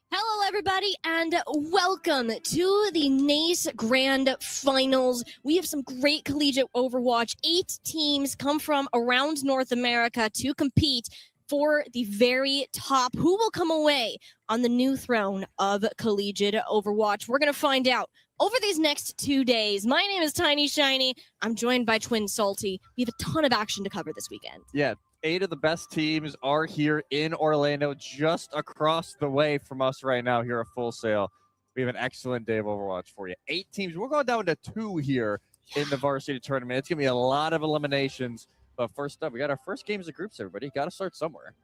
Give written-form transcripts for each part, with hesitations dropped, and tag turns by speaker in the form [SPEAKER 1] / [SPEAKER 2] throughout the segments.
[SPEAKER 1] Hello, everybody, and welcome to the NACE Grand Finals. We have some great collegiate Overwatch. 8 teams come from around North America to compete for the very top. Who will come away on the new throne of collegiate Overwatch? We're going to find out over these next 2 days. My name is Tiny Shiny. I'm joined by Twin Salty. We have a ton of action to cover this weekend.
[SPEAKER 2] Yeah. 8 of the best teams are here in Orlando, just across the way from us right now here at Full Sail. We have an excellent day of Overwatch for you. 8 teams. We're going down to 2 here in the varsity tournament. It's going to be a lot of eliminations. But first up, we got our first games of groups, everybody. Got to start somewhere.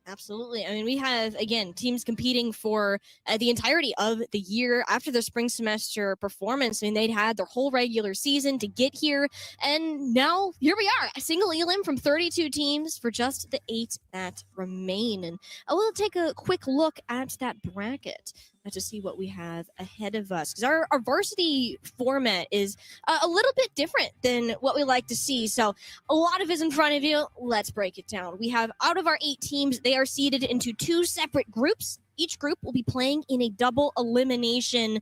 [SPEAKER 1] Absolutely. I mean, we have, again, teams competing for the entirety of the year after their spring semester performance. I mean, they'd had their whole regular season to get here. And now here we are, a single elim from 32 teams for just the 8 that remain. And I will take a quick look at that bracket to see what we have ahead of us. Because our varsity format is a little bit different than what we like to see. So a lot of is in front of you. Let's break it down. We have, out of our 8 teams, they are seeded into 2 separate groups. Each group will be playing in a double elimination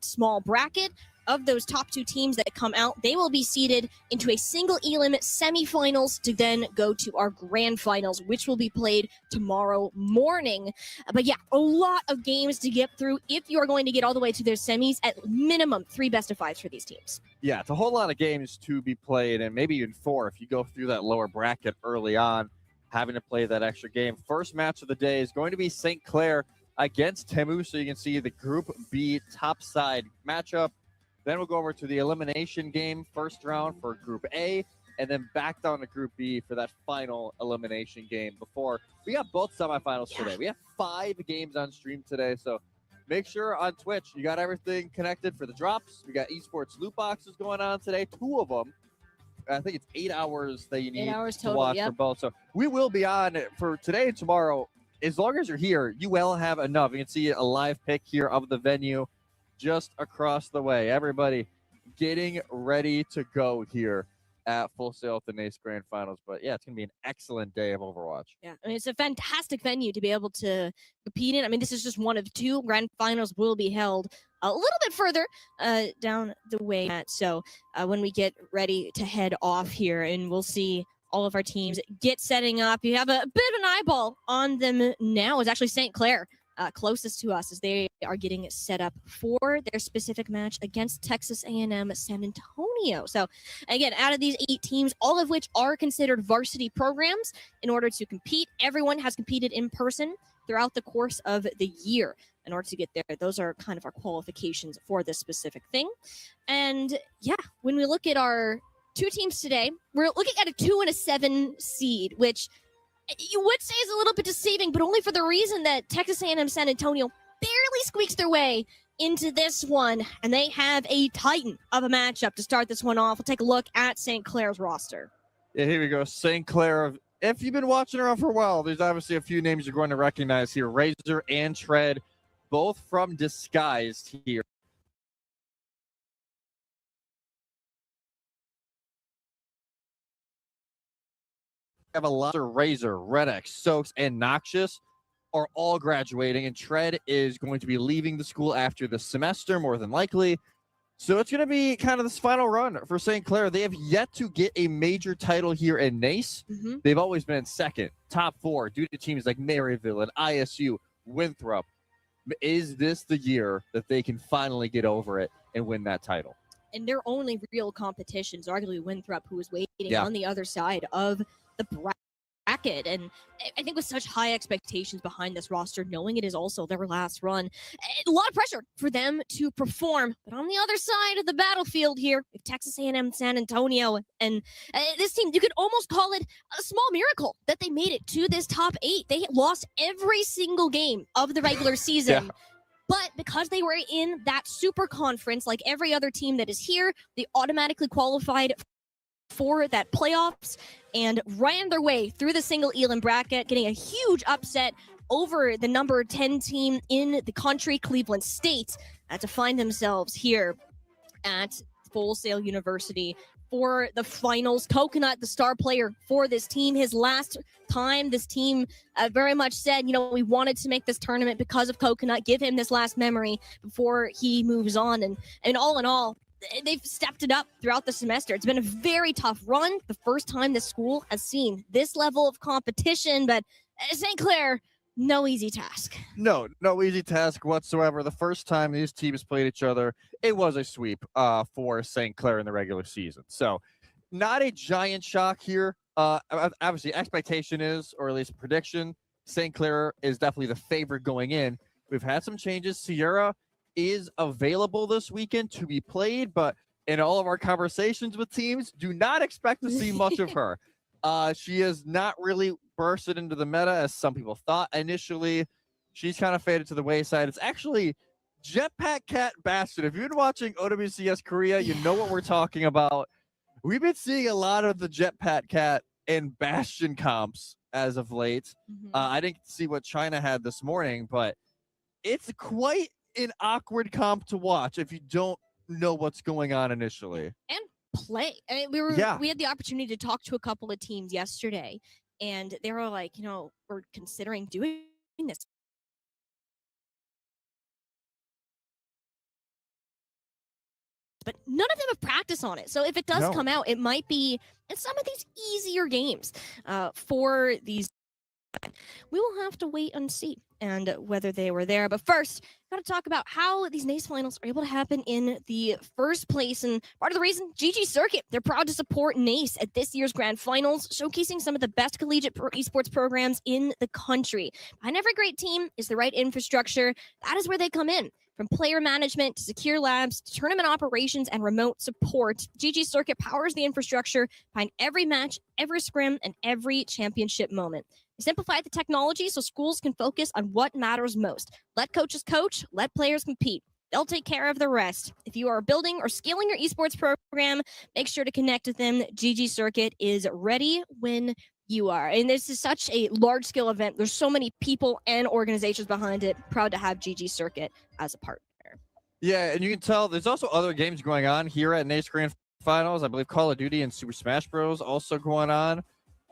[SPEAKER 1] small bracket. Of those top 2 teams that come out, they will be seeded into a single elim semifinals to then go to our grand finals, which will be played tomorrow morning. But yeah, a lot of games to get through if you are going to get all the way to their semis. At minimum 3 best-of-5s for these teams.
[SPEAKER 2] Yeah, it's a whole lot of games to be played, and maybe even 4 if you go through that lower bracket early on, having to play that extra game. First match of the day is going to be St. Clair against Temu, so you can see the Group B top side matchup. Then we'll go over to the elimination game, first round for Group A, and then back down to Group B for that final elimination game before we got both semifinals today. We have 5 games on stream today, so make sure on Twitch you got everything connected for the drops. We got esports loot boxes going on today, 2 of them. I think it's 8 hours that you need to watch for both. So we will be on for today and tomorrow. As long as you're here, you will have enough. You can see a live pick here of the venue just across the way. Everybody getting ready to go here at Full Sail at the NACE Grand Finals. But yeah, it's going to be an excellent day of Overwatch.
[SPEAKER 1] Yeah, I mean, it's a fantastic venue to be able to compete in. I mean, this is just one of 2. Grand Finals will be held a little bit further down the way. So when we get ready to head off here, and we'll see all of our teams get setting up. You have a bit of an eyeball on them now. It's actually St. Clair. Closest to us as they are getting set up for their specific match against Texas A&M San Antonio. So again, out of these 8 teams, all of which are considered varsity programs, in order to compete, everyone has competed in person throughout the course of the year. In order to get there, those are kind of our qualifications for this specific thing. And yeah, when we look at our 2 teams today, we're looking at a 2 and a 7 seed, which you would say is a little bit deceiving, but only for the reason that Texas A&M San Antonio barely squeaks their way into this one, and they have a titan of a matchup to start this one off. We'll take a look at St. Clair's roster.
[SPEAKER 2] Yeah, here we go. St. Clair. If you've been watching around for a while, there's obviously a few names you're going to recognize here. Razor and Tread, both from Disguised here. have a lot of Razor, Red X, Soaks, and Noxious are all graduating, and Tread is going to be leaving the school after the semester, more than likely. So it's going to be kind of this final run for St. Clair. They have yet to get a major title here in NACE. They've always been second, top four, due to teams like Maryville and ISU, Winthrop. Is this the year that they can finally get over it and win that title?
[SPEAKER 1] And their only real competitions, arguably Winthrop, who was waiting on the other side of the bracket. And I think with such high expectations behind this roster, knowing it is also their last run, a lot of pressure for them to perform. But on the other side of the battlefield here, with Texas A&M, San Antonio, and this team, you could almost call it a small miracle that they made it to this top 8. They lost every single game of the regular season. But because they were in that super conference, like every other team that is here, they automatically qualified for that playoffs and ran their way through the single Elam bracket, getting a huge upset over the number 10 team in the country, Cleveland State, to find themselves here at Full Sail University for the finals. Coconut, the star player for this team, his last time, this team very much said, we wanted to make this tournament because of Coconut, give him this last memory before he moves on. And all in all, they've stepped it up throughout the semester. It's been a very tough run. The first time the school has seen this level of competition, but St. Clair, no easy task.
[SPEAKER 2] No easy task whatsoever. The first time these teams played each other, it was a sweep for St. Clair in the regular season. So not a giant shock here. Obviously, expectation is, or at least prediction, St. Clair is definitely the favorite going in. We've had some changes. Sierra is available this weekend to be played, but in all of our conversations with teams, do not expect to see much of her. She has not really bursted into the meta as some people thought initially. She's kind of faded to the wayside. It's actually Jetpack Cat Bastion. If you've been watching OWCS Korea, you know what we're talking about. We've been seeing a lot of the Jetpack Cat and Bastion comps as of late. I didn't see what China had this morning, but it's quite an awkward comp to watch if you don't know what's going on initially.
[SPEAKER 1] And play. I mean, we had the opportunity to talk to a couple of teams yesterday, and they were like, we're considering doing this. But none of them have practice on it. So if it does come out, it might be in some of these easier games for these. We will have to wait and see and whether they were there. But first, got to talk about how these NACE finals are able to happen in the first place. And part of the reason, GG Circuit, they're proud to support NACE at this year's grand finals, showcasing some of the best collegiate esports programs in the country. Behind every great team is the right infrastructure. That is where they come in. From player management to secure labs to tournament operations and remote support, GG Circuit powers the infrastructure behind every match, every scrim, and every championship moment. They simplified the technology so schools can focus on what matters most. Let coaches coach, let players compete. They'll take care of the rest. If you are building or scaling your esports program, make sure to connect with them. GG Circuit is ready when you are. And this is such a large-scale event. There's so many people and organizations behind it. Proud to have GG Circuit as a partner.
[SPEAKER 2] Yeah, and you can tell there's also other games going on here at NACE Grand Finals. I believe Call of Duty and Super Smash Bros. Also going on.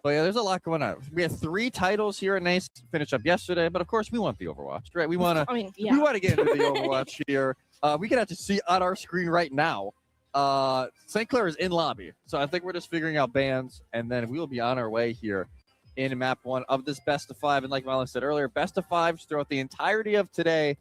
[SPEAKER 2] But yeah, there's a lot going on. We had 3 titles here at NACE finish up yesterday, but of course we want the Overwatch, right? We want to we want to get into the Overwatch here. We can actually see on our screen right now. St. Clair is in lobby, so I think we're just figuring out bans, and then we will be on our way here in map 1 of this best of 5. And like Marlon said earlier, best of 5s throughout the entirety of today.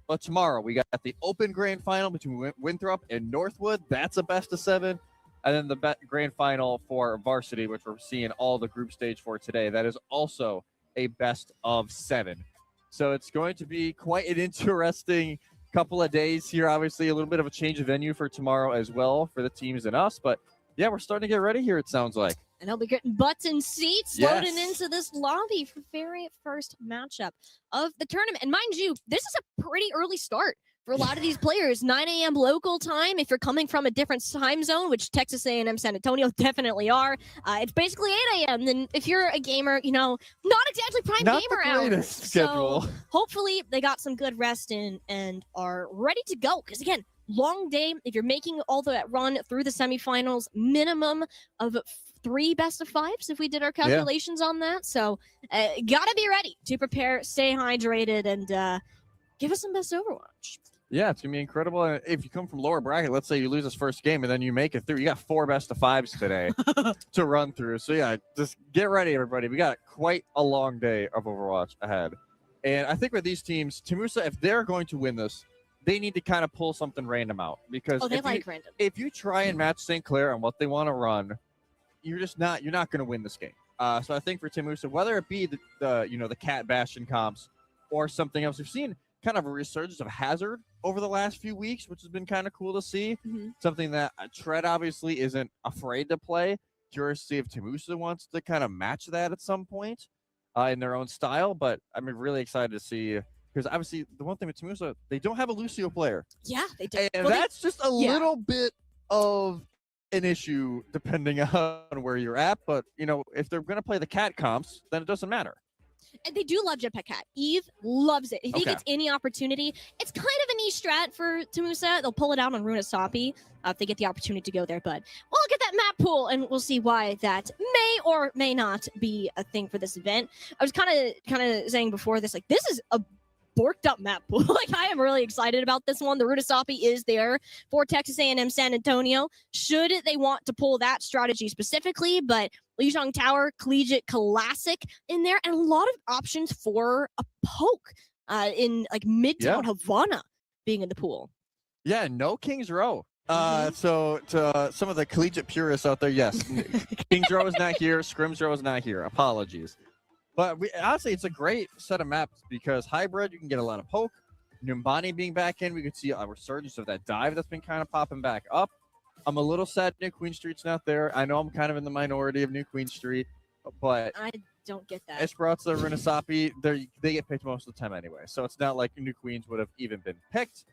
[SPEAKER 2] But tomorrow we got the open grand final between Winthrop and Northwood. That's a best of 7. And then the grand final for varsity, which we're seeing all the group stage for today. That is also a best of 7. So it's going to be quite an interesting couple of days here. Obviously, a little bit of a change of venue for tomorrow as well for the teams and us. But yeah, we're starting to get ready here, it sounds like.
[SPEAKER 1] And they'll be getting butts and seats loading into this lobby for very first matchup of the tournament. And mind you, this is a pretty early start for a lot of these players. 9 a.m. local time. If you're coming from a different time zone, which Texas A&M San Antonio definitely are, it's basically 8 a.m. Then if you're a gamer, not exactly prime gamer hours.
[SPEAKER 2] Schedule.
[SPEAKER 1] So hopefully they got some good rest in and are ready to go. Because again, long day. If you're making all that run through the semifinals, minimum of 3 best of 5s if we did our calculations on that. So gotta be ready to prepare, stay hydrated, and give us some best Overwatch.
[SPEAKER 2] Yeah, it's going to be incredible. And if you come from lower bracket, let's say you lose this first game and then you make it through, you got 4 best of 5s today to run through. So, yeah, just get ready, everybody. We got quite a long day of Overwatch ahead. And I think with these teams, Temusa, if they're going to win this, they need to kind of pull something random out. Because
[SPEAKER 1] random.
[SPEAKER 2] If you try and match St. Clair on what they want to run, you're not going to win this game. So I think for Temusa, whether it be the Cat Bastion comps or something else, we've seen kind of a resurgence of Hazard over the last few weeks, which has been kind of cool to see. Something that Tread obviously isn't afraid to play. Curious to see if Temusa wants to kind of match that at some point in their own style. But I'm really excited to see, because obviously the one thing with Temusa, they don't have a Lucio player.
[SPEAKER 1] Yeah, they do.
[SPEAKER 2] And that's just a little bit of an issue depending on where you're at. But, if they're going to play the Cat comps, then it doesn't matter.
[SPEAKER 1] And they do love Jetpack Cat. Eve loves it. If he gets any opportunity, it's kind of a niche strat for Temusa. They'll pull it out on Runasapi if they get the opportunity to go there. But we'll look at that map pool, and we'll see why that may or may not be a thing for this event. I was kind of saying before this, this is a borked up map pool. I am really excited about this one. The Runasapi is there for Texas A&M San Antonio, should they want to pull that strategy specifically. But Lijiang Tower, Collegiate, Classic in there, and a lot of options for a poke in Midtown Havana being in the pool. Yeah,
[SPEAKER 2] no Kings Row. So to some of the Collegiate purists out there, yes, Kings Row is not here. Scrims Row is not here. Apologies. But honestly, it's a great set of maps because Hybrid, you can get a lot of poke. Numbani being back in, we could see a resurgence of that dive that's been kind of popping back up. I'm a little sad New Queen Street's not there. I know I'm kind of in the minority of New Queen Street, but
[SPEAKER 1] I don't get that.
[SPEAKER 2] Esperanza, Runasapi, they get picked most of the time anyway. So it's not like New Queens would have even been picked.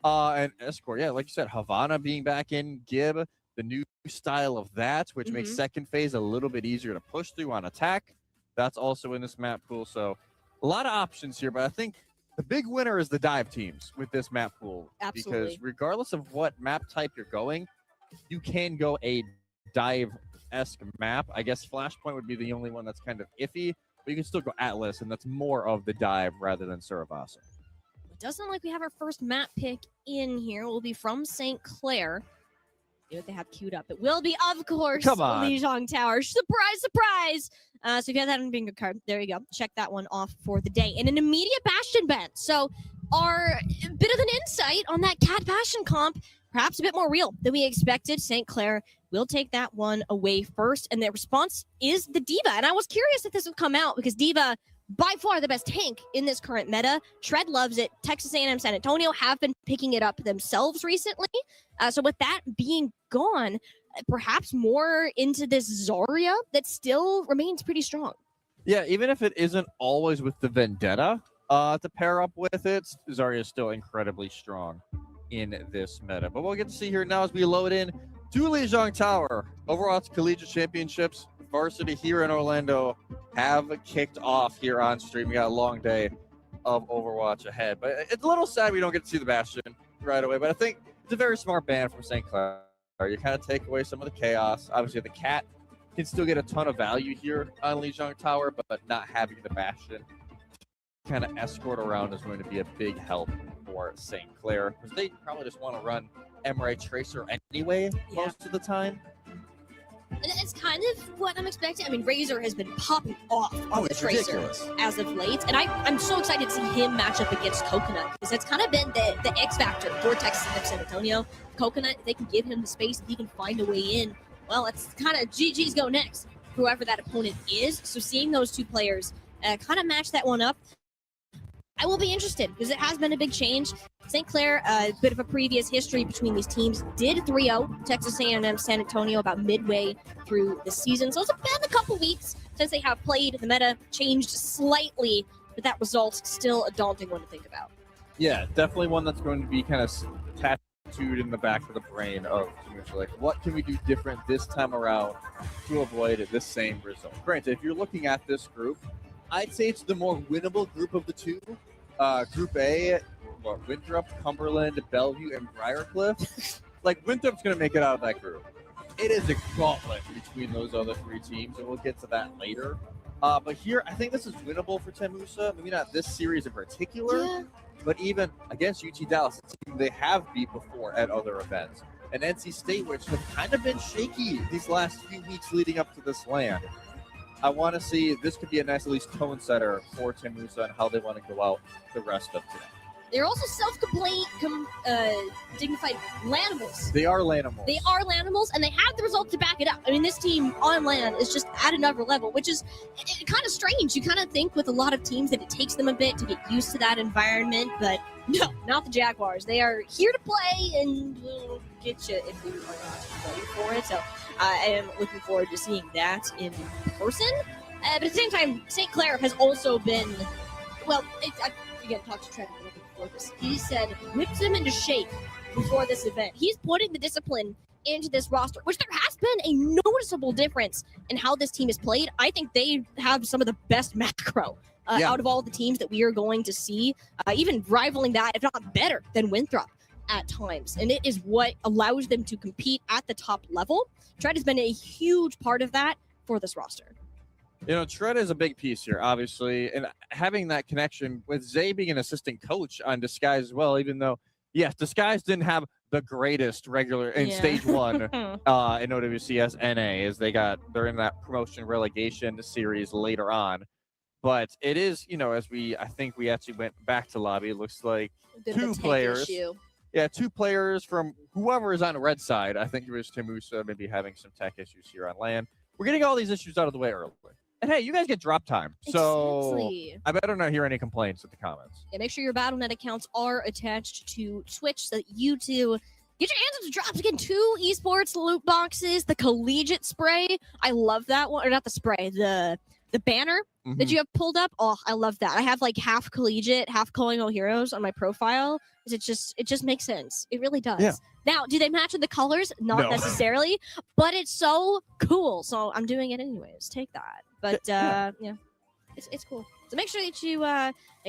[SPEAKER 2] And Escort, yeah, like you said, Havana being back in, Gib, the new style of that, which makes second phase a little bit easier to push through on attack. That's also in this map pool. So a lot of options here, but I think the big winner is the dive teams with this map pool.
[SPEAKER 1] Absolutely.
[SPEAKER 2] Because regardless of what map type you're going, you can go a dive-esque map. I guess Flashpoint would be the only one that's kind of iffy, but you can still go Atlas, and that's more of the dive rather than Surabasa.
[SPEAKER 1] It doesn't look like we have our first map pick in here. It will be from St. Clair. See what they have queued up. It will be, of course, Lijiang Tower. Surprise, surprise! So if you have that on bingo card, there you go. Check that one off for the day. And an immediate Bastion bet. So our bit of an insight on that Cat Bastion comp, perhaps a bit more real than we expected. St. Clair will take that one away first, and their response is the D.Va. And I was curious if this would come out because D.Va, by far the best tank in this current meta. Tread loves it. Texas A&M San Antonio have been picking it up themselves recently. So with that being gone, perhaps more into this Zarya that still remains pretty strong.
[SPEAKER 2] Yeah, even if it isn't always with the Vendetta to pair up with it, Zarya is still incredibly strong in this meta. But we'll get to see here now as we load in to Lijiang Tower. Overwatch Collegiate Championships varsity here in Orlando have kicked off here on stream. We got a long day of Overwatch ahead, but it's a little sad we don't get to see the Bastion right away. But I think it's a very smart ban from St. Clair. You kind of take away some of the chaos. Obviously, the Cat can still get a ton of value here on Lijiang Tower, but not having the Bastion kind of escort around is going to be a big help for St. Clair, because they probably just want to run Emre Tracer anyway most of the time.
[SPEAKER 1] And it's kind of what I'm expecting. I mean, Razor has been popping off on the Tracer as of late. And I'm so excited to see him match up against Coconut, because that's kind of been the X factor for Texas and San Antonio. Coconut, if they can give him the space, if he can find a way in, well, it's kind of GG's go next, whoever that opponent is. So seeing those two players kind of match that one up, I will be interested, because it has been a big change. St. Clair, a bit of a previous history between these teams, did 3-0 Texas A&M San Antonio about midway through the season. So it's been a couple weeks since they have played. The meta changed slightly, but that result's still a daunting one to think about.
[SPEAKER 2] Yeah, definitely one that's going to be kind of tattooed in the back of the brain of like, what can we do different this time around to avoid this same result? Granted, if you're looking at this group, I'd say it's the more winnable group of the two. Group A, Winthrop, Cumberland, Bellevue, and Briarcliff. Like, Winthrop's going to make it out of that group. it is a gauntlet between those other three teams, and we'll get to that later. But here, I think this is winnable for Temusa. Maybe not this series in particular, but even against UT Dallas, a team they have beat before at other events. And NC State, which have kind of been shaky these last few weeks leading up to this LAN. I want to see this could be a nice, at least, tone setter for Temusa and how they want to go out the rest of today.
[SPEAKER 1] They're also dignified Lanimals.
[SPEAKER 2] They are Lanimals.
[SPEAKER 1] They are Lanimals, and they have the results to back it up. I mean, this team on LAN is just at another level, which is kind of strange. You kind of think with a lot of teams that it takes them a bit to get used to that environment, but no, not the Jaguars. They are here to play and will get you if you are not ready for it. So I am looking forward to seeing that in person. But at the same time, St. Clair has also been, well, I again talked to Trent a little bit before this. He said whipped him into shape before this event. He's putting the discipline into this roster, which there has been a noticeable difference in how this team is played. I think they have some of the best macro out of all the teams that we are going to see, even rivaling that, if not better than Winthrop at times. And it is what allows them to compete at the top level. Tread has been a huge part of that for this roster.
[SPEAKER 2] You know, Tread is a big piece here, obviously, and having that connection with Zay being an assistant coach on Disguise as well, even though, yes, Disguise didn't have the greatest regular in stage one in OWCS NA, as they're in that promotion relegation series later on. But it is, you know, I think we actually went back to lobby. It looks like two players. Yeah, two players from whoever is on the red side. I think it was Temusa maybe having some tech issues here on LAN. We're getting all these issues out of the way early. And hey, you guys get drop time, so I better not hear any complaints in the comments.
[SPEAKER 1] Yeah, make sure your BattleNet accounts are attached to Twitch so that you two get your hands on the drops. Again, 2 esports loot boxes, the Collegiate spray. I love that one. Or not the spray, the banner that you have pulled up. Oh, I love that. I have like half Collegiate, half Calling All Heroes on my profile. It just makes sense. It really does. Yeah. Now, do they match with the colors? Not necessarily, but it's so cool. So I'm doing it anyways. Take that. But yeah, it's cool. So make sure that you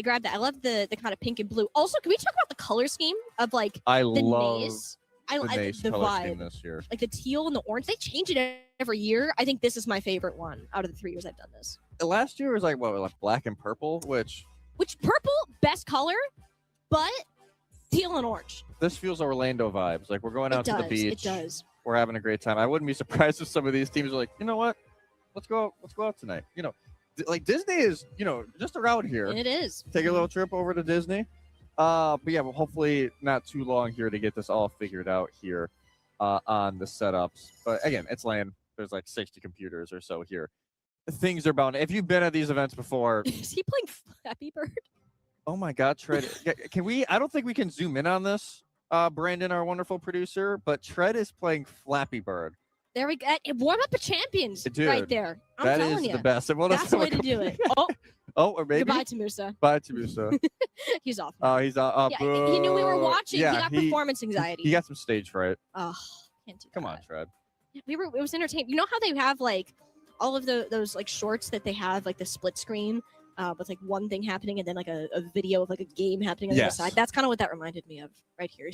[SPEAKER 1] grab that. I love the kind of pink and blue. Also, can we talk about the color scheme of like the Naze? I the vibe
[SPEAKER 2] this year.
[SPEAKER 1] Like the teal and the orange. They change it every year. I think this is my favorite one out of the 3 years I've done this.
[SPEAKER 2] Last year was like black and purple, which
[SPEAKER 1] purple best color, but teal and orange.
[SPEAKER 2] This feels Orlando vibes. Like we're going out to the beach.
[SPEAKER 1] It does.
[SPEAKER 2] We're having a great time. I wouldn't be surprised if some of these teams are like, you know what? Let's go out tonight. You know, like Disney is, you know, just around here.
[SPEAKER 1] It is.
[SPEAKER 2] Take a little trip over to Disney. But yeah, well, hopefully not too long here to get this all figured out here on the setups. But again, it's LAN. There's like 60 computers or so here. Things are bound. If you've been at these events before.
[SPEAKER 1] Is he playing Flappy Bird?
[SPEAKER 2] Oh my God, Tread. Can we? I don't think we can zoom in on this, Brandon, our wonderful producer, but Tread is playing Flappy Bird.
[SPEAKER 1] There we go. Warm up a champions. Dude, right there. I'm telling you.
[SPEAKER 2] That is the best.
[SPEAKER 1] That's the way to do it.
[SPEAKER 2] Or maybe.
[SPEAKER 1] Goodbye to Musa.
[SPEAKER 2] Bye to Musa.
[SPEAKER 1] He's off.
[SPEAKER 2] Oh, he's off.
[SPEAKER 1] Yeah, he knew we were watching. Yeah, he got performance anxiety.
[SPEAKER 2] He got some stage fright.
[SPEAKER 1] Oh, can't do that.
[SPEAKER 2] Come on, Tread.
[SPEAKER 1] It was entertaining. You know how they have like all of those like shorts that they have like the split screen with like one thing happening and then like a video of like a game happening on the other side. That's kind of what that reminded me of right here.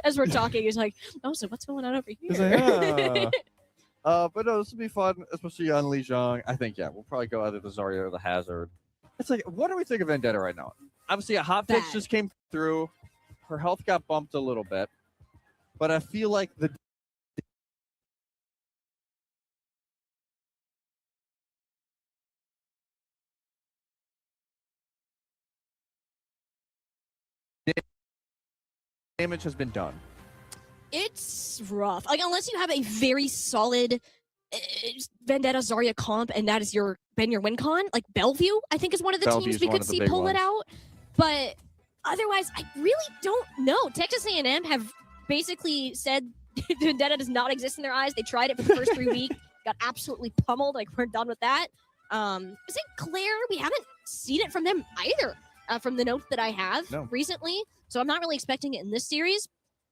[SPEAKER 1] as we're talking, he's like, oh, so what's going on over here?
[SPEAKER 2] Like, but no, this will be fun, especially on Lijiang. I think, we'll probably go either the Zarya or the Hazard. It's like, what do we think of Vendetta right now? Obviously, a hot fix just came through. Her health got bumped a little bit. But I feel like the damage has been done.
[SPEAKER 1] It's rough. Like, unless you have a very solid Vendetta Zarya comp, and that has been your win con. Like Bellevue, I think is one of the teams we could see pull it out. But otherwise, I really don't know. Texas A&M have basically said Vendetta does not exist in their eyes. They tried it for the first 3 weeks, got absolutely pummeled. Like, we're done with that. St. Clair, we haven't seen it from them either. From the notes that I have recently, so I'm not really expecting it in this series.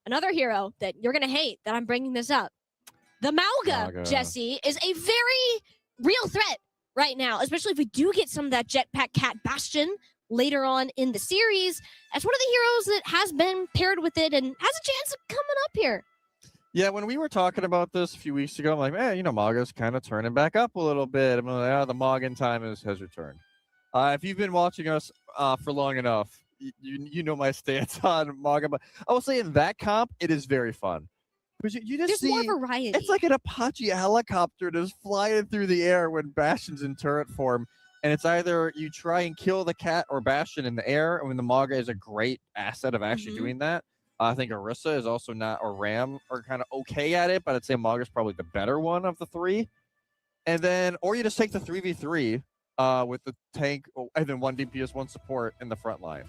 [SPEAKER 1] Another hero that you're gonna hate that I'm bringing this up. The Mauga, Jesse, is a very real threat right now, especially if we do get some of that Jetpack Cat Bastion later on in the series. That's one of the heroes that has been paired with it and has a chance of coming up here.
[SPEAKER 2] Yeah, when we were talking about this a few weeks ago, I'm like, man, Maga's kind of turning back up a little bit. I'm like, the Magan time has returned. If you've been watching us for long enough, you know my stance on Maga. But I will say in that comp, it is very fun. Because you just
[SPEAKER 1] There's more
[SPEAKER 2] see,
[SPEAKER 1] variety.
[SPEAKER 2] it's like an Apache helicopter just flying through the air when Bastion's in turret form. And it's either you try and kill the cat or Bastion in the air. I mean, the Maga is a great asset of actually doing that. I think Orisa is also not, or Ram are kind of okay at it, but I'd say Maga's probably the better one of the three. And then, or you just take the 3v3 with the tank, and then 1 DPS, 1 support in the front line.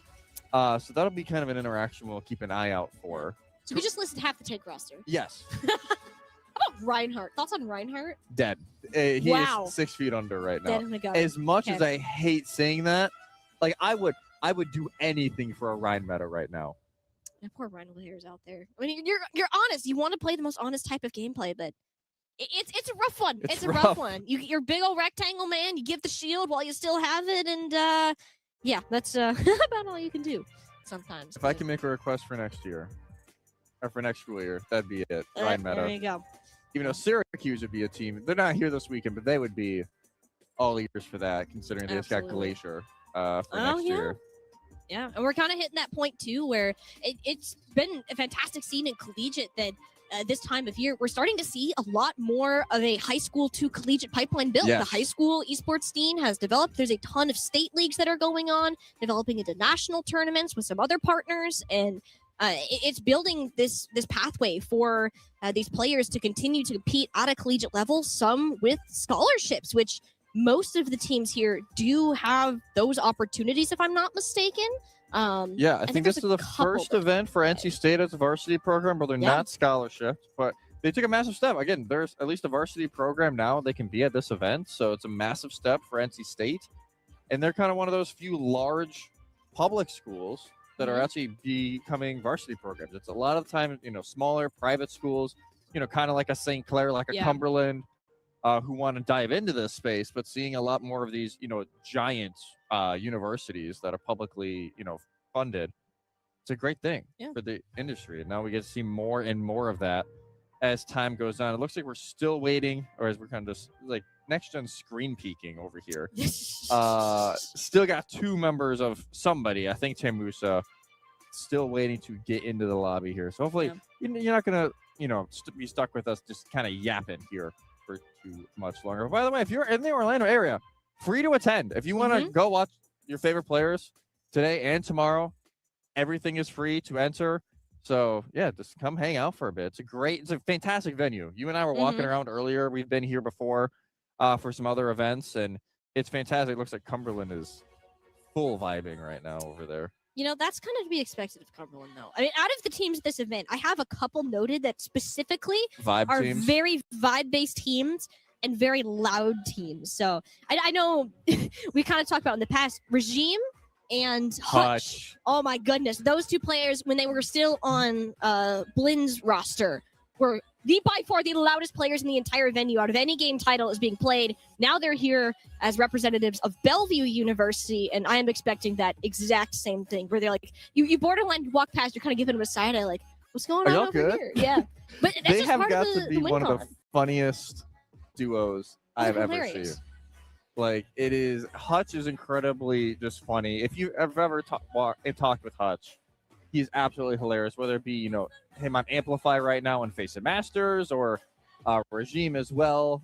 [SPEAKER 2] So that'll be kind of an interaction we'll keep an eye out for.
[SPEAKER 1] So we just listed half the tank roster.
[SPEAKER 2] Yes.
[SPEAKER 1] How about Reinhardt? Thoughts on Reinhardt?
[SPEAKER 2] Dead. He
[SPEAKER 1] Wow.
[SPEAKER 2] is 6 feet under right now.
[SPEAKER 1] Dead in the gut.
[SPEAKER 2] As much
[SPEAKER 1] Okay.
[SPEAKER 2] as I hate saying that, like I would do anything for a Ryan meta right now.
[SPEAKER 1] And poor Rhino players out there. I mean, you're honest. You want to play the most honest type of gameplay, but it's a rough one. It's a rough one. You're big old rectangle man. You give the shield while you still have it, and yeah, that's about all you can do sometimes.
[SPEAKER 2] If I can make a request for next year, or for next school year, that'd be it. Ryan meta.
[SPEAKER 1] There you go.
[SPEAKER 2] Even though Syracuse would be a team, they're not here this weekend, but they would be all ears for that, considering they just got
[SPEAKER 1] Absolutely.
[SPEAKER 2] Glacier for next year.
[SPEAKER 1] Yeah, and we're kind of hitting that point too, where it's been a fantastic scene in Collegiate that this time of year we're starting to see a lot more of a high school to collegiate pipeline build.
[SPEAKER 2] Yes.
[SPEAKER 1] The high school esports scene has developed. There's a ton of state leagues that are going on, developing into national tournaments with some other partners, and it's building this pathway for these players to continue to compete at a collegiate level, some with scholarships, which most of the teams here do have those opportunities, if I'm not mistaken.
[SPEAKER 2] Yeah, I think this is the first event for NC State as a varsity program, but they're not scholarships. But they took a massive step. Again, there's at least a varsity program now. They can be at this event, so it's a massive step for NC State. And they're kind of one of those few large public schools that are actually becoming varsity programs. It's a lot of time, smaller private schools, kind of like a St. Clair, like a Cumberland, who want to dive into this space, but seeing a lot more of these, giant universities that are publicly, funded. It's a great thing for the industry. And now we get to see more and more of that as time goes on. It looks like we're still waiting, or as we're kind of just like next gen screen peeking over here. Still got 2 members of somebody, I think Tamusa, still waiting to get into the lobby here. So hopefully you're not going to, be stuck with us just kind of yapping here for too much longer. By the way, if you're in the Orlando area, free to attend. If you want to go watch your favorite players today and tomorrow, everything is free to enter. So yeah, just come hang out for a bit. It's a fantastic venue. You and I were walking around earlier. We've been here before for some other events, and it's fantastic. It looks like Cumberland is full vibing right now over there.
[SPEAKER 1] That's kind of to be expected of Cumberland, though. I mean, out of the teams at this event, I have a couple noted that specifically are
[SPEAKER 2] teams.
[SPEAKER 1] Very vibe-based teams and very loud teams. So I know we kind of talked about in the past, Regime and Hutch. Oh my goodness. Those 2 players, when they were still on Blin's roster, were by far the loudest players in the entire venue out of any game title is being played. Now they're here as representatives of Bellevue University, and I am expecting that exact same thing, where they're like, you borderline walk past, you're kind of giving them a side eye, like, what's going on over here? Yeah. But that's
[SPEAKER 2] they
[SPEAKER 1] just
[SPEAKER 2] have
[SPEAKER 1] part
[SPEAKER 2] got
[SPEAKER 1] of the,
[SPEAKER 2] to be one of the funniest duos I've ever seen. Like, it is, Hutch is incredibly just funny. If you have ever talked with Hutch, he's absolutely hilarious, whether it be, him on Amplify right now in Face It Masters, or Regime as well,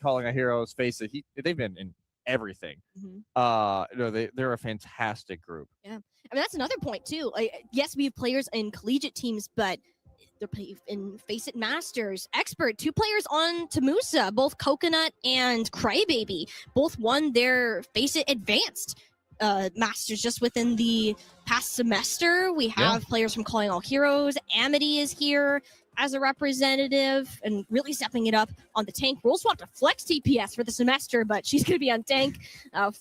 [SPEAKER 2] Calling a Heroes, Face It. They've been in everything. They're a fantastic group.
[SPEAKER 1] Yeah. I mean, that's another point, too. Yes, we have players in collegiate teams, but they're in Face It Masters, Expert, 2 players on Tamusa, both Coconut and Crybaby, both won their Face It Advanced Masters just within the past semester. We have players from Calling All Heroes. Amity is here as a representative and really stepping it up on the tank. Roll swap to Flex TPS for the semester, but she's going to be on tank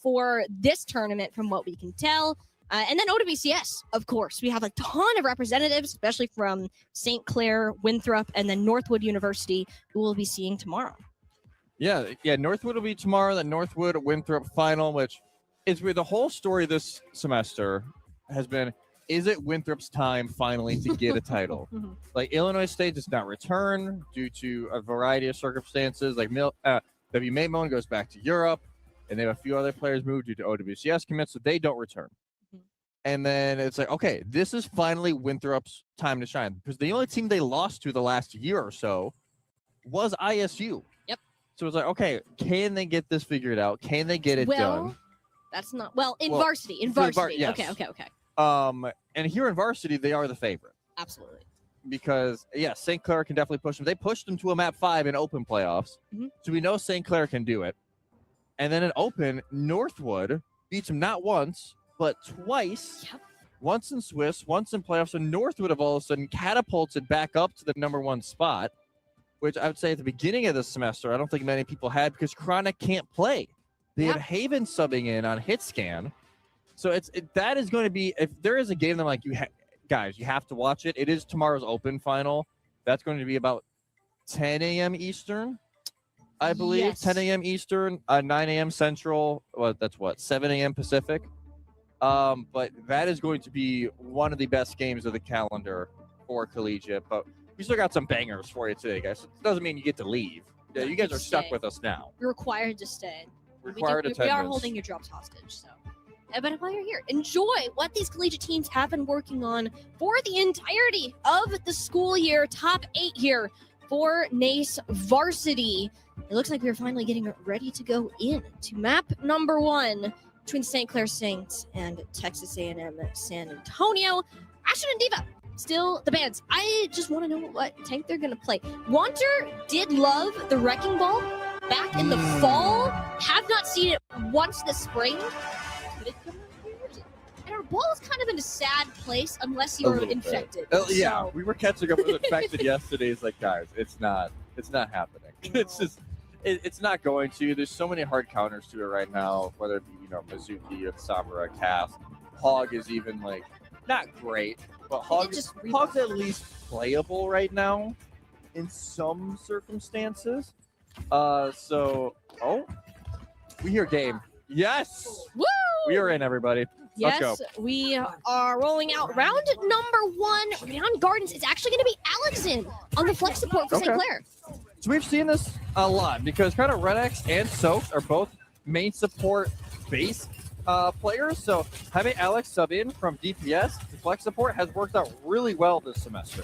[SPEAKER 1] for this tournament from what we can tell. And then OWCS, of course. We have a ton of representatives, especially from St. Clair, Winthrop, and then Northwood University, who we'll be seeing tomorrow.
[SPEAKER 2] Yeah, Northwood will be tomorrow, the Northwood-Winthrop final, which is where the whole story this semester has been, is it Winthrop's time finally to get a title? Like, Illinois State does not return due to a variety of circumstances. Like, W. Maimon goes back to Europe, and they have a few other players moved due to OWCS commits, so they don't return. And then it's like, okay, this is finally Winthrop's time to shine, because the only team they lost to the last year or so was ISU.
[SPEAKER 1] Yep.
[SPEAKER 2] So it's like, okay, can they get this figured out? Can they get it done?
[SPEAKER 1] That's not in varsity. In varsity.
[SPEAKER 2] Yes.
[SPEAKER 1] Okay.
[SPEAKER 2] And here in varsity, they are the favorite.
[SPEAKER 1] Absolutely.
[SPEAKER 2] Because St. Clair can definitely push them. They pushed them to a map 5 in open playoffs, so we know St. Clair can do it. And then in open, Northwood beats them not once but twice.
[SPEAKER 1] Yep.
[SPEAKER 2] Once in Swiss, once in playoffs, and Northwood have all of a sudden catapulted back up to the #1 spot, which I would say at the beginning of the semester, I don't think many people had, because Chronic can't play. They had Haven subbing in on HitScan. So that is going to be, if there is a game that I'm like, guys, you have to watch it. It is tomorrow's open final. That's going to be about 10 a.m. Eastern, I believe.
[SPEAKER 1] Yes.
[SPEAKER 2] 10 a.m. Eastern, 9 a.m. Central. Well, that's 7 a.m. Pacific. But that is going to be one of the best games of the calendar for Collegiate. But we still got some bangers for you today, guys. It doesn't mean you get to leave. Yeah, you guys are stuck with us now.
[SPEAKER 1] You're required to stay.
[SPEAKER 2] Required attendance.
[SPEAKER 1] We are holding your jobs hostage, so. But while you're here, enjoy what these collegiate teams have been working on for the entirety of the school year. Top 8 here for NACE Varsity. It looks like we're finally getting ready to go in to map number 1 between St. Clair Saints and Texas A&M San Antonio. Ashton and Diva, still the bands. I just want to know what tank they're going to play. Wanter did love the Wrecking Ball back in the fall. Have not seen it once this spring. And our ball is kind of in a sad place unless you're infected.
[SPEAKER 2] Yeah, we were catching up with infected yesterday. It's like, guys, it's not happening. It's just, it's not going to. There's so many hard counters to it right now, whether it be, Mizuki or Sabura cast. Hog is even like not great, but Hog's at least playable right now in some circumstances. We hear game. Yes!
[SPEAKER 1] Woo!
[SPEAKER 2] We are in, everybody.
[SPEAKER 1] Yes,
[SPEAKER 2] Let's go.
[SPEAKER 1] we are rolling out round number 1. Round Gardens. It's actually going to be Alex in on the flex support for St. Clair.
[SPEAKER 2] So we've seen this a lot because kind of Red X and Soaks are both main support base players. So having Alex sub in from DPS to flex support has worked out really well this semester.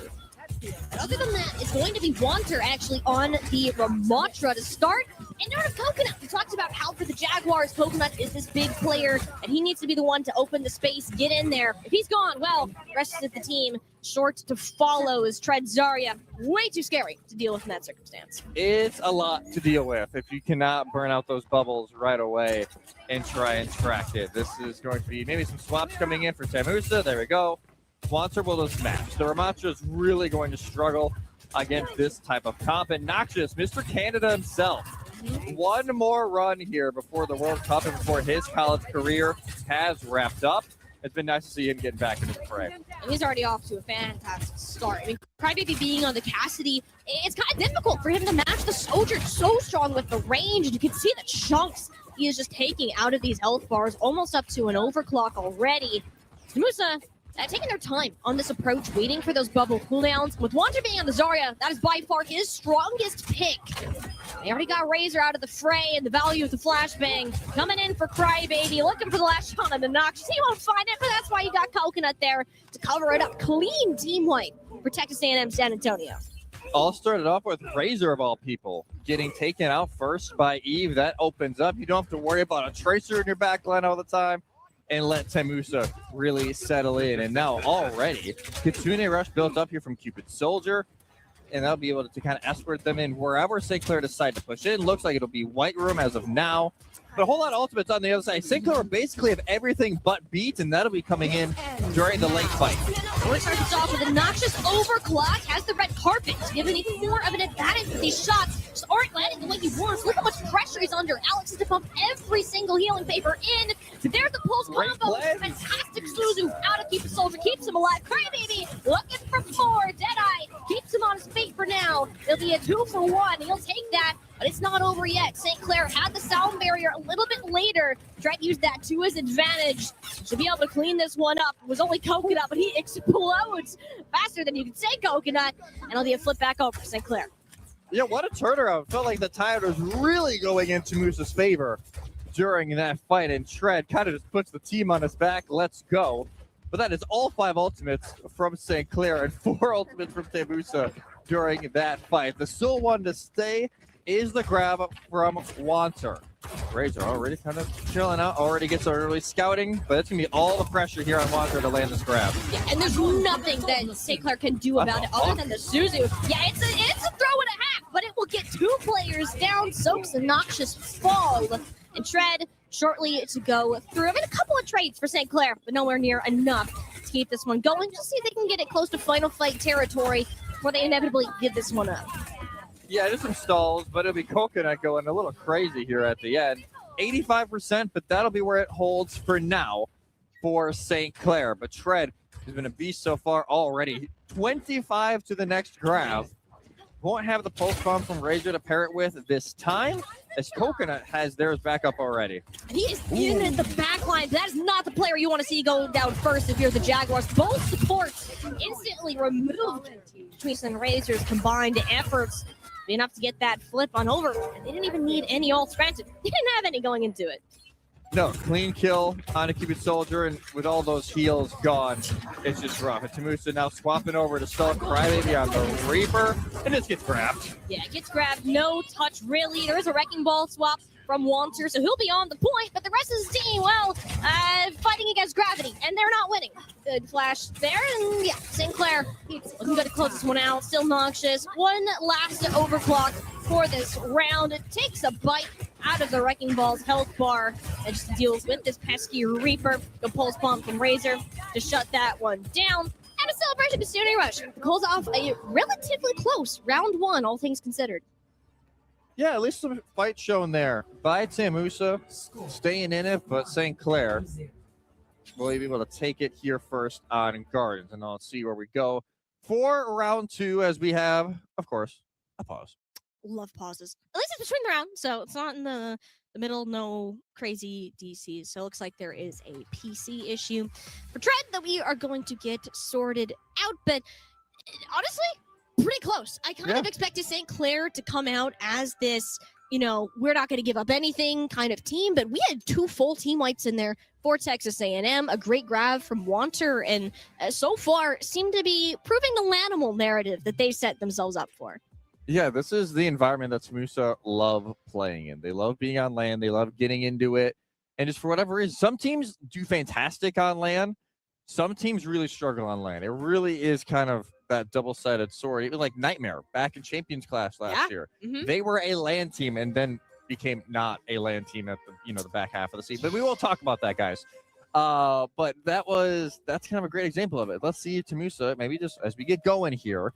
[SPEAKER 1] Other than that, it's going to be Wanter actually on the Ramatra to start. And out of Coconut, we talked about how for the Jaguars, Coconut is this big player, and he needs to be the one to open the space, get in there. If he's gone, well, the rest of the team short to follow is Tread Zarya. Way too scary to deal with in that circumstance.
[SPEAKER 2] It's a lot to deal with if you cannot burn out those bubbles right away and try and track it. This is going to be maybe some swaps coming in for Tamusa. There we go. Wanter will just match. The Ramatra is really going to struggle against this type of comp. And Noxious, Mr. Canada himself, one more run here before the World Cup and before his college career has wrapped up. It's been nice to see him getting back into the fray.
[SPEAKER 1] And he's already off to a fantastic start. I mean, Crybaby being on the Cassidy, it's kind of difficult for him to match the Soldier. So strong with the range. And you can see the chunks he is just taking out of these health bars, almost up to an overclock already. Musa taking their time on this approach, waiting for those bubble cooldowns. With Wanter being on the Zarya, that is by far his strongest pick. They already got Razor out of the fray, and the value of the flashbang coming in for Crybaby, looking for the last shot on the Noxious. He won't find it, but that's why you got Coconut there to cover it up. Clean team white for Texas A&M San Antonio.
[SPEAKER 2] All started off with Razor, of all people, getting taken out first by Eve. That opens up. You don't have to worry about a Tracer in your backline all the time. And let Tamusa really settle in. And now already, Kitsune Rush built up here from Cupid Soldier. And they'll be able to kind of escort them in wherever St. Clair decide to push in. Looks like it'll be White Room as of now. But a whole lot of ultimates on the other side. St. Clair basically have everything but beat, and that'll be coming in during the late fight.
[SPEAKER 1] We're starting us off with a Noxious overclock, has the red carpet, giving even more of an advantage with these shots. Just aren't landing the way he wants. Look how much pressure he's under. Alex has to pump every single healing paper in. There's the pulse combo. Fantastic Suzu out of Keep the Soldier, keeps him alive. Crybaby looking for 4. Deadeye keeps him on his feet for now. It'll be a 2-for-1. He'll take that. But it's not over yet. St. Clair had the sound barrier a little bit later. Tried to use that to his advantage. to be able to clean this one up. It was only Coconut, but he explodes faster than you can say Coconut, and it'll be a flip back over for St. Clair.
[SPEAKER 2] Yeah, what a turnaround. Felt like the tide was really going into Moose's favor during that fight, and Shred kind of just puts the team on his back. Let's go. But that is all 5 ultimates from St. Clair and 4 ultimates from Temusa during that fight. The still one to stay is the grab from Wanter. Razor already kind of chilling out, already gets early scouting, but it's going to be all the pressure here on Wanter to land this grab.
[SPEAKER 1] Yeah, and there's nothing that St. Clair can do about it other than the Suzu. Yeah, it's a throw and a half, but it will get 2 players down. Soaks a noxious fall, and Shred shortly to go through. I mean, a couple of trades for St. Clair, but nowhere near enough to keep this one going. Just see if they can get it close to final fight territory before they inevitably give this one up.
[SPEAKER 2] Yeah, just some stalls, but it'll be Coconut going a little crazy here at the end. 85%, but that'll be where it holds for now for St. Clair. But Shred has been a beast so far already. 25 to the next grab. Won't have the pulse bomb from Razor to pair it with this time, as Coconut has theirs back up already.
[SPEAKER 1] He is in the back line. That is not the player you want to see go down first if you're the Jaguars. Both supports instantly removed between and Razor's combined efforts. Enough to get that flip on over. And they didn't even need any ults. Granted, they didn't have any going into it.
[SPEAKER 2] No, clean kill on a Cupid Soldier, and with all those heals gone, it's just rough. And Temusa now swapping over to Stealth Crybaby on the Reaper, and this gets grabbed.
[SPEAKER 1] Yeah, it gets grabbed. No touch, really. There is a Wrecking Ball swap from Wanter, so he'll be on the point, but the rest of his team, well, fighting against gravity, and they're not winning. Good flash there, and yeah, St. Clair looking good to close this one out. Still noxious. One last overclock for this round. It takes a bite out of the Wrecking Ball's health bar and just deals with this pesky Reaper. The pulse bomb from Razor to shut that one down. And a celebration to Stony Rush. Pulls off a relatively close round 1, all things considered.
[SPEAKER 2] Yeah, at least some fight shown there by Temusa, staying in it, but St. Clair will be able to take it here first on Gardens, and I'll see where we go for round 2 as we have, of course, a pause.
[SPEAKER 1] Love pauses. At least it's between the rounds, so it's not in the middle, no crazy DCs. So it looks like there is a PC issue for Tread that we are going to get sorted out, but honestly, pretty close. I kind of expected St. Clair to come out as this, we're not going to give up anything kind of team, but we had 2 full team wipes in there for Texas A&M, a great grab from Wanter, and so far seem to be proving the Lanimal narrative that they set themselves up for.
[SPEAKER 2] Yeah, this is the environment that Temusa love playing in. They love being on LAN. They love getting into it. And just for whatever reason, some teams do fantastic on LAN. Some teams really struggle on LAN. It really is kind of that double-sided sword. Even like Nightmare back in Champions Class last year.
[SPEAKER 1] Mm-hmm.
[SPEAKER 2] They were a LAN team and then became not a LAN team at the back half of the season. But we will talk about that, guys. But that's kind of a great example of it. Let's see Temusa, maybe just as we get going here,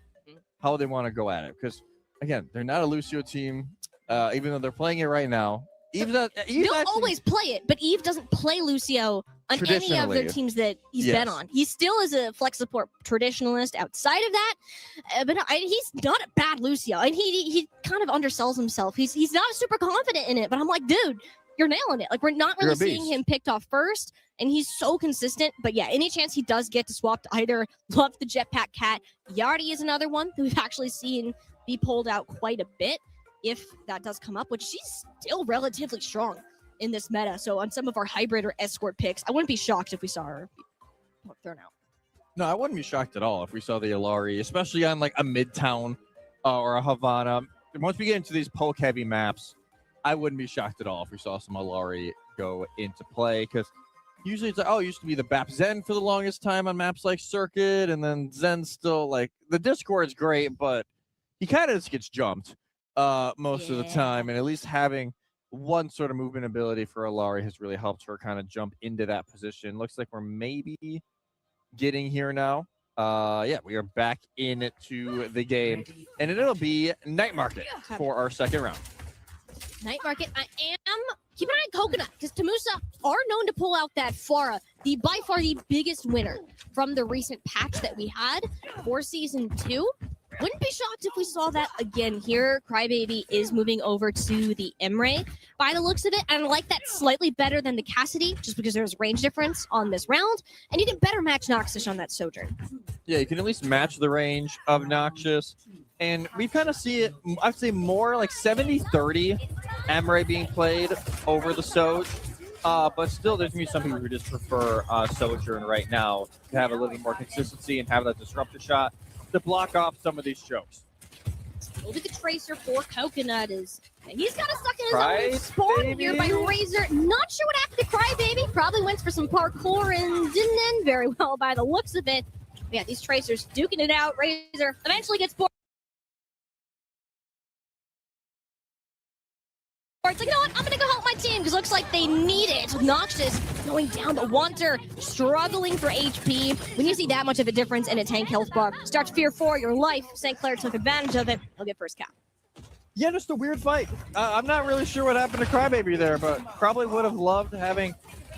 [SPEAKER 2] how they want to go at it. Because again, they're not a Lucio team, even though they're playing it right now.
[SPEAKER 1] They'll always play it, but Eve doesn't play Lucio on any of their teams that he's been on. He still is a flex support traditionalist outside of that, but he's not a bad Lucio. And he kind of undersells himself. He's not super confident in it, but I'm like, dude, you're nailing it. Like, we're not really seeing him picked off first, and he's so consistent. But yeah, any chance he does get to swap to either love the Jetpack Cat. Yardi is another one that we've actually seen be pulled out quite a bit, if that does come up, which she's still relatively strong in this meta. So on some of our hybrid or escort picks, I wouldn't be shocked if we saw her thrown out.
[SPEAKER 2] No, I wouldn't be shocked at all if we saw the Ilari, especially on like a Midtown or a Havana. Once we get into these poke heavy maps, I wouldn't be shocked at all if we saw some Ilari go into play, because usually it's like, it used to be the BAP Zen for the longest time on maps like Circuit, and then Zen's still like, the Discord's great, but he kind of just gets jumped most of the time, and at least having one sort of movement ability for Ilari has really helped her kind of jump into that position. Looks like we're maybe getting here now. We are back into the game, and it'll be Night Market for our second round.
[SPEAKER 1] Night Market, keep an eye on Coconut, because Temusa are known to pull out that Pharah, by far the biggest winner from the recent patch that we had for Season 2. Wouldn't be shocked if we saw that again here. Crybaby is moving over to the Emre by the looks of it. And I like that slightly better than the Cassidy, just because there's range difference on this round. And you can better match Noxus on that Sojourn.
[SPEAKER 2] Yeah, you can at least match the range of Noxus. And we kind of see it, I'd say more like 70-30 Emre being played over the Soj. But still, there's going to be some people who just prefer Sojourn right now to have a little more consistency and have that disruptor shot to block off some of these chokes.
[SPEAKER 1] Look at the Tracer for Coconut is. He's got to suck in his own spawn here by Razor. Not sure what happened to Crybaby. Probably went for some parkour and didn't end very well by the looks of it. But yeah, these Tracers duking it out. Razor eventually gets bored. It's like, you know what? I'm going to go help my team because it looks like they need it. Noxus going down to Wanter, struggling for HP. When you see that much of a difference in a tank health bar, start to fear for your life. St. Clair took advantage of it. He'll get first cap.
[SPEAKER 2] Yeah, just a weird fight. I'm not really sure what happened to Crybaby there, but probably would have loved having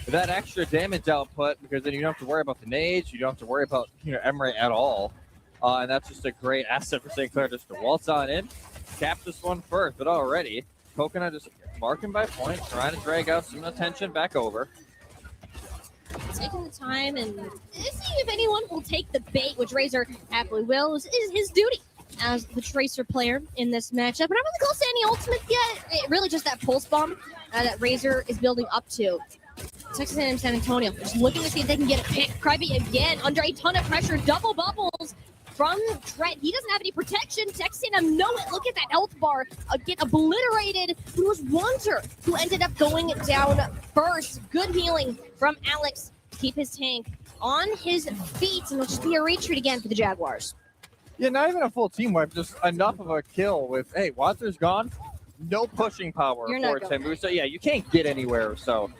[SPEAKER 2] that extra damage output because then you don't have to worry about the nades. You don't have to worry about Emre at all. And that's just a great asset for St. Clair just to waltz on in, cap this one first. But already, Coconut just marking by point, trying to drag out some attention back over.
[SPEAKER 1] Taking the time and seeing if anyone will take the bait, which Razor happily will, is his duty as the Tracer player in this matchup. But I'm not really close to any ultimate yet. Really just that pulse bomb that Razor is building up to. Texas A&M San Antonio just looking to see if they can get a pick. Crybaby again under a ton of pressure. Double bubbles from Dread. He doesn't have any protection. Texas A&M know it. Look at that health bar get obliterated. It was Wanter who ended up going down first. Good healing from Alex to keep his tank on his feet, and it'll just be a retreat again for the Jaguars.
[SPEAKER 2] Yeah, not even a full team wipe, just enough of a kill with, hey, Wanter's gone. No pushing power for Tembusa. Yeah, you can't get anywhere, so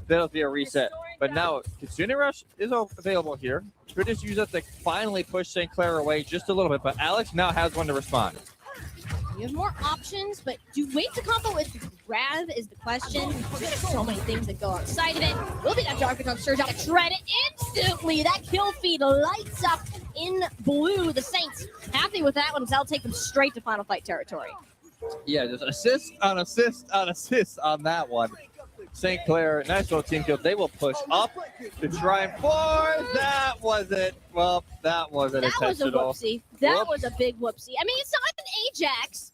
[SPEAKER 2] that'll be a reset. But now, Kitsune Rush is available here. Could just use it to finally push St. Clair away just a little bit, but Alex now has one to respond.
[SPEAKER 1] You have more options, but do you wait to combo with Rav is the question. There's so many things that go outside of it. Will be that Dark on Surge out to shred it instantly. That kill feed lights up in blue. The Saints happy with that one as that'll take them straight to Final Fight territory.
[SPEAKER 2] Yeah, just assist on assist on assist on that one. St. Clair, nice little team kill. They will push up to try and force. That wasn't, well, that wasn't intentional.
[SPEAKER 1] That was a whoopsie. That was a big whoopsie. I mean, it's not an Ajax.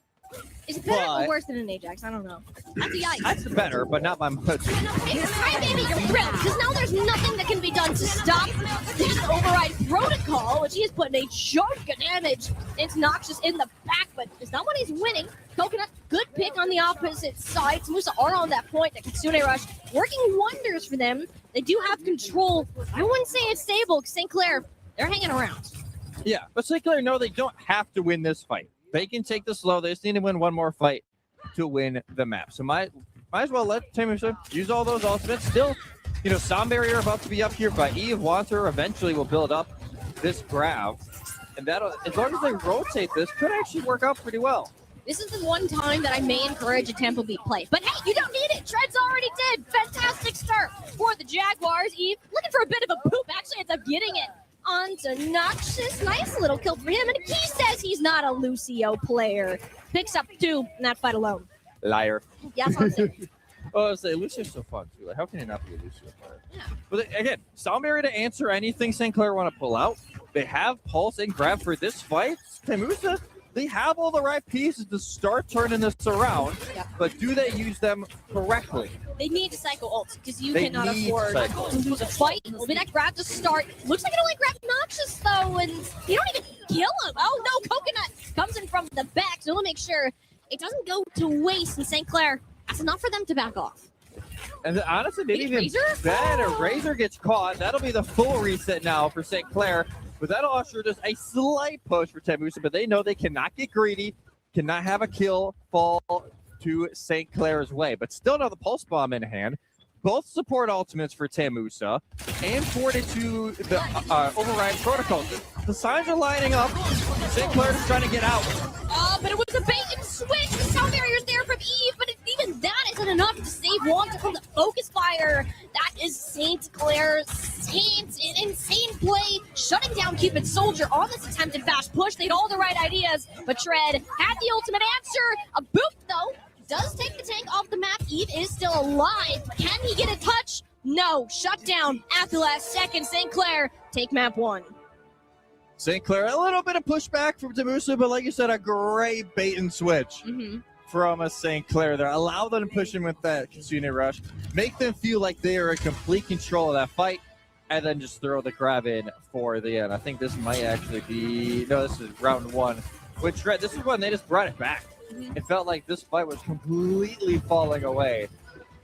[SPEAKER 1] Is it better or worse than an Ajax? I don't know. That's a yikes.
[SPEAKER 2] That's better, but not by much.
[SPEAKER 1] If you're Crybaby, you're thrilled, because now there's nothing that can be done to stop this override protocol, which he has put a chunk of damage into Noxus in the back, but it's not what he's winning. Coconut, good pick on the opposite side. Musa are on that point. That Kitsune Rush working wonders for them. They do have control. I wouldn't say it's stable, because St. Clair, they're hanging around.
[SPEAKER 2] Yeah, but St. Clair know they don't have to win this fight. They can take this slow. They just need to win one more fight to win the map. So might as well let Temusa use all those ultimates. Still, Sound Barrier about to be up here, but Eve Wanter eventually will build up this grab. And that'll, as long as they rotate this, could actually work out pretty well.
[SPEAKER 1] This is the one time that I may encourage a tempo beat play. But hey, you don't need it. Treads already did. Fantastic start for the Jaguars. Eve looking for a bit of a poop. Actually ends up getting it onto Noxus. Nice little kill for him. And he says he's not a Lucio player. Picks up 2 in that fight alone.
[SPEAKER 2] Liar.
[SPEAKER 1] Yes, I'm saying.
[SPEAKER 2] Oh, I say Lucio's so fun too. Like, how can he not be a Lucio player?
[SPEAKER 1] Yeah.
[SPEAKER 2] But again, Sound Barrier to answer anything St. Clair want to pull out. They have Pulse and Grab for this fight. Temusa, they have all the right pieces to start turning this around, but do they use them correctly?
[SPEAKER 1] They need to cycle ult because you cannot afford to lose a fight. Will be that grab to start. Looks like it only grabbed Noxus though, and you don't even kill him. Oh no, Coconut comes in from the back, so we'll make sure it doesn't go to waste. And St. Clair, that's enough for them to back off.
[SPEAKER 2] And honestly, maybe even better. Razor gets caught. That'll be the full reset now for St. Clair. But that'll usher just a slight push for Temusa, but they know they cannot get greedy, cannot have a kill fall to St. Clair's way. But still know the Pulse Bomb in hand. Both support ultimates for Temusa and forwarded to the Override Protocol. The signs are lining up. St. Clair is trying to get out.
[SPEAKER 1] But it was a bait and switch. The Sound Barrier's there from Eve, but even that isn't enough to save Wanter from the focus fire. That is St. Clair's insane play. shutting down Cupid's soldier on this attempted fast push. They had all the right ideas, but Tread had the ultimate answer. A boop, though, does take the tank off the map. Eve is still alive. Can he get a touch? No. Shut down at the last second. St. Clair take map 1.
[SPEAKER 2] St. Clair, a little bit of pushback from Tamusa, but like you said, a great bait and switch from a St. Clair there. Allow them to push in with that Kitsune rush. Make them feel like they are in complete control of that fight, and then just throw the grab in for the end. I think this might actually be... No, this is round 1. With Tread, this is when they just brought it back. It felt like this fight was completely falling away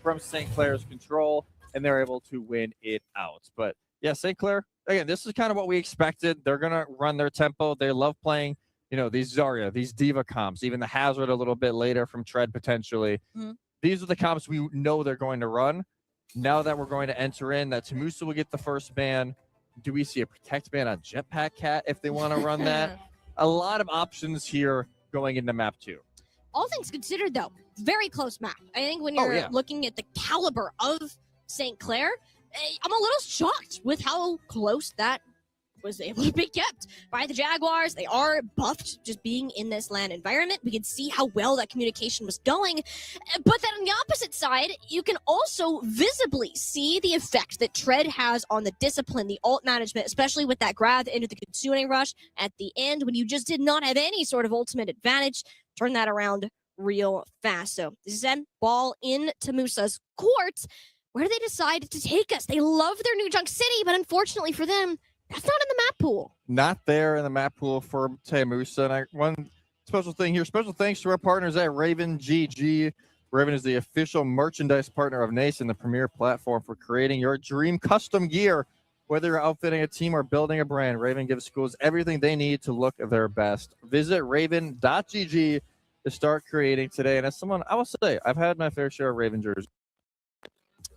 [SPEAKER 2] from St. Clair's control, and they're able to win it out. But yeah, St. Clair, again, this is kind of what we expected. They're going to run their tempo. They love playing, these Zarya, these Diva comps, even the Hazard a little bit later from Tread potentially. These are the comps we know they're going to run. Now that we're going to enter in, that Tamusa will get the first ban. Do we see a protect ban on Jetpack Cat if they want to run that? A lot of options here going into map 2.
[SPEAKER 1] All things considered, though, very close map. I think when you're looking at the caliber of St. Clair, I'm a little shocked with how close that was able to be kept by the Jaguars. They are buffed just being in this LAN environment. We can see how well that communication was going. But then on the opposite side, you can also visibly see the effect that Tread has on the discipline, the ult management, especially with that grab into the Kitsune rush at the end when you just did not have any sort of ultimate advantage. Turn that around real fast. So Zen ball in Tamusa's court. Where do they decide to take us? They love their New Junk City, but unfortunately for them, that's not in the map pool. Not
[SPEAKER 2] there in the map pool for Tamusa. And one special thing here, special thanks to our partners at Raven GG. Raven is the official merchandise partner of NACE and the premier platform for creating your dream custom gear. Whether you're outfitting a team or building a brand, Raven gives schools everything they need to look their best. Visit raven.gg to start creating today. And as someone, I will say, I've had my fair share of Raven jerseys.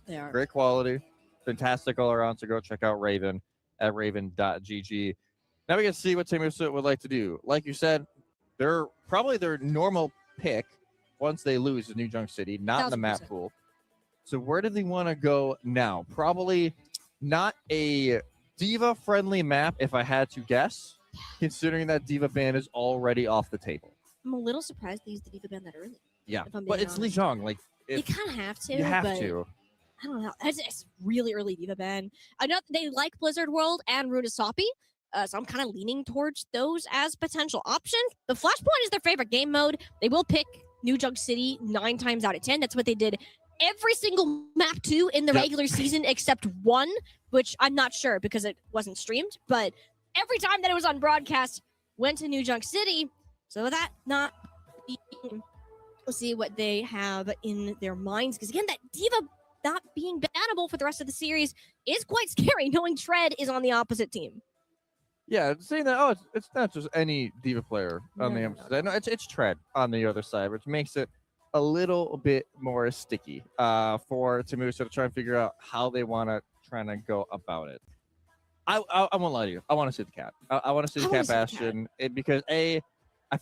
[SPEAKER 1] They are
[SPEAKER 2] great quality, fantastic all around. So go check out Raven at raven.gg. Now we can see what Tamusa would like to do. Like you said, they're probably their normal pick once they lose to New Junk City, not in the map pool. So where do they want to go now? Probably not a Diva-friendly map, if I had to guess, considering that Diva ban is already off the table.
[SPEAKER 1] I'm a little surprised they used the Diva ban that early.
[SPEAKER 2] Yeah, but it's Lijiang. Like,
[SPEAKER 1] you kind of have to.
[SPEAKER 2] You have to.
[SPEAKER 1] I don't know. It's really early Diva ban. I know they like Blizzard World and Runasapi, so I'm kind of leaning towards those as potential options. The Flashpoint is their favorite game mode. They will pick New Junk City 9 times out of 10. That's what they did every single map 2 in the regular season except one, which I'm not sure because it wasn't streamed. But every time that it was on broadcast, went to New Junk City. So that not being, we'll see what they have in their minds. Because again, that Diva not being bannable for the rest of the series is quite scary, knowing Tread is on the opposite team.
[SPEAKER 2] Yeah, saying that, it's not just any Diva player on the opposite side. No, it's Tread on the other side, which makes it a little bit more sticky for Tamusa to try and figure out how they want to try to go about it. I won't lie to you. I want to see the cat. I want to see the cat Bastion because I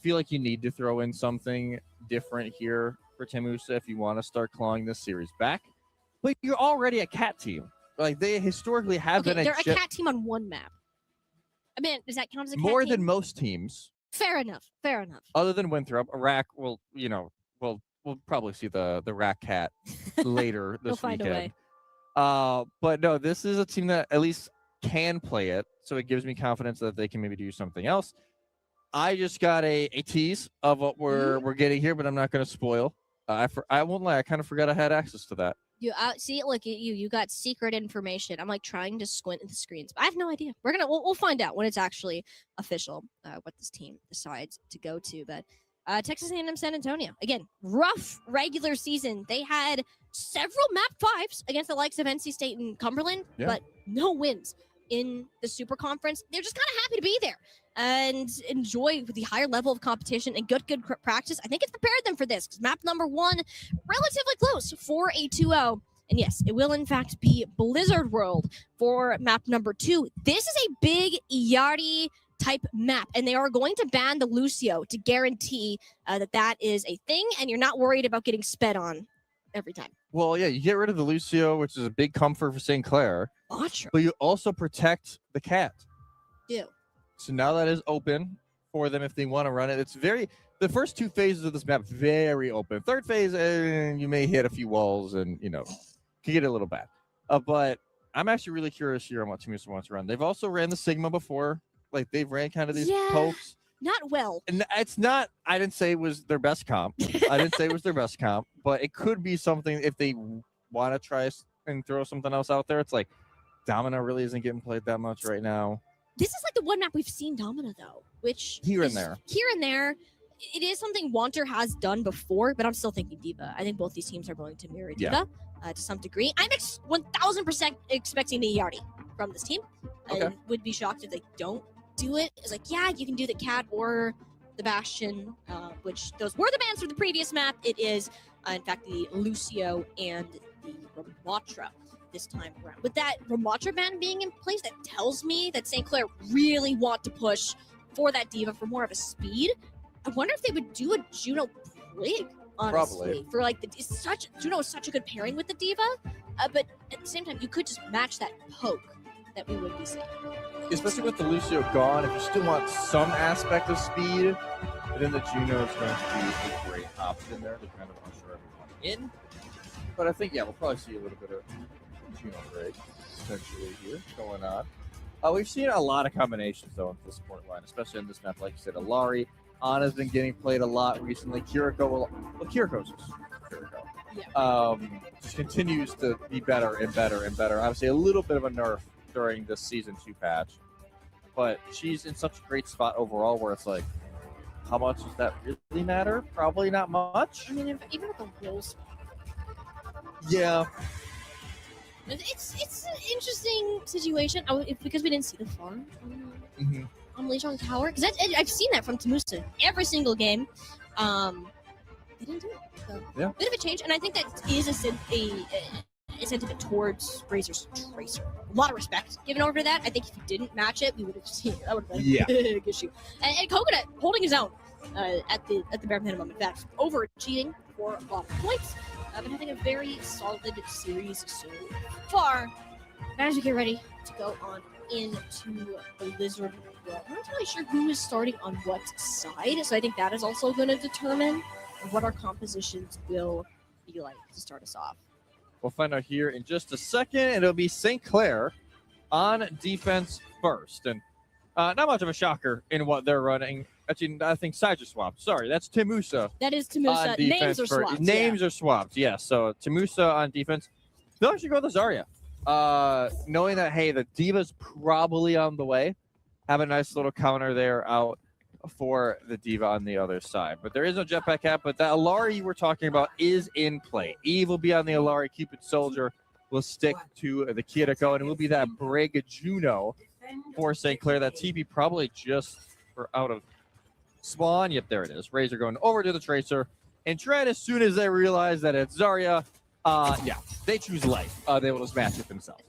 [SPEAKER 2] feel like you need to throw in something different here for Tamusa if you want to start clawing this series back. But you're already a cat team. Like, they historically have been
[SPEAKER 1] they're a cat team on one map. I mean, does that count as a cat
[SPEAKER 2] more
[SPEAKER 1] team?
[SPEAKER 2] than most teams.
[SPEAKER 1] Fair enough. Fair enough.
[SPEAKER 2] Other than Winthrop, Iraq will, we'll probably see the Rat Cat later this
[SPEAKER 1] weekend. Find a way.
[SPEAKER 2] But no, this is a team that at least can play it, so it gives me confidence that they can maybe do something else. I just got a tease of what we're getting here, but I'm not going to spoil. I won't lie, I kind of forgot I had access to that.
[SPEAKER 1] See, look at you. You got secret information. I'm like trying to squint at the screens, but I have no idea. We'll find out when it's actually official what this team decides to go to. But Texas A&M San Antonio, again, rough regular season. They had several map 5s against the likes of NC State and Cumberland, but no wins in the Super Conference. They're just kind of happy to be there and enjoy the higher level of competition and good practice. I think it's prepared them for this because map number 1, relatively close for a 2-0. And yes, it will in fact be Blizzard World for map number 2. This is a big Yari type map, and they are going to ban the Lucio to guarantee that is a thing, and you're not worried about getting sped on every time.
[SPEAKER 2] Well, yeah, you get rid of the Lucio, which is a big comfort for St. Clair, but you also protect the cat.
[SPEAKER 1] do.
[SPEAKER 2] So now that is open for them if they want to run it. It's the first 2 phases of this map, very open. Third phase, you may hit a few walls and, can get a little bad. But I'm actually really curious here on what Temusa wants to run. They've also ran the Sigma before. Like, they've ran kind of these pokes.
[SPEAKER 1] Not well.
[SPEAKER 2] And it's not, I didn't say it was their best comp. But it could be something if they want to try and throw something else out there. It's like, Domino really isn't getting played that much right now.
[SPEAKER 1] This is like the one map we've seen Domino, though, which
[SPEAKER 2] Here and there.
[SPEAKER 1] It is something Wanter has done before, but I'm still thinking D.Va. I think both these teams are going to mirror D.Va to some degree. I'm 1,000% expecting the Yardi from this team.
[SPEAKER 2] Okay.
[SPEAKER 1] I would be shocked if they don't do it. It's like, yeah, you can do the Cat or the Bastion, which those were the bans for the previous map. It is, in fact, the Lucio and the Ramatra this time around. With that Ramatra ban being in place, that tells me that St. Clair really want to push for that D.Va for more of a speed. I wonder if they would do a Juno Brig, honestly.
[SPEAKER 2] Probably.
[SPEAKER 1] For like, Juno is such a good pairing with the D.Va, but at the same time, you could just match that poke that we would be seeing.
[SPEAKER 2] Especially with the Lucio gone, if you still want some aspect of speed, then the Juno is going to be a great option there to kind of usher everyone in. But I think, we'll probably see a little bit of Juno Brig essentially here going on. We've seen a lot of combinations, though, in the support line, especially in this map. Like you said, Alari, Ana's been getting played a lot recently. Kiriko's just Kiriko.
[SPEAKER 1] Yeah.
[SPEAKER 2] Just continues to be better and better and better. Obviously, a little bit of a nerf during this Season 2 patch. But she's in such a great spot overall where it's like, how much does that really matter? Probably not much.
[SPEAKER 1] I mean, even with the rolls.
[SPEAKER 2] Yeah.
[SPEAKER 1] It's an interesting situation because we didn't see the farm on Lijiang Tower. Because I've seen that from Temusa every single game. They didn't do it. So, bit of a change, and I think that is a sentiment towards Razor's Tracer. A lot of respect given over to that. I think if you didn't match it, we would have seen it. That would have been a big issue. And Coconut holding his own at the bare minimum. In fact, overachieving for a lot of points. But having a very solid series so far. As we get ready to go on into the Lizard World, I'm not really sure who is starting on what side, so I think that is also going to determine what our compositions will be like to start us off.
[SPEAKER 2] We'll find out here in just a second. It'll be St. Clair on defense first. And not much of a shocker in what they're running. Actually, I think sides are swapped. Sorry, that's Temusa.
[SPEAKER 1] That is Temusa. Names are swapped.
[SPEAKER 2] Names are swapped, yes. So Temusa on defense. They'll actually go with Zarya. Knowing that, hey, the D.Va's probably on the way. Have a nice little counter there out for the D.Va on the other side. But there is no jetpack cap, but that Alari you were talking about is in play. Eve will be on the Alari. Cupid Soldier will stick to the Kiriko, and it will be that Brig Juno for St. Clair. That TP probably just out of spawn. Yep, there it is. Razor going over to the Tracer. And Tread, as soon as they realize that it's Zarya, they choose life. They will just match it themselves.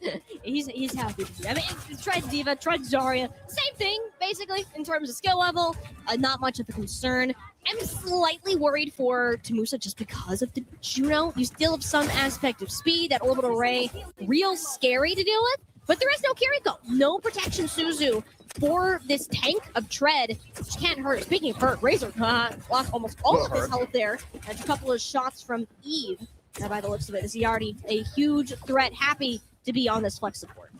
[SPEAKER 1] He's happy to do. I mean, Tread D.Va, Tread Zarya, same thing, basically, in terms of skill level. Not much of a concern. I'm slightly worried for Temusa just because of the Juno. You still have some aspect of speed, that orbital ray, real scary to deal with. But there is no Kiriko, no protection Suzu for this tank of Tread, which can't hurt. Speaking of hurt, Razor lost almost all of his health there. And a couple of shots from Eve. Now, by the looks of it, is he already a huge threat? Happy to be on this flex support.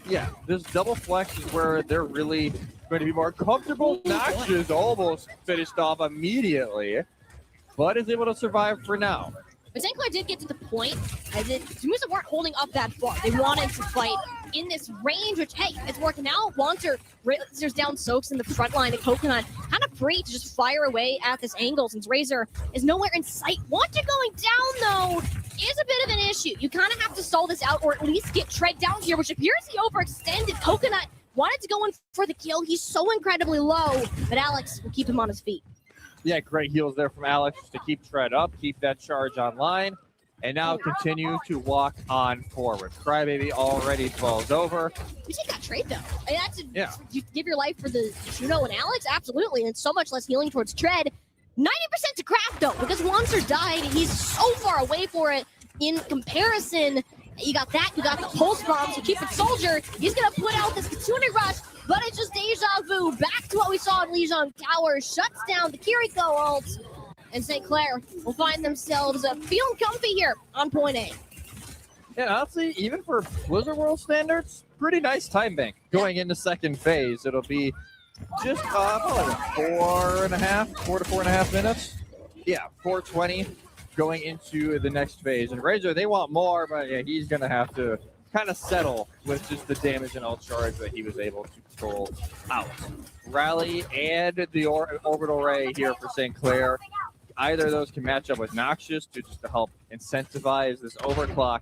[SPEAKER 2] Yeah, this double flex is where they're really going to be more comfortable. Nox is almost finished off immediately, but is able to survive for now.
[SPEAKER 1] But St. Clair did get to the point that Temusa weren't holding up that far. They wanted to fight in this range, which, hey, it's working out. Wanter Razor's down soaks in the front line, and Coconut kind of free to just fire away at this angle since Razor is nowhere in sight. Wanter going down, though, is a bit of an issue. You kind of have to stall this out or at least get Tread down here, which appears he overextended. Coconut wanted to go in for the kill. He's so incredibly low, but Alex will keep him on his feet.
[SPEAKER 2] Yeah, great heals there from Alex to keep Tread up, keep that charge online, and now continue to walk on forward. Crybaby already falls over.
[SPEAKER 1] We take that trade, though. I mean, you give your life for the Juno and Alex? Absolutely, and so much less healing towards Tread. 90% to craft, though, because Wanser died. He's so far away for it in comparison. You got that, you got the pulse bombs, you keep it soldier. He's gonna put out this Kitsune Rush, but it's just deja vu. Back to what we saw in Lijiang Tower. Shuts down the Kiriko ult. And St. Clair will find themselves feeling comfy here on point A.
[SPEAKER 2] Yeah, honestly, even for Blizzard World standards, pretty nice time bank going into second phase. It'll be just probably 4 to 4.5 minutes. Yeah, 4:20 going into the next phase. And Razor, they want more, but yeah, he's going to have to kind of settle with just the damage and ult charge that he was able to pull out. Rally and the orbital ray here for St. Clair. Either of those can match up with Noxious to help incentivize this overclock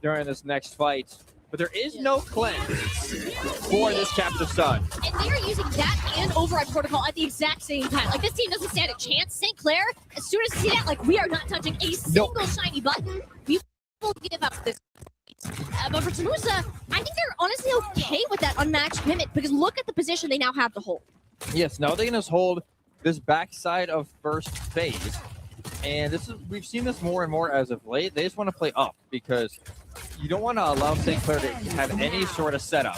[SPEAKER 2] during this next fight. But there is no cleanse for this Captive Sun.
[SPEAKER 1] And they are using that and Override Protocol at the exact same time. Like, this team doesn't stand a chance. St. Clair, as soon as you see that, like, we are not touching a single shiny button. We will give up this. But for Tamusa, I think they're honestly okay with that unmatched Mimic, because look at the position they now have to hold.
[SPEAKER 2] Yes, now they can just hold this backside of first phase. And we've seen this more and more as of late. They just want to play up because you don't want to allow St. Clair to have any sort of setup.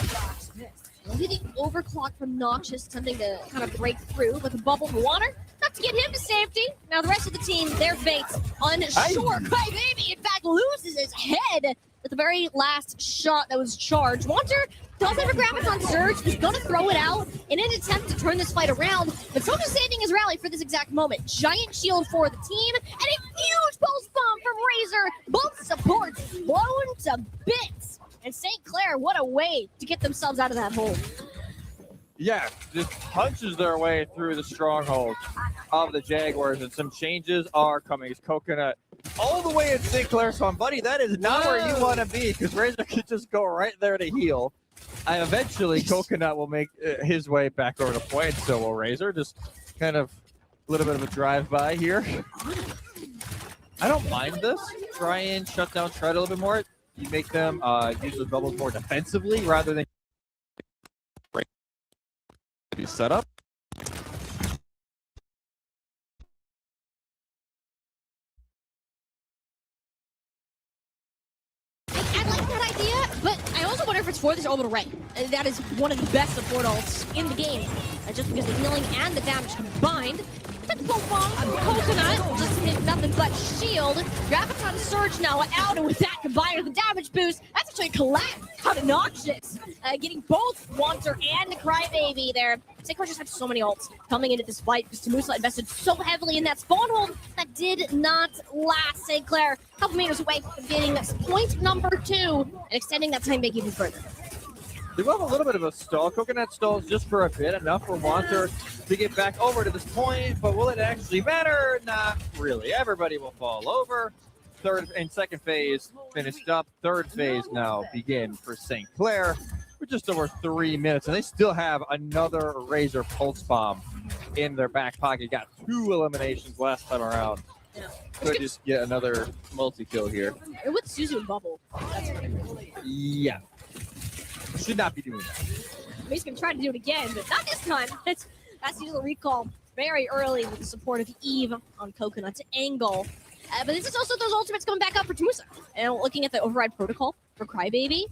[SPEAKER 1] Getting overclock from Noxious, something to kind of break through with a bubble for water. Not to get him to safety. Now the rest of the team, their fate's unsure. Crybaby, in fact, loses his head with the very last shot that was charged. Wanter does have a Graviton Surge. He's going to throw it out in an attempt to turn this fight around. But Soja's saving his rally for this exact moment. Giant shield for the team, and a huge pulse bomb from Razor. Both supports blown to bits. And St. Clair, what a way to get themselves out of that hole.
[SPEAKER 2] Yeah, just punches their way through the stronghold of the Jaguars, and some changes are coming. It's Coconut all the way at St. Clair's home. Buddy, that is not where you want to be, because Razor could just go right there to heal. Eventually, Coconut will make his way back over to point, so will Razor. Just kind of a little bit of a drive-by here. I don't mind this. Try and shut down Shred a little bit more. You make them use the bubbles more defensively rather than set up.
[SPEAKER 1] I like that idea, but I also wonder if it's for this orbital ray. That is one of the best support ults in the game. Just because the healing and the damage combined. The bomb, Coconut just hit nothing but shield. Graviton Surge now out, and with that combined with the damage boost, that's actually a collapse out of Noxious. Getting both Wanter and Crybaby there. St. Clair just had so many ults coming into this fight because Tamusa invested so heavily in that spawn hold that did not last. St. Clair a couple meters away from getting point number 2 and extending that time back even further.
[SPEAKER 2] They will have a little bit of a stall. Coconut stalls just for a bit, enough for Wanter to get back over to this point, but will it actually matter? Not really. Everybody will fall over. Third and second phase finished up. Third phase now begin for St. Clair. We're just over 3 minutes, and they still have another Razor Pulse Bomb in their back pocket. Got 2 eliminations last time around. Could just get another multi-kill here.
[SPEAKER 1] With Suzu and Bubble. That's what it is.
[SPEAKER 2] Yeah. Should not be doing that.
[SPEAKER 1] He's going to try to do it again, but not this time. That's usually recall very early with the support of Eve on Coconut's angle. But this is also those ultimates coming back up for Tamusa. And looking at the override protocol for Crybaby,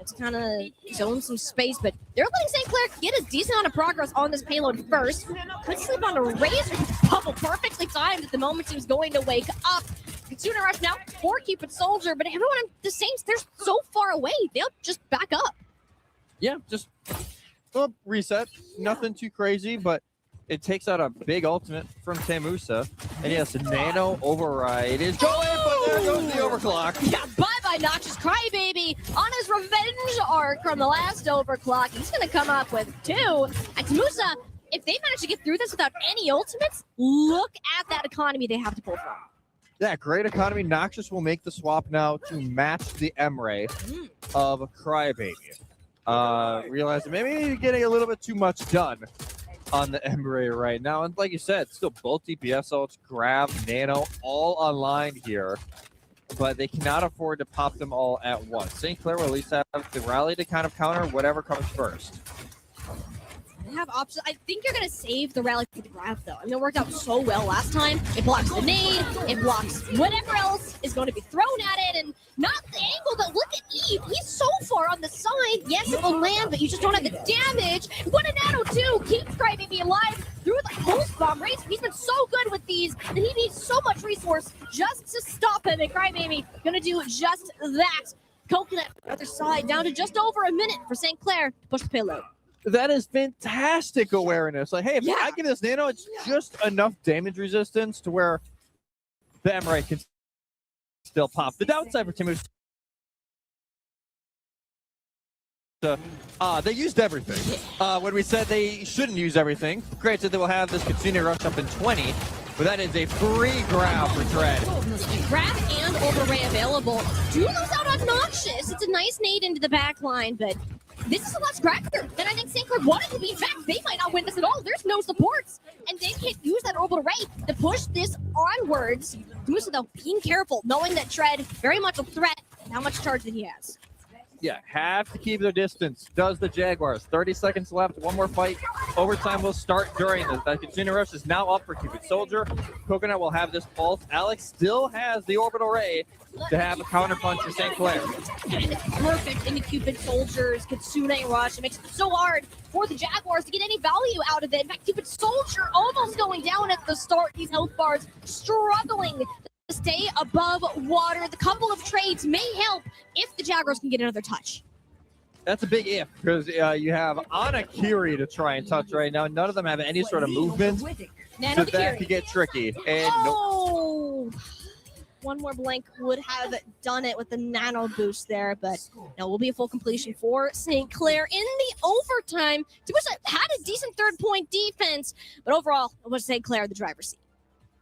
[SPEAKER 1] to kind of zone some space, but they're letting St. Clair get a decent amount of progress on this payload first. Could slip on a Razor bubble, perfectly timed at the moment he was going to wake up. Kitsune Rush now for Cupid Soldier, but everyone in the Saints, they're so far away, they'll just back up.
[SPEAKER 2] Yeah, just reset. Nothing too crazy, but it takes out a big ultimate from Tamusa. And yes, Nano Override is going, but there goes the overclock.
[SPEAKER 1] Yeah, bye-bye Noxious. Crybaby on his revenge arc from the last overclock. He's going to come up with 2. And Tamusa, if they manage to get through this without any ultimates, look at that economy they have to pull from.
[SPEAKER 2] Yeah, great economy. Noxious will make the swap now to match the M-Ray of Crybaby. Realizing maybe getting a little bit too much done on the M-Ray right now. And like you said, still both DPS ults, Grab, Nano, all online here. But they cannot afford to pop them all at once. St. Clair will at least have the rally to kind of counter whatever comes first.
[SPEAKER 1] They have options. I think you're going to save the relic for the grab, though. I mean, it worked out so well last time. It blocks the nade. It blocks whatever else is going to be thrown at it. And not the angle, but look at Eve. He's so far on the side. Yes, it will land, but you just don't have the damage. What a nano, too. Keeps Crybaby alive through the pulse bomb race. He's been so good with these, and he needs so much resource just to stop him. And Crybaby going to do just that. Coconut on the other side, down to just over a minute for St. Clair to push the payload.
[SPEAKER 2] That is fantastic awareness. Like, hey, if I give this nano, it's just enough damage resistance to where the Emerald can still pop. The downside for Team they used everything. When we said they shouldn't use everything, granted they will have this Katsune rush up in 20, but that is a free grab for Dread.
[SPEAKER 1] Grab and overray available. Do lose out on Noxious. It's a nice nade into the back line, but this is a lot scrappier than I think St. Clair wanted to be. In fact, they might not win this at all. There's no supports, and they can't use that orbital ray to push this onwards. Musa, though, being careful, knowing that Tread very much a threat, and how much charge that he has.
[SPEAKER 2] Yeah, have to keep their distance. Does the Jaguars. 30 seconds left. One more fight. Overtime will start during this. That Katsune rush is now up for Cupid Soldier. Coconut will have this pulse. Alex still has the orbital ray to have a counterpunch for St. Clair.
[SPEAKER 1] And it's perfect into Cupid Soldier's Katsune rush. It makes it so hard for the Jaguars to get any value out of it. In fact, Cupid Soldier almost going down at the start. These health bars struggling to stay above water. The couple of trades may help if the Jaguars can get another touch.
[SPEAKER 2] That's a big if, because you have Anakiri to try and touch right now. None of them have any sort of movement, so that could get tricky. And
[SPEAKER 1] one more blank would have done it with the nano boost there, but no, will be a full completion for St. Clair in the overtime. Tibusa had a decent 3rd-point defense, but overall, it was St. Clair the driver's seat.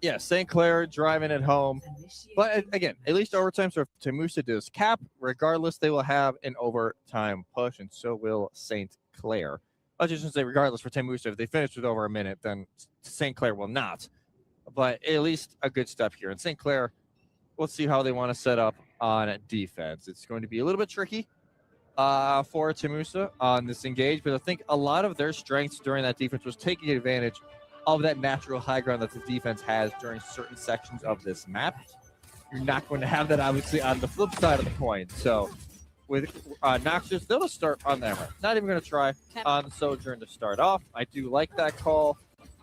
[SPEAKER 2] Yeah, St. Clair driving it home. But again, at least overtime, so if Temusa does cap, regardless, they will have an overtime push, and so will St. Clair. I just want to say, regardless for Temusa, if they finish with over a minute, then St. Clair will not. But at least a good step here. And St. Clair, let's see how they want to set up on defense. It's going to be a little bit tricky for Temusa on this engage, but I think a lot of their strengths during that defense was taking advantage of that natural high ground that the defense has during certain sections of this map. You're not going to have that, obviously, on the flip side of the coin. So with Noxious, they'll just start on the Emerald. Not even going to try on Sojourn to start off. I do like that call,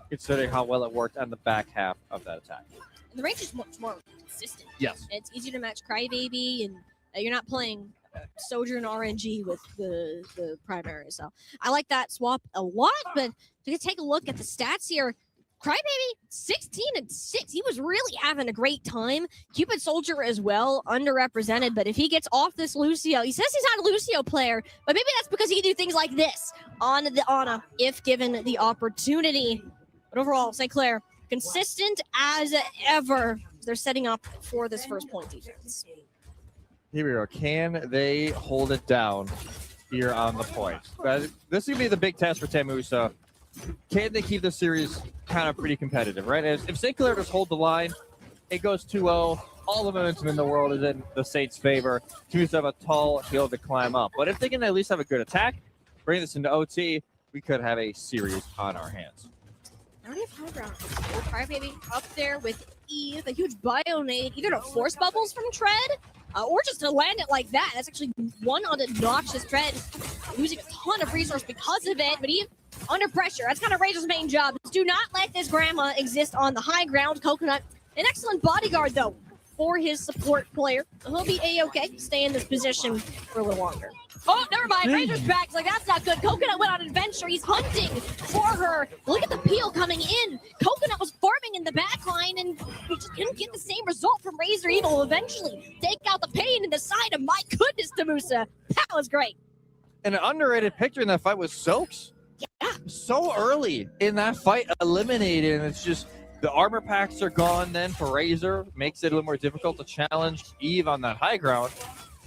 [SPEAKER 2] considering how well it worked on the back half of that attack.
[SPEAKER 1] And the range is much more consistent.
[SPEAKER 2] Yes.
[SPEAKER 1] It's easier to match Crybaby, and you're not playing Sojourn RNG with the primary. So I like that swap a lot, but to take a look at the stats here, Crybaby 16-6. He was really having a great time. Cupid Soldier as well, underrepresented, but if he gets off this Lucio, he says he's not a Lucio player, but maybe that's because he can do things like this on the Ana if given the opportunity. But overall, St. Clair, consistent as ever. They're setting up for this 1st-point defense.
[SPEAKER 2] Here we go. Can they hold it down here on the point? But this would be the big test for Temusa. Can they keep the series kind of pretty competitive, right? If St. Clair just hold the line, it goes 2-0. All the momentum in the world is in the Saints' favor. Temusa have a tall hill to climb up. But if they can at least have a good attack, bring this into OT, we could have a series on our hands.
[SPEAKER 1] I don't have high ground. Crybaby up there with Eve, a huge bio-nade, either to force bubbles from Tread, or just to land it like that. That's actually one on the Noxious. Tread, losing a ton of resource because of it, but Eve under pressure. That's kind of Razor's main job. Do not let this grandma exist on the high ground. Coconut, an excellent bodyguard, though, for his support player. He'll be A-okay, stay in this position for a little longer. Oh, never mind. Razor's back. It's like, that's not good. Coconut went on an adventure. He's hunting for her. Look at the peel coming in. Coconut was farming in the back line, and he just couldn't get the same result from Razor. Evil eventually take out the pain in the side of, my goodness, Temusa. That was great.
[SPEAKER 2] And an underrated picture in that fight was Soaks.
[SPEAKER 1] Yeah.
[SPEAKER 2] So early in that fight, eliminated, and it's just the armor packs are gone then for Razor. Makes it a little more difficult to challenge Eve on that high ground.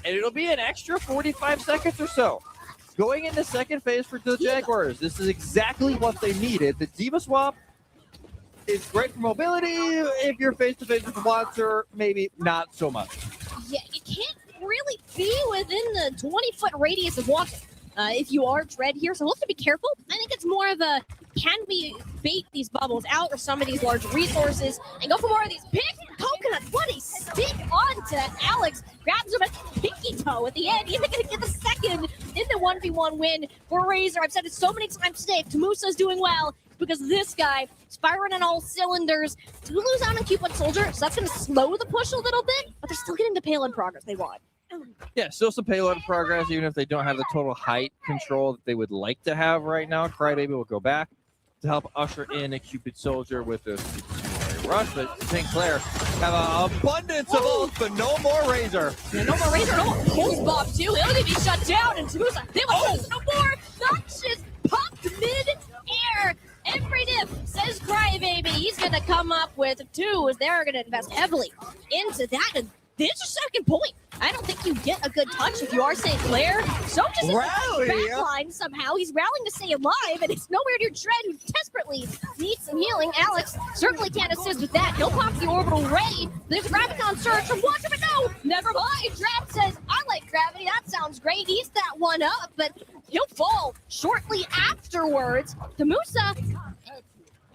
[SPEAKER 2] And it'll be an extra 45 seconds or so. Going into second phase for the Jaguars. This is exactly what they needed. The Diva swap is great for mobility. If you're face-to-face with the Watcher, maybe not so much.
[SPEAKER 1] Yeah, you can't really be within the 20-foot radius of walking. if you are Dread here, so we'll have to be careful. I think it's more of a, can we bait these bubbles out or some of these large resources and go for more of these big coconuts? What a stick onto Alex. Grabs him at pinky toe at the end. He's going to get the second in the 1v1 win for Razor. I've said it so many times today. If Tamusa's doing well, because this guy is firing on all cylinders. Do lose out on Cupid Soldier, so that's going to slow the push a little bit, but they're still getting the payload progress they want.
[SPEAKER 2] Yeah, still some payload progress, even if they don't have the total height control that they would like to have right now. Crybaby will go back to help usher in a Cupid Soldier with a rush, but St. Clair have an abundance of ults, but no more Razor.
[SPEAKER 1] Yeah, no more Razor, no more Pulse Bomb too. He'll be shut down, and Tamusa, they will no more. Notches popped mid-air. Every diff, says Crybaby. He's going to come up with 2 as they're going to invest heavily into that. And there's your second point. I don't think you get a good touch if you are St. Clair. So just backline somehow. He's rallying to stay alive, and it's nowhere near Dread, who desperately needs some healing. Alex certainly can't assist with that. He'll pop the orbital ray. There's a Graviton surge from Watcher, but no, never mind. Dread says, I like gravity. That sounds great. Eats that one up, but he'll fall shortly afterwards. Tamusa,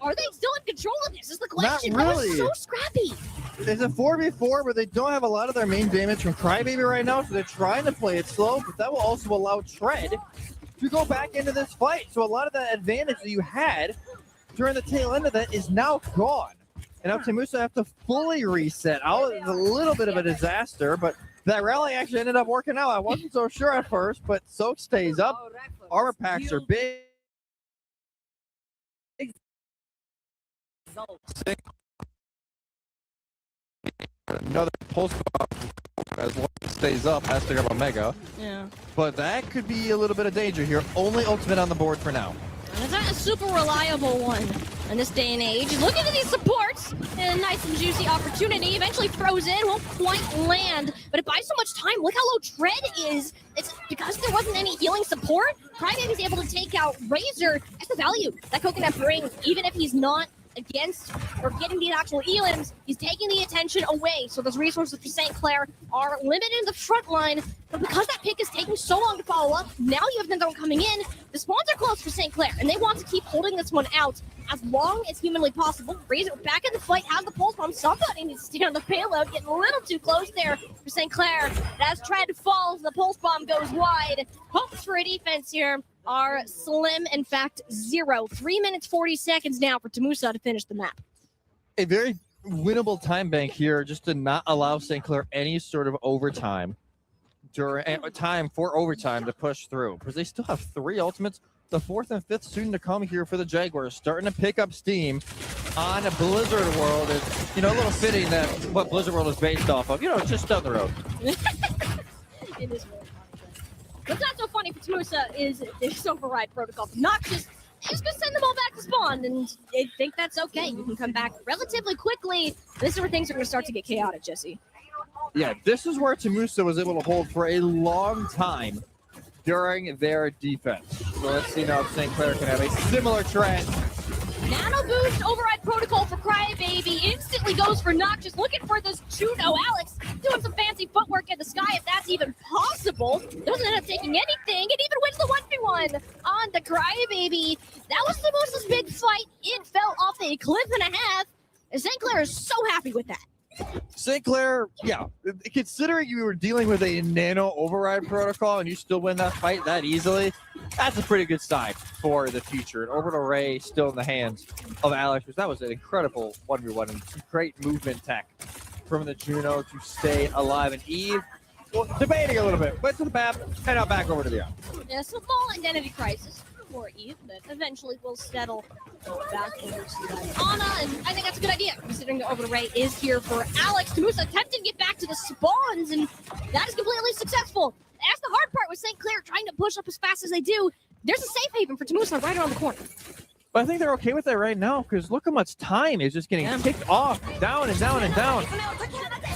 [SPEAKER 1] are they still in control of this? Is the question.
[SPEAKER 2] Not really.
[SPEAKER 1] That was so scrappy.
[SPEAKER 2] It's a 4v4 where they don't have a lot of their main damage from Crybaby right now, so they're trying to play it slow, but that will also allow Tread to go back into this fight. So a lot of that advantage that you had during the tail end of that is now gone. And now Tamusa have to fully reset. It's a little bit of a disaster, but that rally actually ended up working out. I wasn't so sure at first, but Soak stays up. Armor packs are big. Another pulse bomb as long as it stays up, has to grab a mega.
[SPEAKER 1] Yeah.
[SPEAKER 2] But that could be a little bit of danger here. Only ultimate on the board for now.
[SPEAKER 1] And it's not a super reliable one in this day and age. Look at these supports. And a nice and juicy opportunity. Eventually throws in, won't quite land, but it buys so much time. Look how low Tread is. It's because there wasn't any healing support. Crybaby's able to take out Razor. That's the value that Coconut brings, even if he's not against or getting the actual elims, he's taking the attention away. So those resources for St. Clair are limited in the front line. But because that pick is taking so long to follow up, now you have Nindon coming in. The spawns are close for St. Clair, and they want to keep holding this one out as long as humanly possible. Razor back in the fight, has the pulse bomb. Somebody needs to steer on the payload, getting a little too close there for St. Clair. But as Tread falls, the pulse bomb goes wide. Hopes for a defense here are slim. In fact, 0. 3 minutes, 40 seconds now for Tamusa to finish the map.
[SPEAKER 2] A very winnable time bank here just to not allow St. Clair any sort of overtime during time for overtime to push through, because they still have 3 ultimates. The 4th and 5th soon to come here for the Jaguars, starting to pick up steam on a Blizzard World. It's, a little fitting that what Blizzard World is based off of, just down the road.
[SPEAKER 1] It is really What's not so funny for Tamusa is this override protocol. Noxious is going to send them all back to spawn, and they think that's okay. You can come back relatively quickly. This is where things are going to start to get chaotic, Jesse.
[SPEAKER 2] Yeah, this is where Tamusa was able to hold for a long time during their defense. So let's see now if St. Clair can have a similar trend.
[SPEAKER 1] Nano boost override protocol for Crybaby. Instantly goes for Noxious, looking for this Juno. Alex doing some fancy footwork in the sky, if that's even possible. Doesn't end up taking anything. It even wins the 1v1 on the Crybaby. That was the most big fight. It fell off a cliff and a half. And St. Clair is so happy with that.
[SPEAKER 2] St. Clair, yeah, considering you were dealing with a nano override protocol and you still win that fight that easily, that's a pretty good sign for the future. An orbital ray still in the hands of Alex, because that was an incredible 1v1 and some great movement tech from the Juno to stay alive. And Eve, well, debating a little bit, went to the map and now back over to the island.
[SPEAKER 1] Yeah, small identity crisis for Eve, but eventually we'll settle back over to Anna, and I think that's a good idea, considering the orbital ray is here for Alex. Tamusa attempted to get back to the spawns, and that is completely successful. That's the hard part with St. Clair trying to push up as fast as they do. There's a safe haven for Tamusa right around the corner.
[SPEAKER 2] But I think they're okay with that right now, because look how much time is just getting kicked off, down and down and down.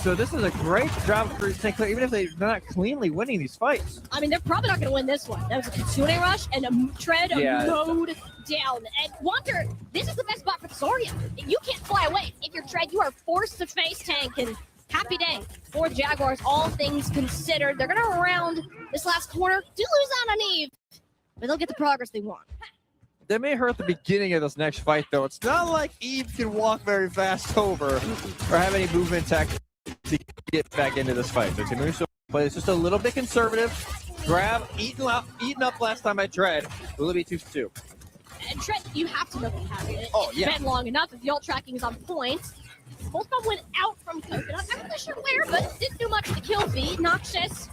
[SPEAKER 2] So this is a great job for St. Clair, even if they're not cleanly winning these fights.
[SPEAKER 1] I mean, they're probably not going to win this one. That was a Kitsune rush and a Tread mowed down. And Wonder, this is the best spot for Soria. You can't fly away. If you're Tread, you are forced to face tank, and happy day for Jaguars, all things considered. They're going to round this last corner. Do lose out on Eve. but they'll get the progress they want.
[SPEAKER 2] That may hurt the beginning of this next fight, though. It's not like Eve can walk very fast over or have any movement tech to get back into this fight. So Temuso plays just a little bit conservative. Grab, eaten up last time by Dread. Will it be 2-2?
[SPEAKER 1] And Dread, you have to know what happened.
[SPEAKER 2] Yeah.
[SPEAKER 1] It's been long enough. If the ult tracking is on point, both of them went out from Coconut. I'm not really sure where, but didn't do much to kill feed. Noxious.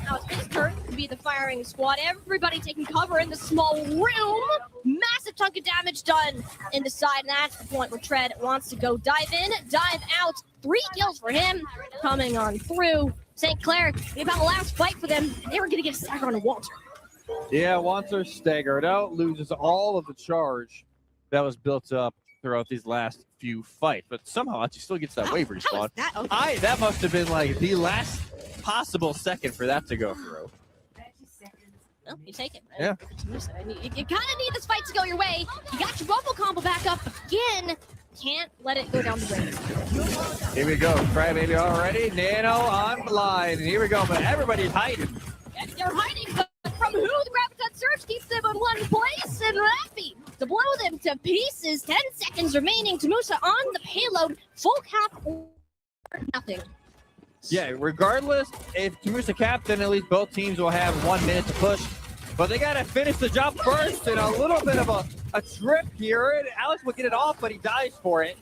[SPEAKER 1] Now it's his turn to be the firing squad. Everybody taking cover in the small room. Massive chunk of damage done in the side, and that's the point where Tread wants to go dive in, dive out. 3 kills for him coming on through. St. Clair, about the last fight for them, they were going to get a stagger on Walter.
[SPEAKER 2] Yeah, Walter staggered out, loses all of the charge that was built up throughout these last few fights, but somehow he still gets that wave respawn.
[SPEAKER 1] That? Okay.
[SPEAKER 2] That must have been like the last possible second for that to go through.
[SPEAKER 1] Well, you take it.
[SPEAKER 2] Yeah.
[SPEAKER 1] You kind of need this fight to go your way. You got your Rumble combo back up again. Can't let it go down the drain.
[SPEAKER 2] Here we go. Crybaby already. Nano on line. Here we go. But everybody's hiding.
[SPEAKER 1] And they're hiding, but from who? The Graviton Surge keeps them in one place. And Raffy to blow them to pieces. 10 seconds remaining. Tamusa on the payload. Full cap or nothing.
[SPEAKER 2] Yeah, regardless, if Tamusa capped, then at least both teams will have 1 minute to push. But they got to finish the job first, and a little bit of a trip here. And Alex will get it off, but he dies for it.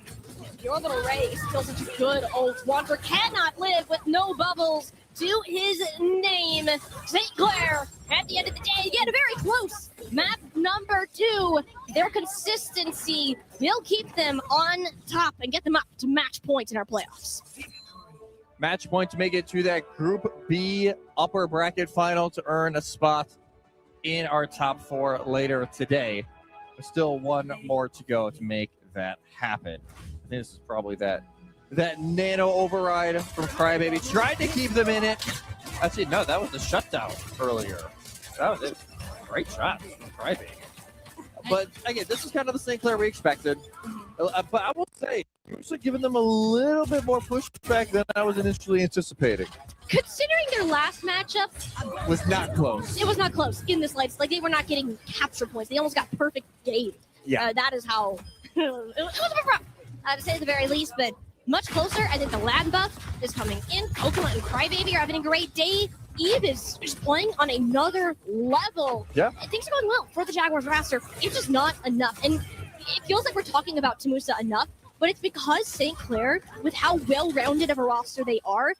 [SPEAKER 1] Your little Ray is still such a good ult. Wanderer cannot live with no bubbles to his name. St. Clair, at the end of the day, again, very close. Map number 2. Their consistency will keep them on top and get them up to match points in our playoffs.
[SPEAKER 2] Match point to make it to that Group B upper bracket final to earn a spot in our top 4 later today. There's still one more to go to make that happen. This is probably that nano override from Crybaby. Tried to keep them in it. Actually, no, that was the shutdown earlier. That was it. Great shot from Crybaby. But again, this is kind of the St. Clair we expected. But I will say, you're also giving them a little bit more pushback than I was initially anticipating.
[SPEAKER 1] Considering their last matchup,
[SPEAKER 2] Was not close.
[SPEAKER 1] it was not close in the slightest. Like, they were not getting capture points. They almost got perfect game.
[SPEAKER 2] Yeah.
[SPEAKER 1] That is how it was a bit rough, to say the very least, but much closer. I think the land buff is coming in. Coconut and Crybaby are having a great day. Eve is just playing on another level.
[SPEAKER 2] Yeah.
[SPEAKER 1] Things are going well for the Jaguars roster. It's just not enough. And it feels like we're talking about Tamusa enough, but it's because St. Clair, with how well-rounded of a roster they are,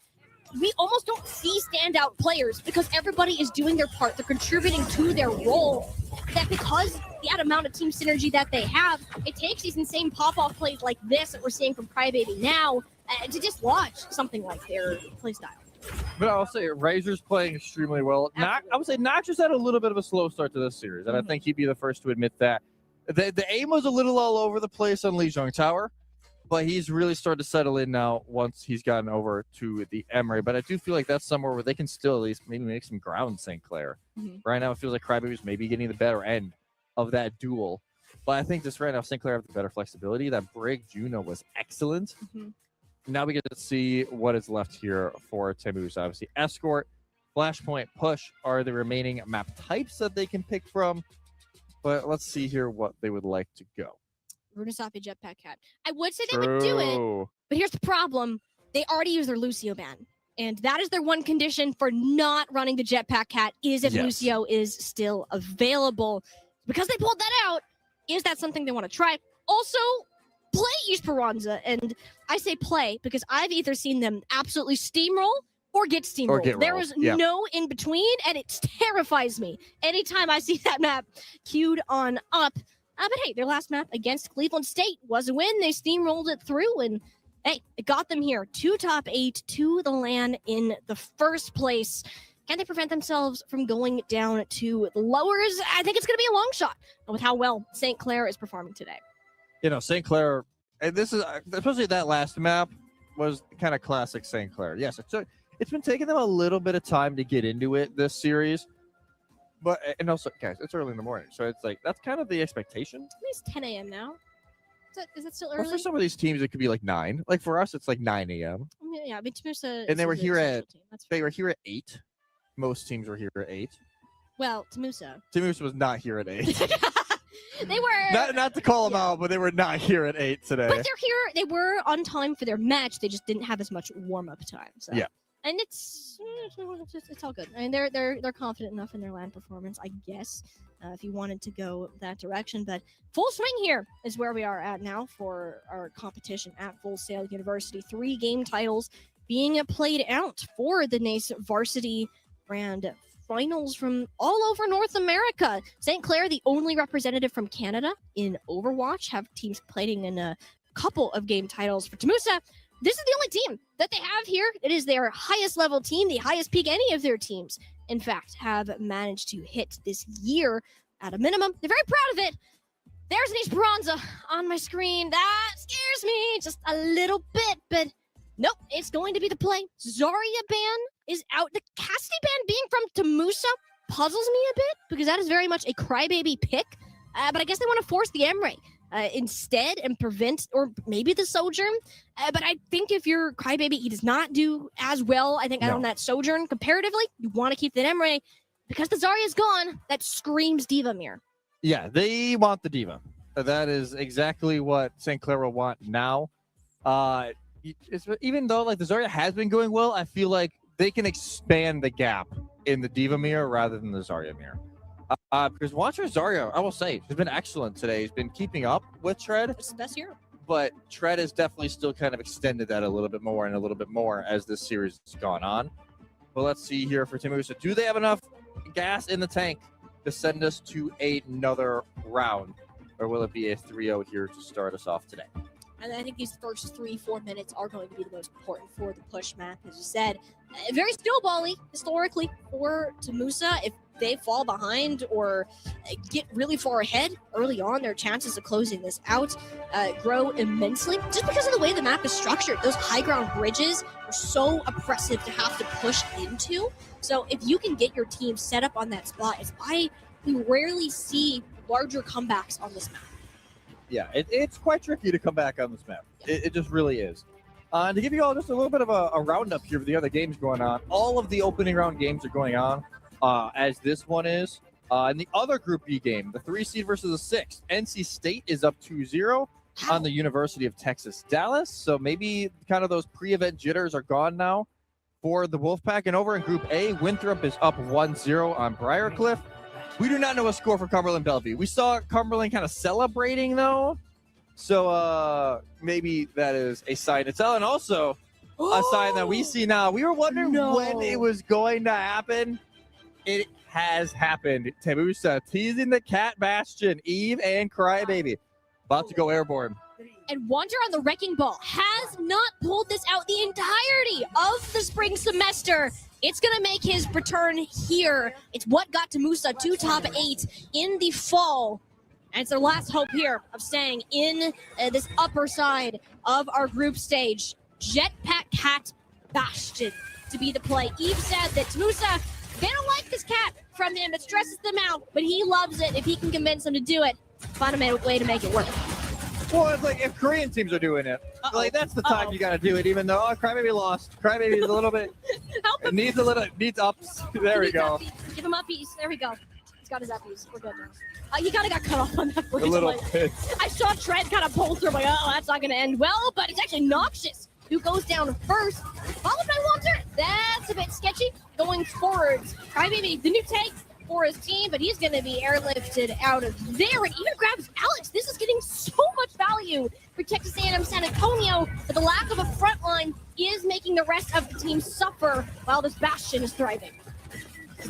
[SPEAKER 1] we almost don't see standout players because everybody is doing their part. They're contributing to their role. That because the amount of team synergy that they have, it takes these insane pop-off plays like this that we're seeing from Crybaby now to dislodge something like their playstyle.
[SPEAKER 2] But I'll say Razor's playing extremely well. I would say Noxious had a little bit of a slow start to this series, and I think he'd be the first to admit that. The aim was a little all over the place on Lijiang Tower, but he's really started to settle in now once he's gotten over to the Emery. But I do feel like that's somewhere where they can still at least maybe make some ground, St. Clair. Right now it feels like Crybaby's maybe getting the better end of that duel. But I think just right now St. Clair have the better flexibility. That Brig Juno was excellent. Now we get to see what is left here for Tamusa. Obviously, Escort, Flashpoint, Push are the remaining map types that they can pick from. But let's see here what they would like to go.
[SPEAKER 1] Runasapi Jetpack Cat. I would say they would do it, but here's the problem. They already use their Lucio ban. And that is their one condition for not running the Jetpack Cat is if Lucio is still available. Because they pulled that out, is that something they want to try? Also, play Esperanza. And I say play because I've either seen them absolutely steamroll or get steamrolled. There was no in between, and it terrifies me anytime I see that map queued on up. But hey, their last map against Cleveland State was a win. They steamrolled it through, and hey, it got them here to top 8 to the LAN in the first place. Can they prevent themselves from going down to the lowers? I think it's going to be a long shot with how well St. Clair is performing today.
[SPEAKER 2] You know, St. Clair, and this is especially that last map was kind of classic St. Clair. Yes, it's been taking them a little bit of time to get into it this series. But, and also, guys, it's early in the morning. So it's like, that's kind of the expectation.
[SPEAKER 1] It's 10 a.m. now. Is that still early?
[SPEAKER 2] Well, for some of these teams, it could be like 9. Like for us, it's like 9 a.m.
[SPEAKER 1] Yeah, I mean,
[SPEAKER 2] and they were here at 8. Most teams were here at 8.
[SPEAKER 1] Well, Tamusa.
[SPEAKER 2] Tamusa was not here at 8.
[SPEAKER 1] They were
[SPEAKER 2] not to call them out, but they were not here at 8 today.
[SPEAKER 1] But they're here. They were on time for their match. They just didn't have as much warm-up time. So.
[SPEAKER 2] Yeah.
[SPEAKER 1] And it's all good. I mean, they're confident enough in their LAN performance, I guess, if you wanted to go that direction. But full swing here is where we are at now for our competition at Full Sail University. 3 game titles being played out for the NACE varsity brand finals from all over North America. St. Clair, the only representative from Canada in Overwatch, have teams playing in a couple of game titles. For Tamusa, this is the only team that they have here. It is their highest level team, the highest peak any of their teams, in fact, have managed to hit this year at a minimum. They're very proud of it. There's an Esperanza on my screen. That scares me just a little bit, but nope, it's going to be the play. Zarya ban is out. The Cassidy ban being from Tamusa puzzles me a bit because that is very much a crybaby pick. But I guess they want to force the Emre instead and prevent, or maybe the Sojourn. But I think if you're crybaby, he does not do as well, I think, on that Sojourn comparatively. You want to keep the Emre because the Zarya is gone. That screams Diva Mirror.
[SPEAKER 2] Yeah, they want the Diva. That is exactly what St. Clair will want now. Even though like the Zarya has been going well, I feel like they can expand the gap in the Diva mirror rather than the Zarya mirror. Because watcher Zarya, I will say, has been excellent today. He's been keeping up with Tread.
[SPEAKER 1] It's the best year.
[SPEAKER 2] But Tread has definitely still kind of extended that a little bit more and a little bit more as this series has gone on. But let's see here for Tamusa. Do they have enough gas in the tank to send us to another round? Or will it be a 3-0 here to start us off today?
[SPEAKER 1] And I think these first 3-4 minutes are going to be the most important for the push map, as you said. Very snowbally, historically, for Tamusa. If they fall behind or get really far ahead early on, their chances of closing this out grow immensely. Just because of the way the map is structured, those high ground bridges are so oppressive to have to push into. So if you can get your team set up on that spot, it's why we rarely see larger comebacks on this map.
[SPEAKER 2] Yeah, it's quite tricky to come back on this map. It just really is. To give you all just a little bit of a roundup here of the other games going on, all of the opening round games are going on as this one is. In the other Group B game, the 3 seed versus the 6, NC State is up 2-0 on the University of Texas Dallas. So maybe kind of those pre-event jitters are gone now for the Wolfpack. And over in Group A, Winthrop is up 1-0 on Briarcliff. We do not know a score for Cumberland Bellevue. We saw Cumberland kind of celebrating, though. So maybe that is a sign to tell. And also a sign that we see now. We were wondering when it was going to happen. It has happened. Tamusa teasing the Cat Bastion. Eve and Crybaby about to go airborne.
[SPEAKER 1] And Wander on the Wrecking Ball has not pulled this out the entirety of the spring semester. It's going to make his return here. It's what got Tamusa to top 8 in the fall. And it's their last hope here of staying in this upper side of our group stage. Jetpack Cat Bastion to be the play. Eve said that Tamusa, they don't like this cat from him. It stresses them out, but he loves it. If he can convince them to do it, find a way to make it work.
[SPEAKER 2] Well, it's like if Korean teams are doing it, like that's the time you got to do it. Even though Crybaby lost, Crybaby is a little bit needs ups. There we go.
[SPEAKER 1] Uppies. Give him uppies. There we go. He's got his uppies. We're good now. He kind of got cut off on that bridge.
[SPEAKER 2] A little bit.
[SPEAKER 1] I saw Tread kind of pull through. I'm like, oh, that's not going to end well. But it's actually Noxious who goes down first, followed by Walter. That's a bit sketchy. Going forwards, Crybaby, the new take for his team, but he's going to be airlifted out of there and even grabs Alex. This is getting so much value for Texas A&M San Antonio, but the lack of a front line is making the rest of the team suffer while this Bastion is thriving.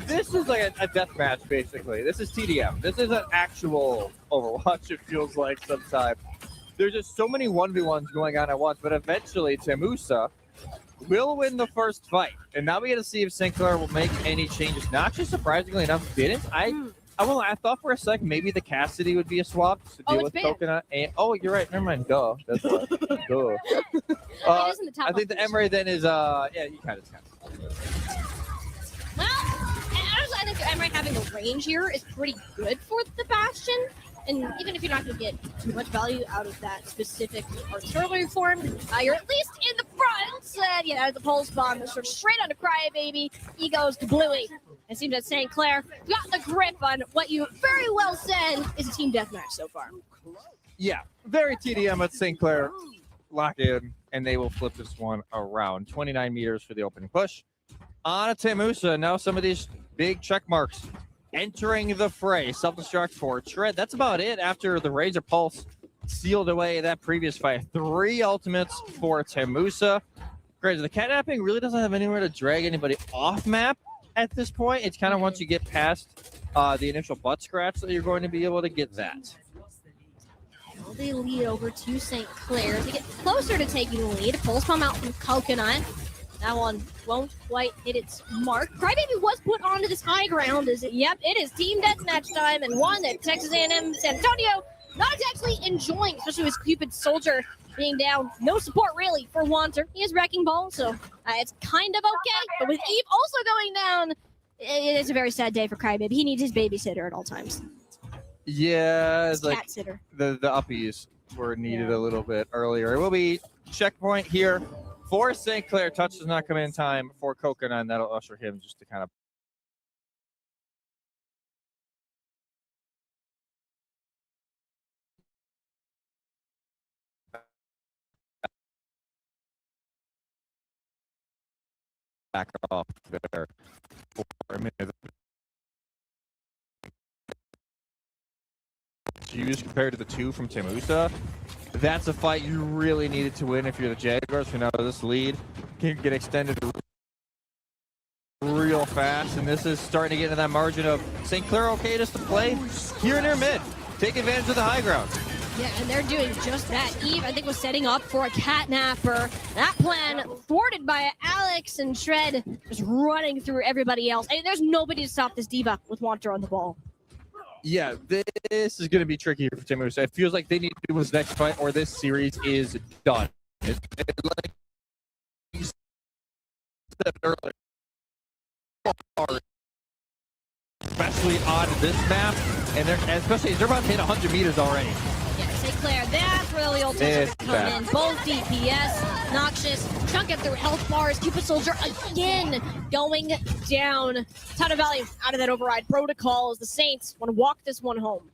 [SPEAKER 2] This is like a death match, basically. This is TDM. This is an actual Overwatch, it feels like sometimes. There's just so many 1v1s going on at once, but eventually Tamusa will win the first fight. And now we got to see if St. Clair will make any changes. Noxious, surprisingly enough, didn't. I thought for a second maybe the Cassidy would be a swap to deal with Coconut. And, you're right. Never mind. Duh. That's what. Duh. I think the Emre then is, he kind of.
[SPEAKER 1] Well, honestly, I think the Emre having the range here is pretty good for the Bastion. And even if you're not going to get too much value out of that specific artillery form, you're at least in the front. The pulse bomb is sort of straight onto Crybaby. He goes to Bluey. It seems that St. Clair got the grip on what you very well said is a team deathmatch so far.
[SPEAKER 2] Yeah, very TDM at St. Clair. Lock in, and they will flip this one around. 29 meters for the opening push. On to Musa. Now some of these big check marks entering the fray. Self-destruct for Tread. That's about it after the Razor Pulse sealed away that previous fight. 3 ultimates for Temusa. Great. The catnapping really doesn't have anywhere to drag anybody off map at this point. It's kind of once you get past the initial butt scratch that you're going to be able to get that.
[SPEAKER 1] Will they lead over to St. Clair to get closer to taking the lead? Pulse come out from Coconut. That one won't quite hit its mark. Crybaby was put onto this high ground. Yep, it is team deathmatch time, and one that Texas A&M San Antonio not exactly enjoying, especially with Cupid Soldier being down. No support really for Wanter. He has Wrecking Ball, so it's kind of okay. But with Eve also going down, it's a very sad day for Crybaby. He needs his babysitter at all times.
[SPEAKER 2] Yeah, it's like
[SPEAKER 1] cat sitter.
[SPEAKER 2] The uppies were needed a little bit earlier. It will be checkpoint here for St. Clair. Touch does not come in time for Coconut, and that'll usher him just to kind of back off there for a minute. Used compared to the 2 from Temusa, that's a fight you really needed to win if you're the Jaguars. Who know this lead can get extended real fast, and this is starting to get into that margin of St. Clair okay just to play here near mid. Take advantage of the high ground.
[SPEAKER 1] Yeah, and they're doing just that. Eve, I think, was setting up for a catnapper. That plan thwarted by Alex and Shred, just running through everybody else. I mean, there's nobody to stop this diva with Wanter on the ball.
[SPEAKER 2] Yeah, this is going to be tricky for Temusa. It feels like they need to do this next fight, or this series is done. Like you said earlier, especially on this map, and especially they're about to hit 100 meters already.
[SPEAKER 1] Yeah, St. Clair, that's where the ultimates are coming in. Both DPS, Noxious, chunking through health bars. Cupid Soldier again going down. Ton of value out of that override protocol as the Saints want to walk this one home.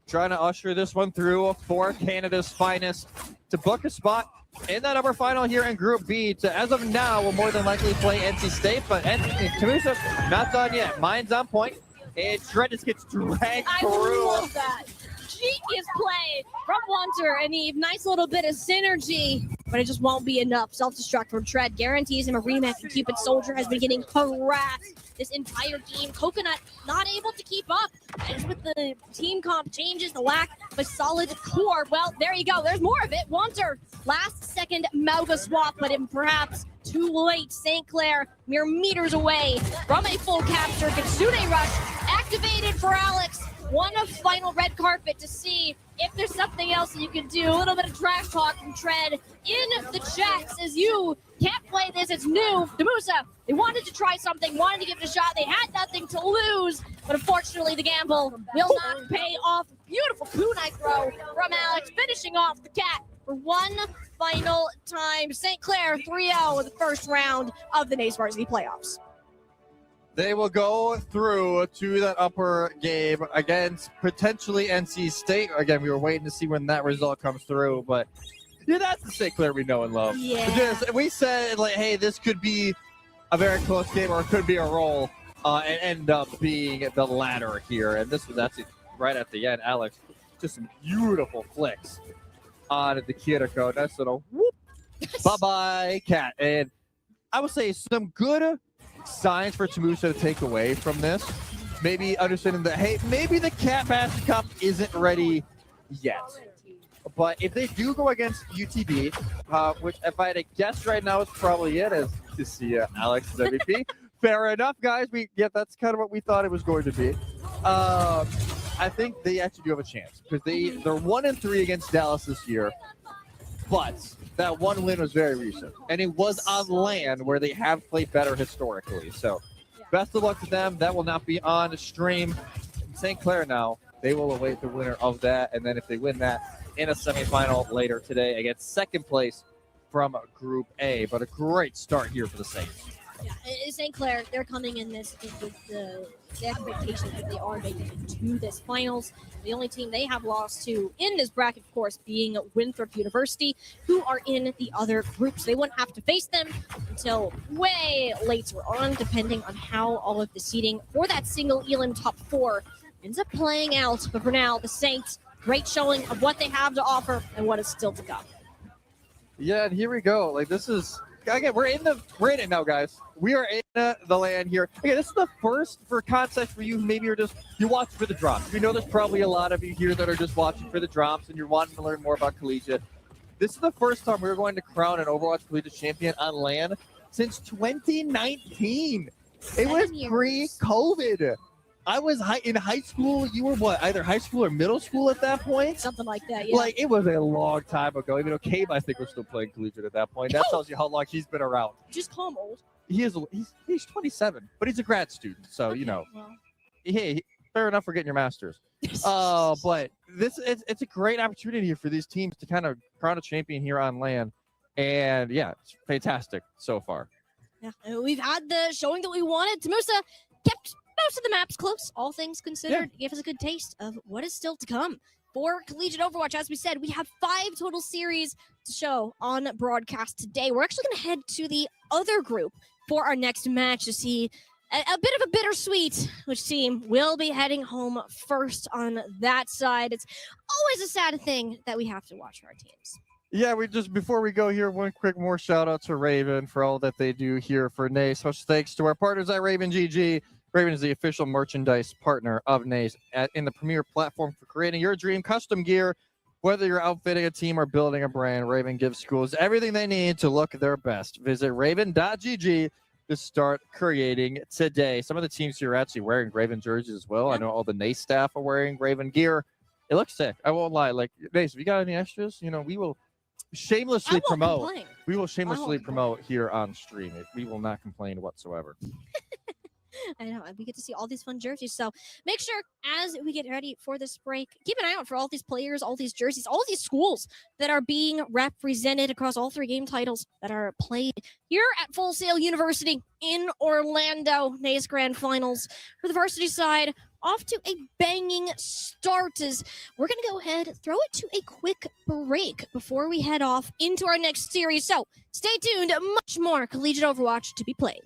[SPEAKER 2] Trying to usher this one through for Canada's finest to book a spot in that upper final here in Group B. To, as of now, will more than likely play NC State, but Temusa not done yet. Mine's on point, and Shred just gets dragged through.
[SPEAKER 1] I love that. Genius play from Wanter and Eve. Nice little bit of synergy, but it just won't be enough. Self-destruct from Tread guarantees him a rematch, and Cupid Soldier has been getting harassed this entire game. Coconut not able to keep up. And with the team comp changes, the lack of a solid core, well, there you go. There's more of it. Wanter, last second Mauga swap, but perhaps too late. St. Clair, mere meters away from a full capture. Kitsune Rush activated for Alex. One final red carpet to see if there's something else that you can do. A little bit of trash talk from Tread in the chat says you can't play this, it's new. Temusa, they wanted to try something, wanted to give it a shot. They had nothing to lose, but unfortunately the gamble will not pay off. Beautiful kunai throw from Alex, finishing off the cat for one final time. St. Clair 3-0 in the first round of the NACE Varsity Playoffs.
[SPEAKER 2] They will go through to that upper game against potentially NC State. Again, we were waiting to see when that result comes through, but yeah, that's the St. Clair we know and love.
[SPEAKER 1] Yeah.
[SPEAKER 2] We said, like, hey, this could be a very close game, or it could be a roll, and end up being the latter here. And this was actually right at the end. Alex, just some beautiful flicks on the Kiriko. Nice little whoop. Bye-bye, cat. And I would say some good signs for Temusa to take away from this. Maybe understanding that, hey, maybe the Cat Master Cup isn't ready yet. But if they do go against UTB, which if I had to guess right now, it's probably it, as to see Alex as MVP. Fair enough, guys. That's kind of what we thought it was going to be. I think they actually do have a chance because they're 1-3 against Dallas this year, but that one win was very recent, and it was on land where they have played better historically. So best of luck to them. That will not be on stream. St. Clair now, they will await the winner of that, and then if they win that in a semifinal later today against second place from Group A. But a great start here for the Saints.
[SPEAKER 1] Yeah, St. Clair, they're coming in this with the expectation that they are making it to this finals. The only team they have lost to in this bracket, of course, being Winthrop University, who are in the other groups. They wouldn't have to face them until way later on, depending on how all of the seeding for that single Elam top 4 ends up playing out. But for now, the Saints, great showing of what they have to offer and what is still to come.
[SPEAKER 2] Yeah, and here we go. Like, this is again, we're in it now, guys. We are in the land here. Again, this is the first, for context, for you maybe you're watching for the drops. We know there's probably a lot of you here that are just watching for the drops and you're wanting to learn more about Collegiate. This is the first time we're going to crown an Overwatch Collegiate champion on LAN since 2019. It was pre-COVID. I was in high school. You were what? Either high school or middle school at that point?
[SPEAKER 1] Something like that, yeah.
[SPEAKER 2] Like, it was a long time ago. Even though Cabe, I think, was still playing Collegiate at that point. That tells you how long he's been around.
[SPEAKER 1] Just call him old.
[SPEAKER 2] He's 27, but he's a grad student. So,
[SPEAKER 1] Okay,
[SPEAKER 2] you know,
[SPEAKER 1] well.
[SPEAKER 2] hey, fair enough for getting your master's. But it's a great opportunity for these teams to kind of crown a champion here on LAN. And, yeah, it's fantastic so far.
[SPEAKER 1] Yeah, we've had the showing that we wanted. Tamusa kept most of the maps close, all things considered. Gave us a good taste of what is still to come for Collegiate Overwatch. As we said, we have 5 total series to show on broadcast today. We're actually going to head to the other group for our next match to see a bit of a bittersweet which team will be heading home first on that side. It's always a sad thing that we have to watch our teams.
[SPEAKER 2] Yeah, before we go here, one quick more shout out to Raven for all that they do here for NACE. Special thanks to our partners at Raven GG. Raven is the official merchandise partner of NACE in the premier platform for creating your dream custom gear. Whether you're outfitting a team or building a brand, Raven gives schools everything they need to look their best. Visit raven.gg to start creating today. Some of the teams here are actually wearing Raven jerseys as well. I know all the NACE staff are wearing Raven gear. It looks sick. I won't lie. Like, NACE, if you got any extras, we will shamelessly promote. We will shamelessly promote here on stream. We will not complain whatsoever.
[SPEAKER 1] I know, we get to see all these fun jerseys. So make sure as we get ready for this break, keep an eye out for all these players, all these jerseys, all these schools that are being represented across all 3 game titles that are played here at Full Sail University in Orlando. NACE Grand Finals for the varsity side off to a banging start as we're going to go ahead, throw it to a quick break before we head off into our next series. So stay tuned, much more Collegiate Overwatch to be played.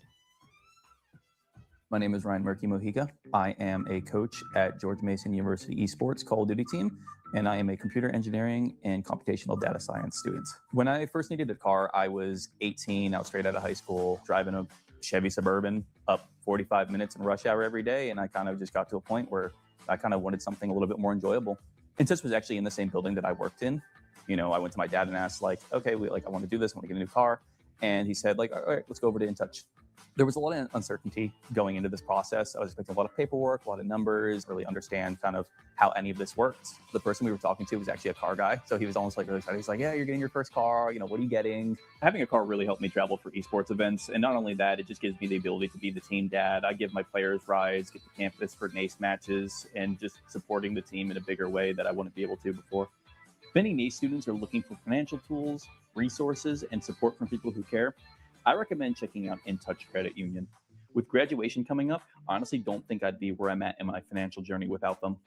[SPEAKER 3] My name is Ryan Murky Mojica. I am a coach at George Mason University Esports Call of Duty team, and I am a computer engineering and computational data science student. When I first needed a car, I was 18. I was straight out of high school, driving a Chevy Suburban up 45 minutes in rush hour every day, and I kind of just got to a point where I kind of wanted something a little bit more enjoyable. And this was actually in the same building that I worked in. I went to my dad and asked, okay, I want to do this. I want to get a new car. And he said, all right, let's go over to InTouch. There was a lot of uncertainty going into this process. I was expecting a lot of paperwork, a lot of numbers, really understand kind of how any of this worked. The person we were talking to was actually a car guy. So he was almost like really excited. He's like, yeah, you're getting your first car. What are you getting?
[SPEAKER 4] Having a car really helped me travel for esports events. And not only that, it just gives me the ability to be the team dad. I give my players rides, get to campus for NACE matches, and just supporting the team in a bigger way that I wouldn't be able to before. Many NACE students are looking for financial tools, resources, and support from people who care. I recommend checking out InTouch Credit Union. With graduation coming up, I honestly don't think I'd be where I'm at in my financial journey without them.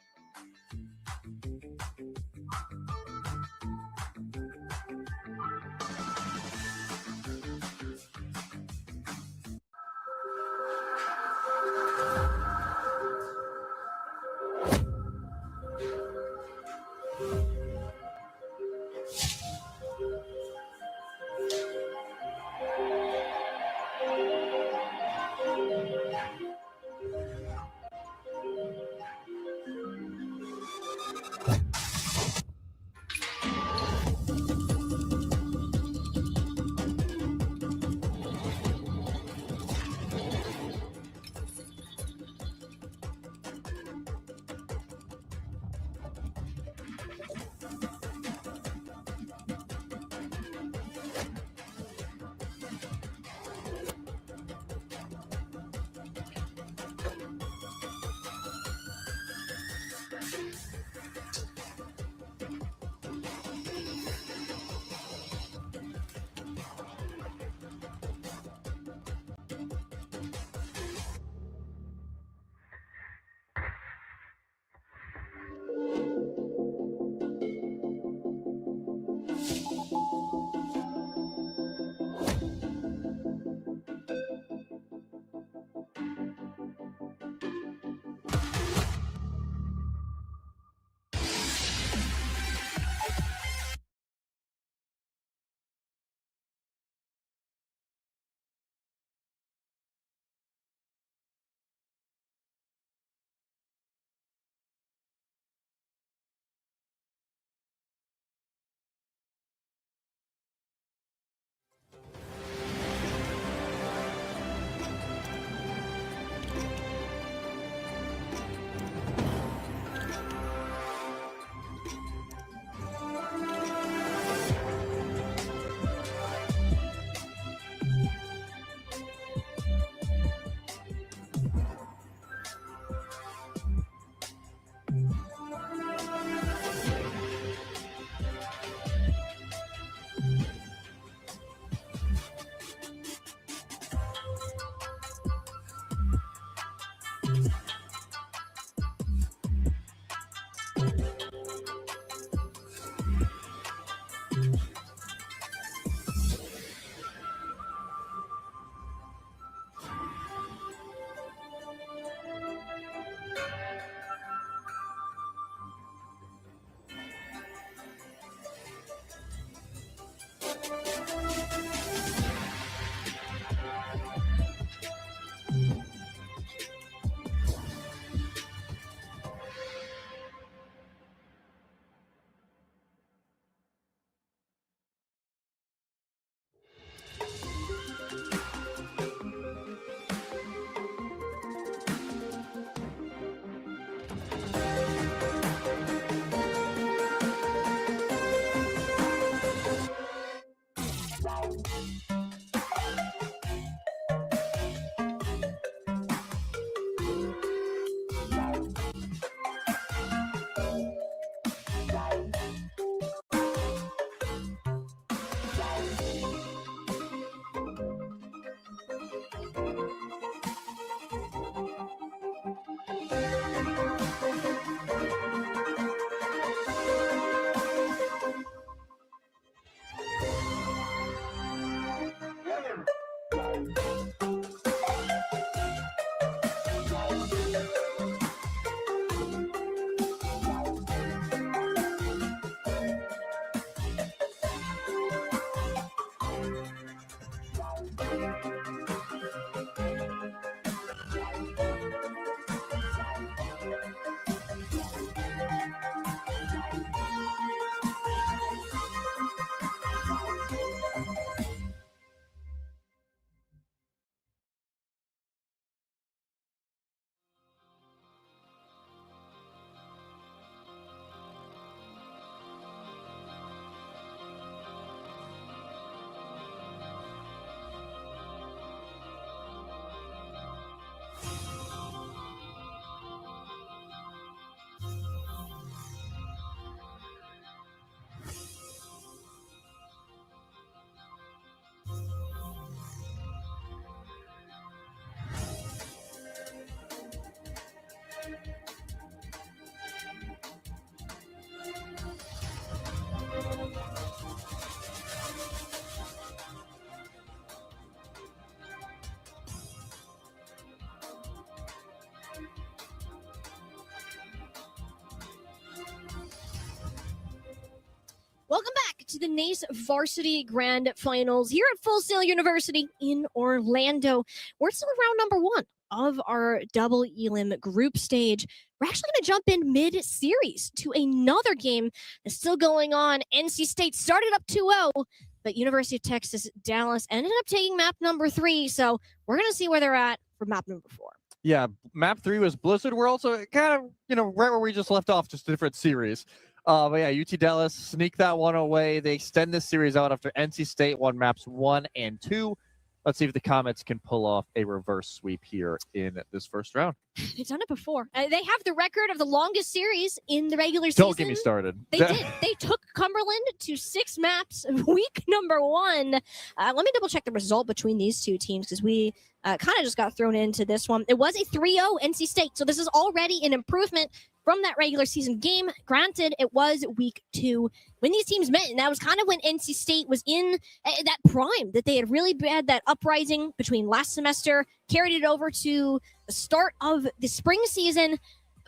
[SPEAKER 1] Welcome back to the NACE Varsity Grand Finals here at Full Sail University in Orlando. We're still around number 1 of our double elim group stage. We're actually going to jump in mid-series to another game that's still going on. NC State started up 2-0, but University of Texas Dallas ended up taking map number 3. So we're going to see where they're at for map number 4.
[SPEAKER 2] Yeah, map 3 was Blizzard. We're also kind of, right where we just left off, just a different series. But yeah, UT Dallas sneak that one away. They extend this series out after NC State won maps 1 and 2. Let's see if the Comets can pull off a reverse sweep here in this first round.
[SPEAKER 1] They've done it before. They have the record of the longest series in the regular season.
[SPEAKER 2] Don't get me started.
[SPEAKER 1] They did. They took Cumberland to 6 maps week number 1. Let me double check the result between these two teams because we kind of just got thrown into this one. It was a 3-0 NC State, so this is already an improvement from that regular season game. Granted, it was week 2 when these teams met, and that was kind of when NC State was in that prime, that they had really had that uprising between last semester, carried it over to the start of the spring season,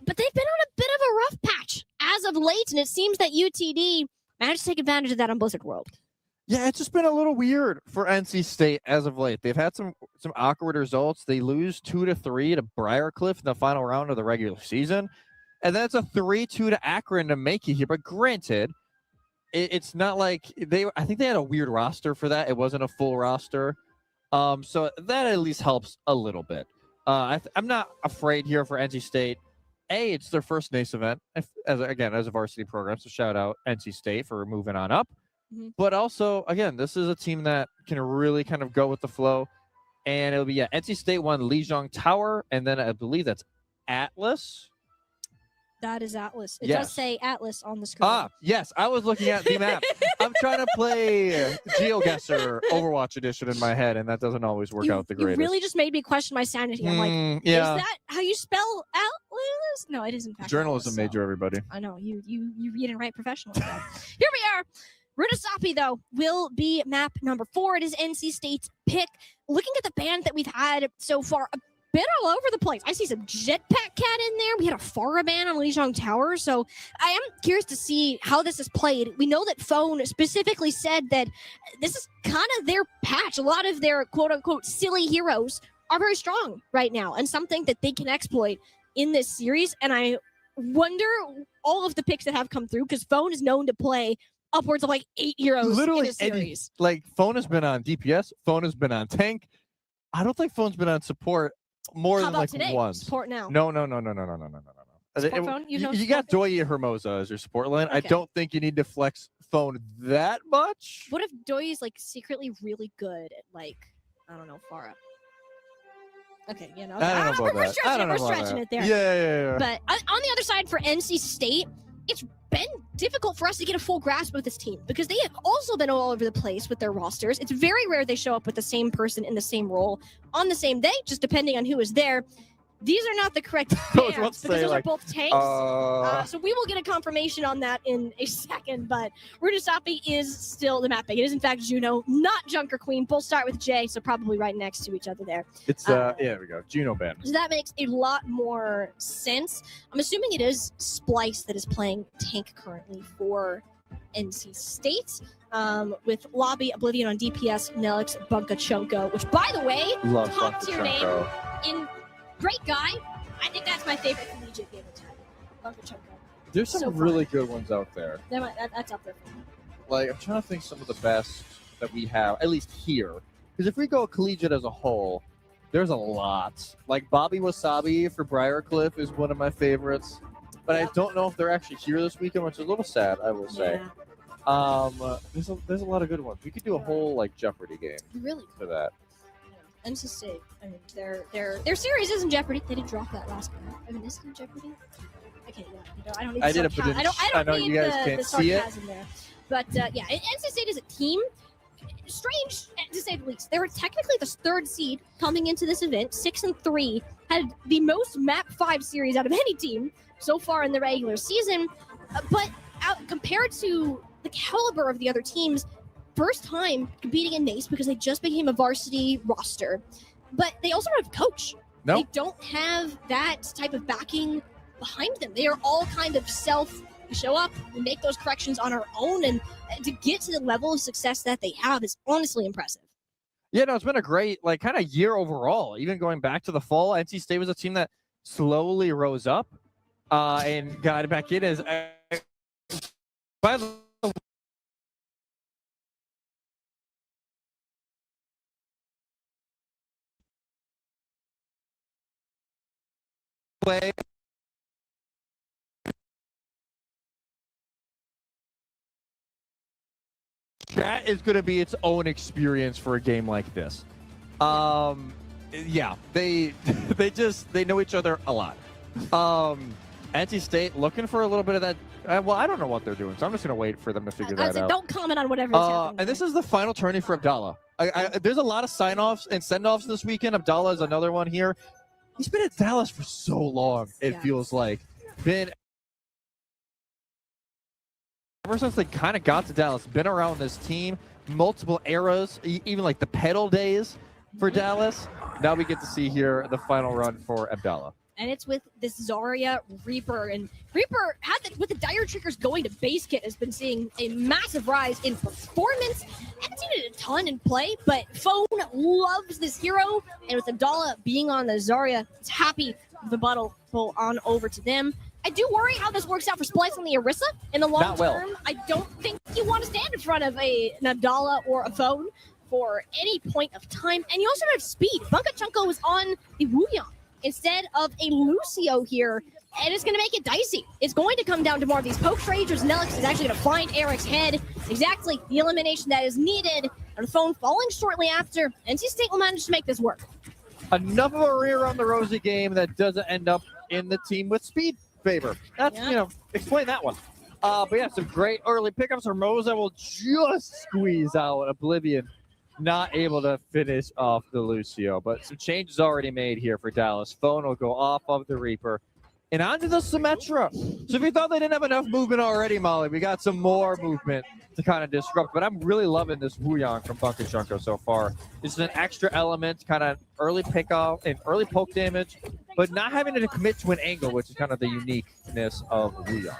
[SPEAKER 1] but they've been on a bit of a rough patch as of late, and it seems that UTD managed to take advantage of that on Blizzard World.
[SPEAKER 2] Yeah, it's just been a little weird for NC State as of late. They've had some awkward results. They lose 2-3 to Briarcliff in the final round of the regular season. And then it's a 3-2 to Akron to make it here. But granted, it's not like I think they had a weird roster for that. It wasn't a full roster. So that at least helps a little bit. I'm not afraid here for NC State. It's their first NACE event, as a varsity program. So shout out NC State for moving on up. Mm-hmm. But also, again, this is a team that can really kind of go with the flow. And it'll be, NC State won Lijiang Tower. And then I believe that's Atlas.
[SPEAKER 1] That is Atlas. It does say Atlas on the screen.
[SPEAKER 2] Yes. I was looking at the map. I'm trying to play GeoGuessr Overwatch edition in my head, and that doesn't always work out the greatest.
[SPEAKER 1] You really just made me question my sanity. I'm like, is that how you spell Atlas? No, it is in fact
[SPEAKER 2] journalism
[SPEAKER 1] Atlas,
[SPEAKER 2] major, everybody.
[SPEAKER 1] I know. You read and write professionally. Here we are. Rudisapi, though, will be map number 4. It is NC State's pick. Looking at the band that we've had so far, bit all over the place. I see some Jetpack Cat in there. We had a Farah ban on Lijiang Tower. So I am curious to see how this is played. We know that Phone specifically said that this is kind of their patch. A lot of their quote-unquote silly heroes are very strong right now and something that they can exploit in this series. And I wonder all of the picks that have come through because Phone is known to play upwards of like 8 heroes in a series.
[SPEAKER 2] Like Phone has been on DPS. Phone has been on tank. I don't think Phone's been on support more than like
[SPEAKER 1] today?
[SPEAKER 2] once.
[SPEAKER 1] Support now.
[SPEAKER 2] No.
[SPEAKER 1] Support Phone?
[SPEAKER 2] You got Doye Hermosa as your support lane.
[SPEAKER 1] Okay.
[SPEAKER 2] I don't think you need to flex Phone that much.
[SPEAKER 1] What if Doye is like secretly really good at like, I don't know, Farah? Okay,
[SPEAKER 2] I don't know about that.
[SPEAKER 1] We're stretching it there.
[SPEAKER 2] Yeah.
[SPEAKER 1] But on the other side for NC State, it's been difficult for us to get a full grasp of this team because they have also been all over the place with their rosters. It's very rare they show up with the same person in the same role on the same day, just depending on who is there. These are not the correct bands because those are both tanks. So we will get a confirmation on that in a second. But Rudisapi is still the map pick. It is, in fact, Juno, not Junker Queen. Both start with J, so probably right next to each other there.
[SPEAKER 2] It's, there we go. Juno band.
[SPEAKER 1] So that makes a lot more sense. I'm assuming it is Splice that is playing tank currently for NC State. With Lobby, Oblivion on DPS, Nelix, Bunka Chunko, which, by the way, top tier name in... Great guy. I think that's my favorite collegiate game of time.
[SPEAKER 2] There's some really good ones out there.
[SPEAKER 1] That's up there for me.
[SPEAKER 2] Like, I'm trying to think some of the best that we have, at least here. Because if we go collegiate as a whole, there's a lot. Like, Bobby Wasabi for Briarcliff is one of my favorites. But I don't know if they're actually here this weekend, which is a little sad, I will say. There's a lot of good ones. We could do a whole, like, Jeopardy game for that.
[SPEAKER 1] NC State. I mean, their series is in Jeopardy. They did drop that last one. I mean, is it in Jeopardy? Okay, yeah. I don't need. I did it, but I don't need
[SPEAKER 2] you guys can't see it.
[SPEAKER 1] There. But yeah, NC State is a team. Strange to say the least. They were technically the 3rd seed coming into this event, 6-3. Had the most map 5 series out of any team so far in the regular season. But compared to the caliber of the other teams. First time competing in NACE because they just became a varsity roster. But they also don't have a coach.
[SPEAKER 2] No.
[SPEAKER 1] They don't have that type of backing behind them. They are all kind of we show up, we make those corrections on our own, and to get to the level of success that they have is honestly impressive.
[SPEAKER 2] Yeah, no, it's been a great, kind of year overall. Even going back to the fall, NC State was a team that slowly rose up and got back in as. By the way, that is going to be its own experience for a game like this. Yeah, they know each other a lot. NC State looking for a little bit of that. Well, I don't know what they're doing, so I'm just going to wait for them to figure that out.
[SPEAKER 1] Don't comment on whatever is happening.
[SPEAKER 2] And this is the final tourney for Abdallah. There's a lot of sign-offs and send-offs this weekend. Abdallah is another one here. He's been at Dallas for so long, it feels like. Ever since they kind of got to Dallas, been around this team, multiple eras, even like the pedal days for Dallas. Now we get to see here the final run for Abdallah.
[SPEAKER 1] And it's with this Zarya Reaper. And Reaper, with the Dire Triggers going to base kit, has been seeing a massive rise in performance. Haven't seen it a ton in play, but Phone loves this hero. And with Abdallah being on the Zarya, it's happy the bottle pull on over to them. I do worry how this works out for Splice on the Orisa in the long term. I don't think you want to stand in front of an Abdallah or a Phone for any point of time. And you also have speed. Bunka Chunko is on the Wuyang instead of a Lucio here, and it's going to make it dicey. It's going to come down to more of these poke trades. Nelix is actually going to find Eric's head. Exactly the elimination that is needed. And the Phone falling shortly after. NC State will manage to make this work.
[SPEAKER 2] Enough of a rear on the Rosie game that doesn't end up in the team with speed favor. That's, explain that one. But yeah, some great early pickups. Hermosa will just squeeze out Oblivion. Not able to finish off the Lucio, but some changes already made here for Dallas. Phone will go off of the Reaper and onto the Symmetra. So if you thought they didn't have enough movement already, Molly, we got some more movement to kind of disrupt. But I'm really loving this Wuyang from Bunka Chunko so far. This is an extra element, kind of early pickoff and early poke damage, but not having to commit to an angle, which is kind of the uniqueness of Wuyang.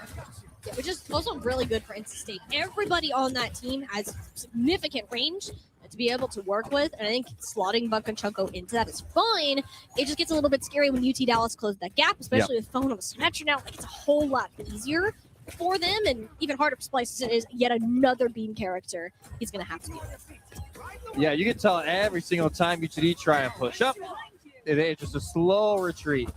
[SPEAKER 1] Yeah, which is also really good for NC State. Everybody on that team has significant range to be able to work with, and I think slotting Bunka Chunko into that is fine. It just gets a little bit scary when UT Dallas closed that gap, especially with Phone on the Symmetra now. It's a whole lot easier for them, and even harder for Splice is yet another beam character he's going to have to deal with.
[SPEAKER 2] Yeah, you can tell every single time UTD try and push up, it's just a slow retreat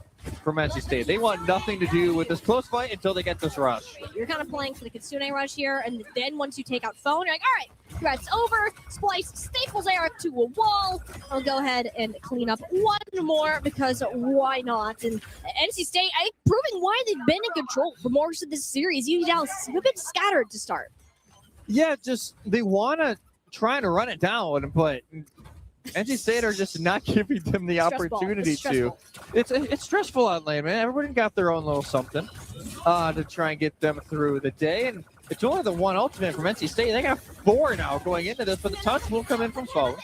[SPEAKER 2] from NC State. They want nothing to do with this close fight until they get this rush.
[SPEAKER 1] You're kind of playing for the Kitsune rush here, and then once you take out Phone, you're like, all right, threat's over. Splice staples Eric to a wall. I'll go ahead and clean up one more because why not? And NC State, I think, proving why they've been in control for most of this series. UT Dallas have been scattered to start.
[SPEAKER 2] Yeah, just they want to try to run it down, but NC State are just not giving them the opportunity to. It's stressful on lane, man. Everybody got their own little something to try and get them through the day, and it's only the one ultimate from NC State. They got 4 now going into this, but the touch will come in from Phone.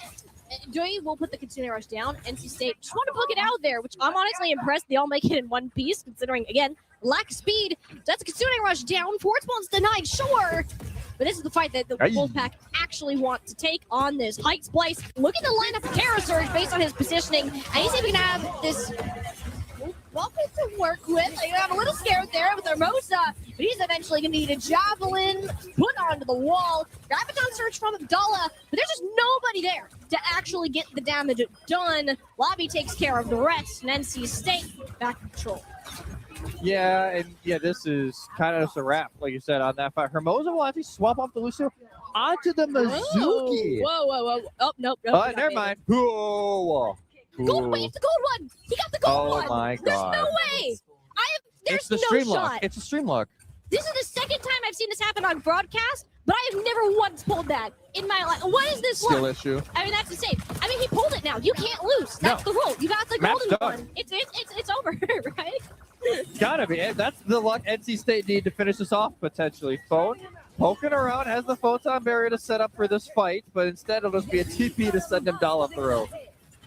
[SPEAKER 1] Joey will put the Kitsune Rush down. NC State just want to book it out there, which I'm honestly impressed they all make it in one piece, considering, again, lack of speed. That's a Kitsune Rush down. Forward spawn's denied, sure. But this is the fight that the Wolfpack actually want to take on this Height Splice. Look at the lineup of Terra Surge based on his positioning. And he's even going to have this weapon to work with. I'm a little scared there with Hermosa, but he's eventually going to need a Javelin put onto the wall. Graviton Surge from Abdallah, but there's just nobody there to actually get the damage done. Lobby takes care of the rest, and NC State back in control.
[SPEAKER 2] Yeah, and this is kind of just a wrap, like you said, on that fight. Hermosa will actually swap off the Lucio onto the Mizuki.
[SPEAKER 1] Whoa. Oh, nope.
[SPEAKER 2] Never mind. Whoa.
[SPEAKER 1] Gold, wait, it's the gold one. He got the gold one.
[SPEAKER 2] Oh, my God.
[SPEAKER 1] There's no way. There's
[SPEAKER 2] the
[SPEAKER 1] no
[SPEAKER 2] stream
[SPEAKER 1] shot.
[SPEAKER 2] lock. It's a stream lock.
[SPEAKER 1] This is the second time I've seen this happen on broadcast, but I have never once pulled that in my life. What is this
[SPEAKER 2] Skill
[SPEAKER 1] one?
[SPEAKER 2] issue.
[SPEAKER 1] I mean, that's insane. I mean, he pulled it now. You can't lose. That's the rule. You got the golden one. It's over, right?
[SPEAKER 2] Gotta be. That's the luck NC State need to finish this off, potentially. Phone poking around, has the photon barrier to set up for this fight, but instead it'll just be a TP to send Abdallah through.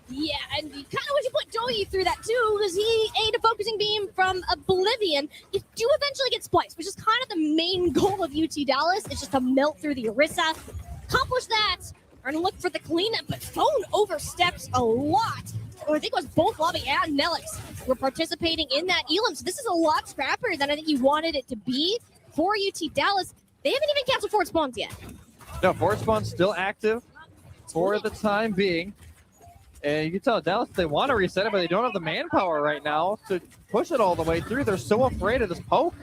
[SPEAKER 1] Yeah, and you kind of wish you put Doyi through that too, because he ate a focusing beam from Oblivion. You do eventually get spliced, which is kind of the main goal of UT Dallas. It's just to melt through the Orisa. Accomplish that, or to look for the cleanup, but Phone oversteps a lot. Or I think it was both Lobby and Nelix were participating in that Elam. So this is a lot scrappier than I think he wanted it to be for UT Dallas. They haven't even canceled Fort Spawns yet.
[SPEAKER 2] No, Fort Spawn's still active for the time being. And you can tell Dallas, they want to reset it, but they don't have the manpower right now to push it all the way through. They're so afraid of this poke.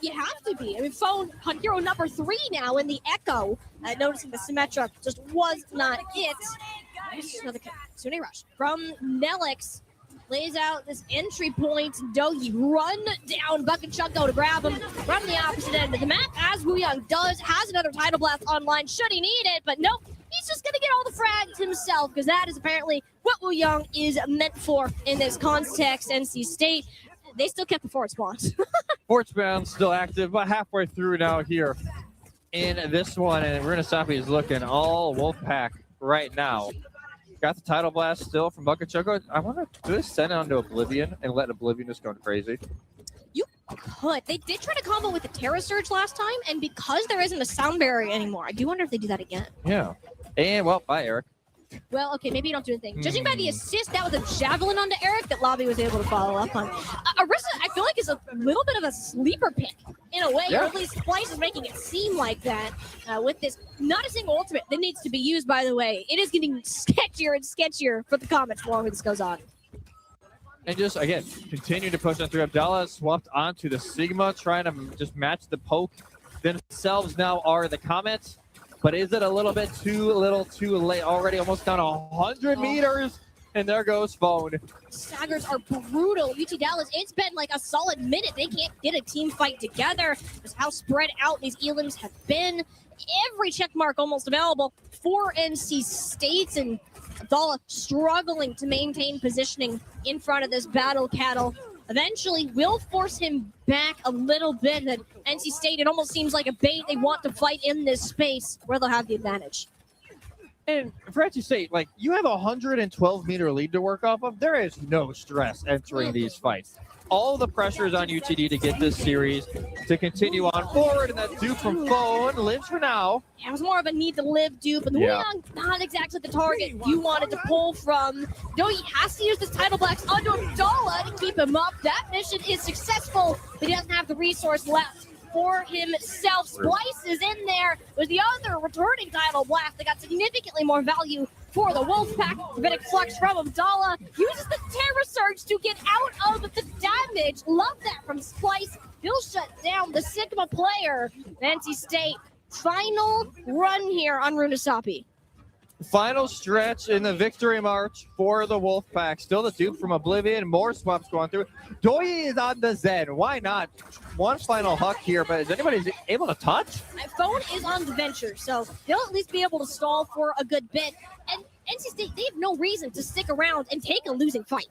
[SPEAKER 1] You have to be. I mean, Phone on hero number 3 now in the Echo. Noticing the Symmetra just was not it. There's another Sune Rush from Nelix. Lays out this entry point. Dogi run down Bucket Chucko to grab him from the opposite end of the map, as Wu Young does. Has another Tidal Blast online should he need it, but nope. He's just going to get all the frags himself, because that is apparently what Wu Young is meant for in this context. NC State, they still kept the Fort Spawns.
[SPEAKER 2] Fort Spawn's still active, but halfway through now here in this one. And Runasapi is looking all Wolfpack right now. Got the Tidal Blast still from Bucket Choco. I wonder, do they send it onto Oblivion and let Oblivion just go crazy?
[SPEAKER 1] You could. They did try to combo with the Terra Surge last time, and because there isn't a sound barrier anymore, I do wonder if they do that again.
[SPEAKER 2] Yeah. And, well, bye, Eric.
[SPEAKER 1] Well, okay, maybe you don't do anything. Judging by the assist, that was a javelin onto Eric that Lobby was able to follow up on. Orisa, I feel like, is a little bit of a sleeper pick in a way, or at least Splice is making it seem like that with this. Not a single ultimate that needs to be used, by the way. It is getting sketchier and sketchier for the Comets the longer this goes on.
[SPEAKER 2] And just, again, continue to push on through. Abdallah swapped onto the Sigma, trying to just match the poke. Themselves now are the Comets. But is it a little bit too late? Already almost down 100 meters. And there goes Phone.
[SPEAKER 1] Staggers are brutal. UT Dallas, it's been like a solid minute. They can't get a team fight together. Just how spread out these Elims have been. Every check mark almost available for NC State. And Abdallah struggling to maintain positioning in front of this battle cattle. Eventually will force him back a little bit. That NC State, it almost seems like a bait. They want to fight in this space where they'll have the advantage.
[SPEAKER 2] And for NC State, like, you have a 112-meter lead to work off of. There is no stress entering these fights. All the pressure is on UTD to get this series to continue on forward, and that dupe from Phone lives for now.
[SPEAKER 1] Yeah, it was more of a need to live dupe, but the Wu Young, not exactly the target you wanted to pull from. No, he has to use this Tidal Blast onto Abdallah to keep him up. That mission is successful, but he doesn't have the resource left for himself. Splice is in there with the other returning Tidal Blast. They got significantly more value for the Wolfpack. Rabbinic Flux from Abdallah uses the Terra Surge to get out of the damage. Love that from Splice. He'll shut down the Sigma player. NC State, final run here on Runasapi.
[SPEAKER 2] Final stretch in the victory march for the Wolfpack. Still the dupe from Oblivion. More swaps going through. Doyi is on the Zen. Why not? One final huck here, but is anybody able to touch?
[SPEAKER 1] Phone is on the venture, so they'll at least be able to stall for a good bit. And NC State, they have no reason to stick around and take a losing fight.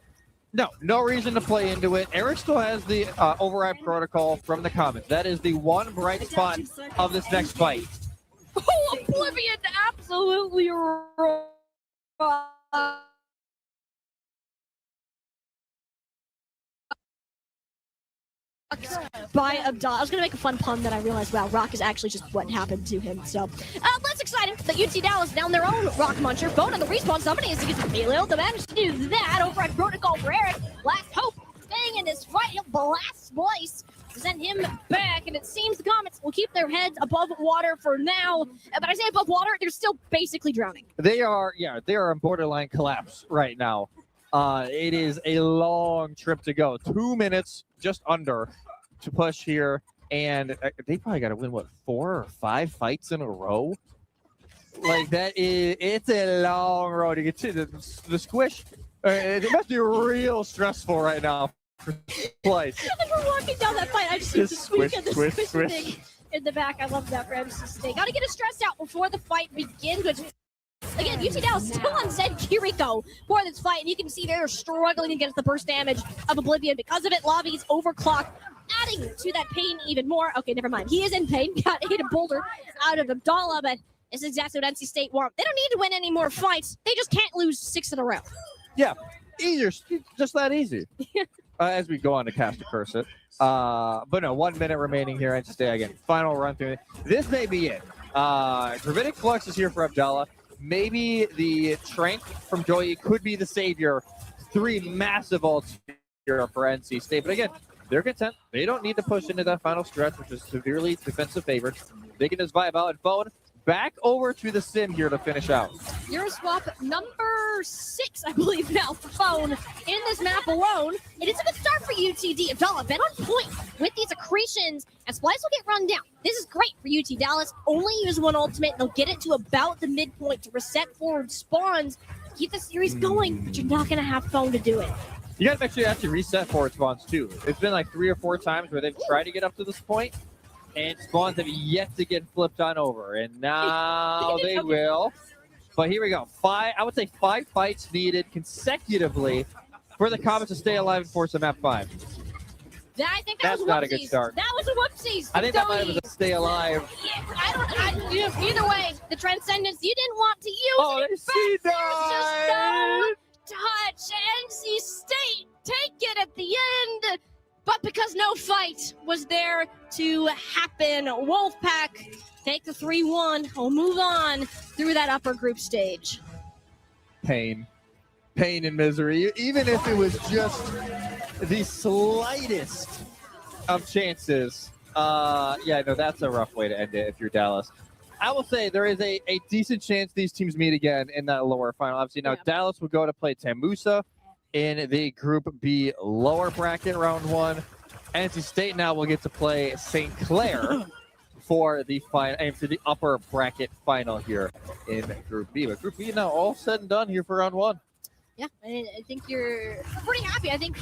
[SPEAKER 2] No reason to play into it. Eric still has the override protocol from the Comets. That is the one bright spot of this next fight.
[SPEAKER 1] Oh, Oblivion absolutely by Abdallah. I was going to make a fun pun that I realized, wow, Rock is actually just what happened to him. So, let's exciting that UT Dallas down their own Rock Muncher. Phone on the respawn. Somebody is to get the payload. They managed to do that. Override protocol for Eric. Last hope. Staying in this fight. He'll blast Splice. Send him back, and it seems the Comets will keep their heads above water for now. But I say above water, they're still basically drowning.
[SPEAKER 2] They are on borderline collapse right now. It is a long trip to go. 2 minutes, just under, to push here. And they probably got to win, 4 or 5 fights in a row? Like, it's a long road to get to the squish. It must be real stressful right now. Place.
[SPEAKER 1] As we're walking down that fight, I just see the squeak of the squish thing in the back. I love that for NC State. Got to get it stressed out before the fight begins. Which, again, UT Dallas still on Zed Kiriko for this fight, and you can see they're struggling against the burst damage of Oblivion. Because of it, Lobby's overclocked, adding to that pain even more. Okay, never mind. He is in pain. Got hit a boulder out of Abdallah, but This is exactly what NC State want. They don't need to win any more fights. They just can't lose 6 in a row.
[SPEAKER 2] Yeah, easier, just that easy. As we go on to cast a curse it. But no, 1 minute remaining here. NC State again. Final run through. This may be it. Gravitic Flux is here for Abdallah. Maybe the Trank from Joey could be the savior. 3 massive ults here for NC State. But again, they're content. They don't need to push into that final stretch, which is severely defensive favored. They can just vibe out and phone. Back over to the sim here to finish out.
[SPEAKER 1] Euroswap number 6, I believe now, for phone in this map alone. It is a good start for UTD. Abdallah been on point with these accretions, and Splice will get run down. This is great for UT Dallas. Only use 1 ultimate. They'll get it to about the midpoint to reset forward spawns. Keep the series going, but you're not going to have phone to do it.
[SPEAKER 2] You got to make sure you actually reset forward spawns too. It's been like 3 or 4 times where they've tried to get up to this point, and spawns have yet to get flipped on over, and now they will. But here we go. I would say 5 fights needed consecutively for the Comets to stay alive and force a map 5.
[SPEAKER 1] I think that
[SPEAKER 2] That's
[SPEAKER 1] was
[SPEAKER 2] not a good start.
[SPEAKER 1] That was a whoopsies.
[SPEAKER 2] I think that might have been a stay alive.
[SPEAKER 1] Either way, the Transcendence you didn't want to use.
[SPEAKER 2] Oh,
[SPEAKER 1] it.
[SPEAKER 2] she
[SPEAKER 1] There's just no
[SPEAKER 2] died!
[SPEAKER 1] touch. NC State take it at the end. But because no fight was there to happen, Wolfpack take the 3-1. We'll move on through that upper group stage.
[SPEAKER 2] Pain and misery. Even if it was just the slightest of chances. Yeah, no, that's a rough way to end it if you're Dallas. I will say there is a decent chance these teams meet again in that lower final. Obviously, now Dallas will go to play Tamusa in the Group B lower bracket round 1. NC State now will get to play St. Clair for the final and for the upper bracket final here in Group B. But Group B now all said and done here for round 1.
[SPEAKER 1] Yeah, I think you're pretty happy. I think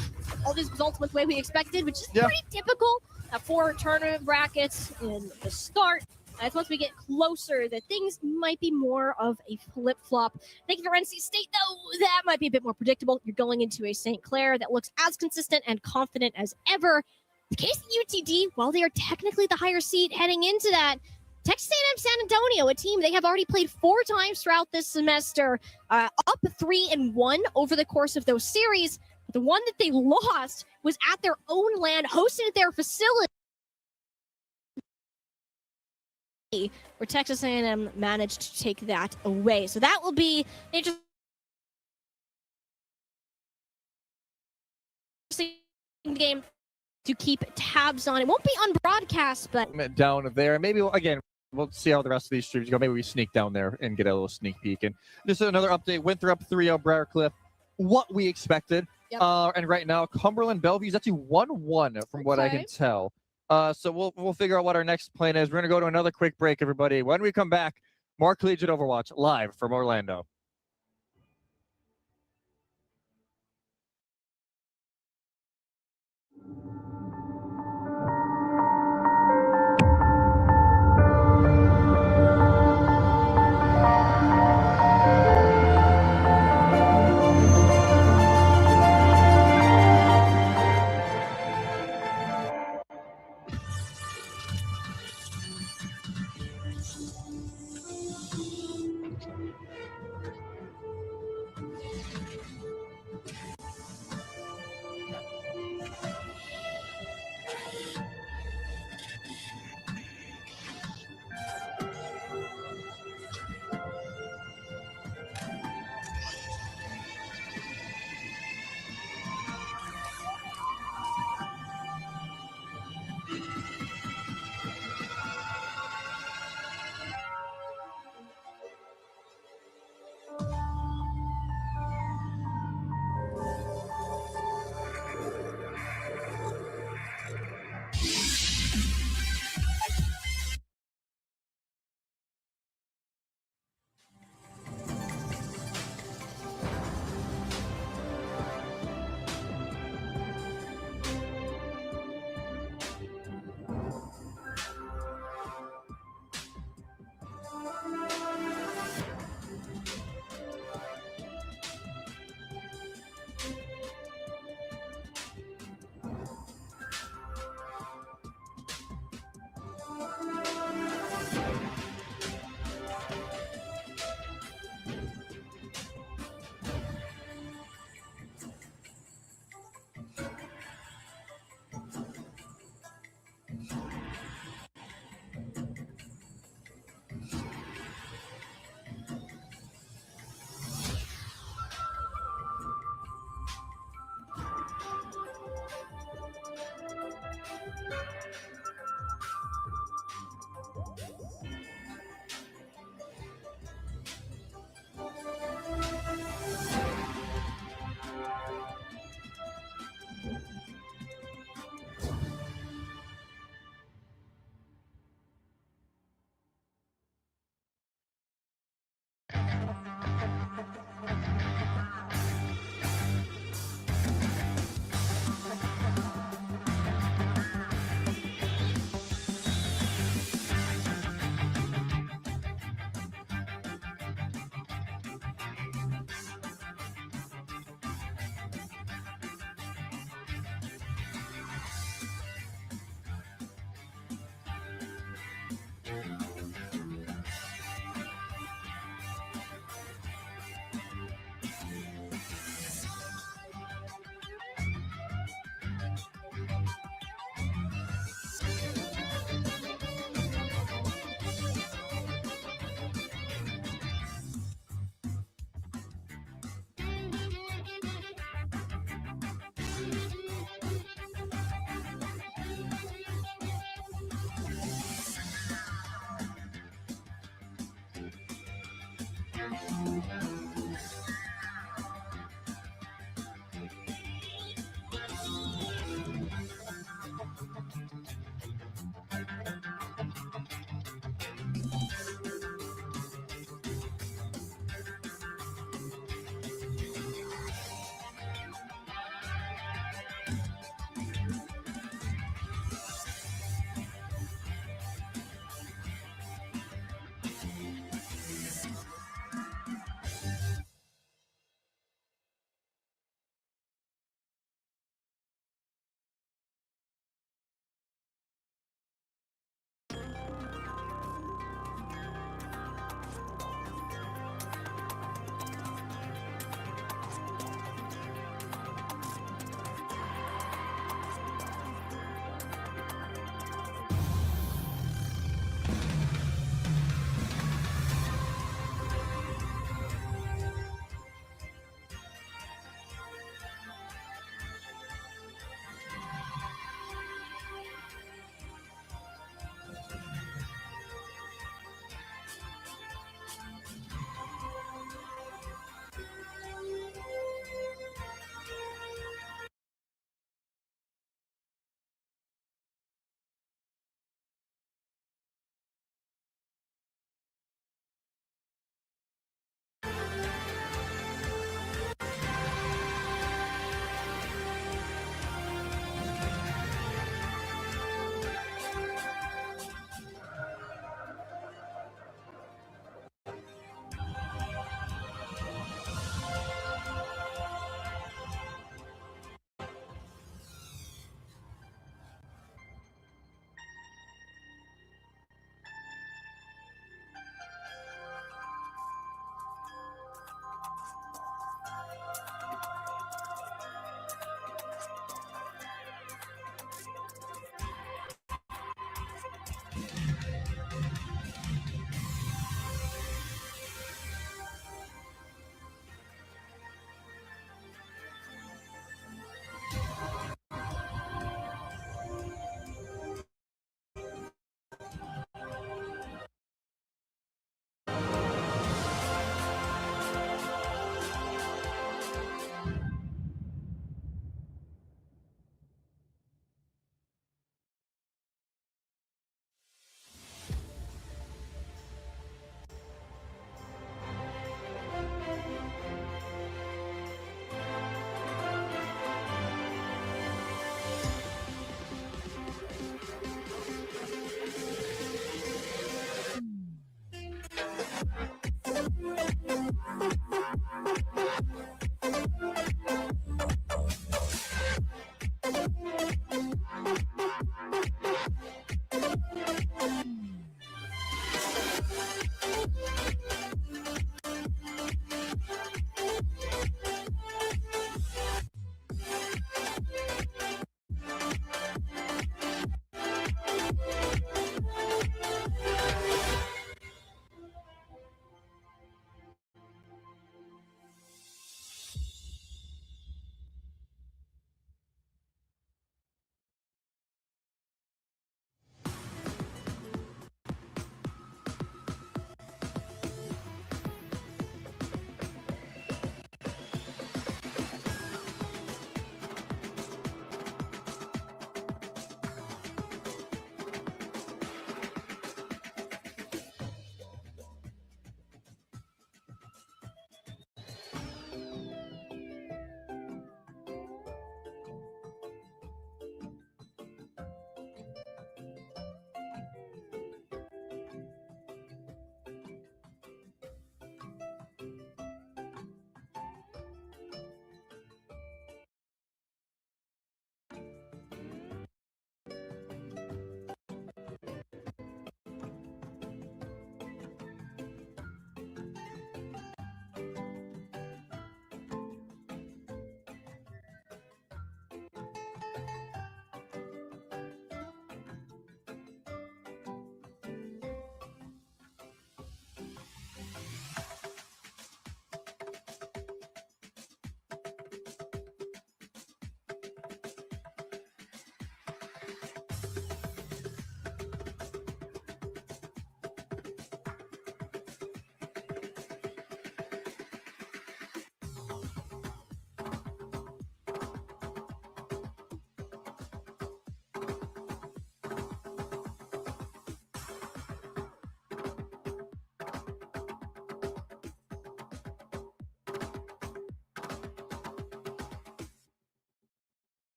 [SPEAKER 1] all this results went the way we expected, which is pretty typical for tournament brackets in the start. As once we get closer, that things might be more of a flip-flop. I think for NC State, though, that might be a bit more predictable. You're going into a St. Clair that looks as consistent and confident as ever. The case of UTD, while they are technically the higher seed heading into that, Texas A&M San Antonio, a team they have already played 4 times throughout this semester, up 3-1 over the course of those series. But the one that they lost was at their own land, hosted at their facility, where Texas A&M managed to take that away. So that will be interesting game to keep tabs on. It won't be on broadcast, but
[SPEAKER 2] down there. Maybe, again, we'll see how the rest of these streams go. Maybe we sneak down there and get a little sneak peek. And just another update. Winthrop up 3-0 Briarcliff. What we expected.
[SPEAKER 1] Yep.
[SPEAKER 2] And right now, Cumberland Bellevue is actually 1-1 from what I can tell. So we'll figure out what our next plan is. We're going to go to another quick break, everybody. When we come back, more Collegiate Overwatch live from Orlando.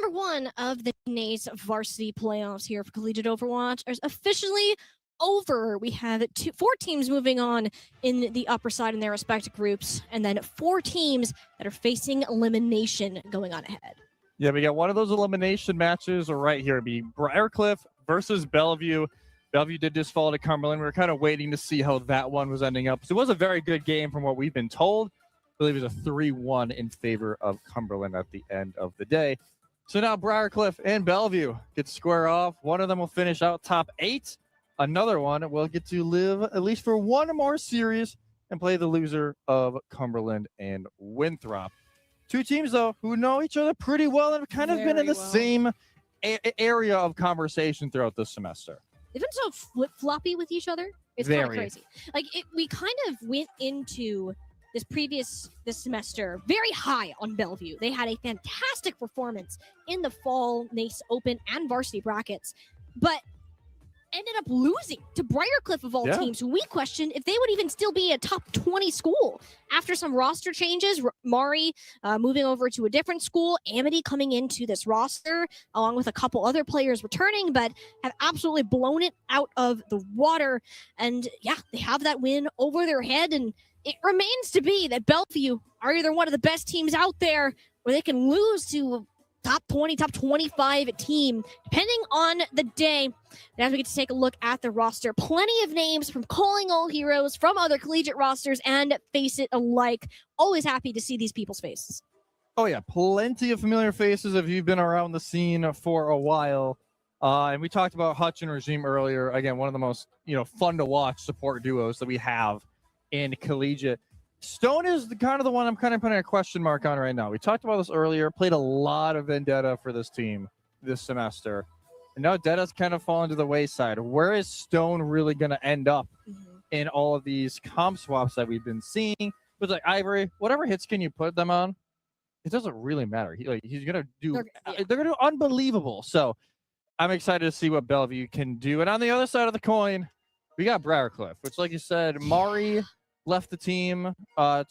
[SPEAKER 1] number one of the NACE varsity playoffs here for Collegiate Overwatch is officially over. We have 4 teams moving on in the upper side in their respective groups, and then 4 teams that are facing elimination going on ahead.
[SPEAKER 5] Yeah, we got one of those elimination matches right here. It'd be Briarcliff versus Bellevue. Bellevue did just fall to Cumberland. We were kind of waiting to see how that one was ending up. So it was a very good game from what we've been told. I believe it was a 3-1 in favor of Cumberland at the end of the day. So now Briarcliff and Bellevue get to square off. One of them will finish out top 8. Another one will get to live at least for one more series and play the loser of Cumberland and Winthrop. 2 teams, though, who know each other pretty well and have kind of been in the same area of conversation throughout this semester.
[SPEAKER 1] They've been so flip-floppy with each other. It's kind of crazy. Like, we kind of went into this semester very high on Bellevue. They had a fantastic performance in the fall NACE Open and varsity brackets, but ended up losing to Briarcliff of all teams, who we questioned if they would even still be a top 20 school. After some roster changes, Mari moving over to a different school, Amity coming into this roster, along with a couple other players returning, but have absolutely blown it out of the water. And yeah, they have that win over their head, and it remains to be that Bellevue are either one of the best teams out there, or they can lose to top 20, top 25 team, depending on the day. And as we get to take a look at the roster, plenty of names from Calling All Heroes, from other collegiate rosters, and Face It alike. Always happy to see these people's faces.
[SPEAKER 5] Oh, yeah. Plenty of familiar faces if you've been around the scene for a while. And we talked about Hutch and Regime earlier. Again, one of the most fun to watch support duos that we have in Collegiate. Stone is the one I'm kind of putting a question mark on right now. We talked about this earlier, played a lot of Vendetta for this team this semester. And now Vendeta's kind of fallen to the wayside. Where is Stone really going to end up in all of these comp swaps that we've been seeing? With like Ivory, whatever hits can you put them on? It doesn't really matter. He's going to do, they're going to do unbelievable. So I'm excited to see what Bellevue can do. And on the other side of the coin, we got Briarcliff, which, like you said, Mari left the team to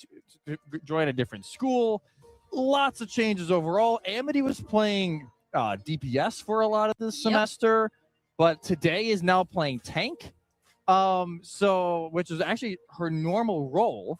[SPEAKER 5] join a different school. Lots of changes overall. Amity was playing DPS for a lot of this semester, but today is now playing tank. Which is actually her normal role.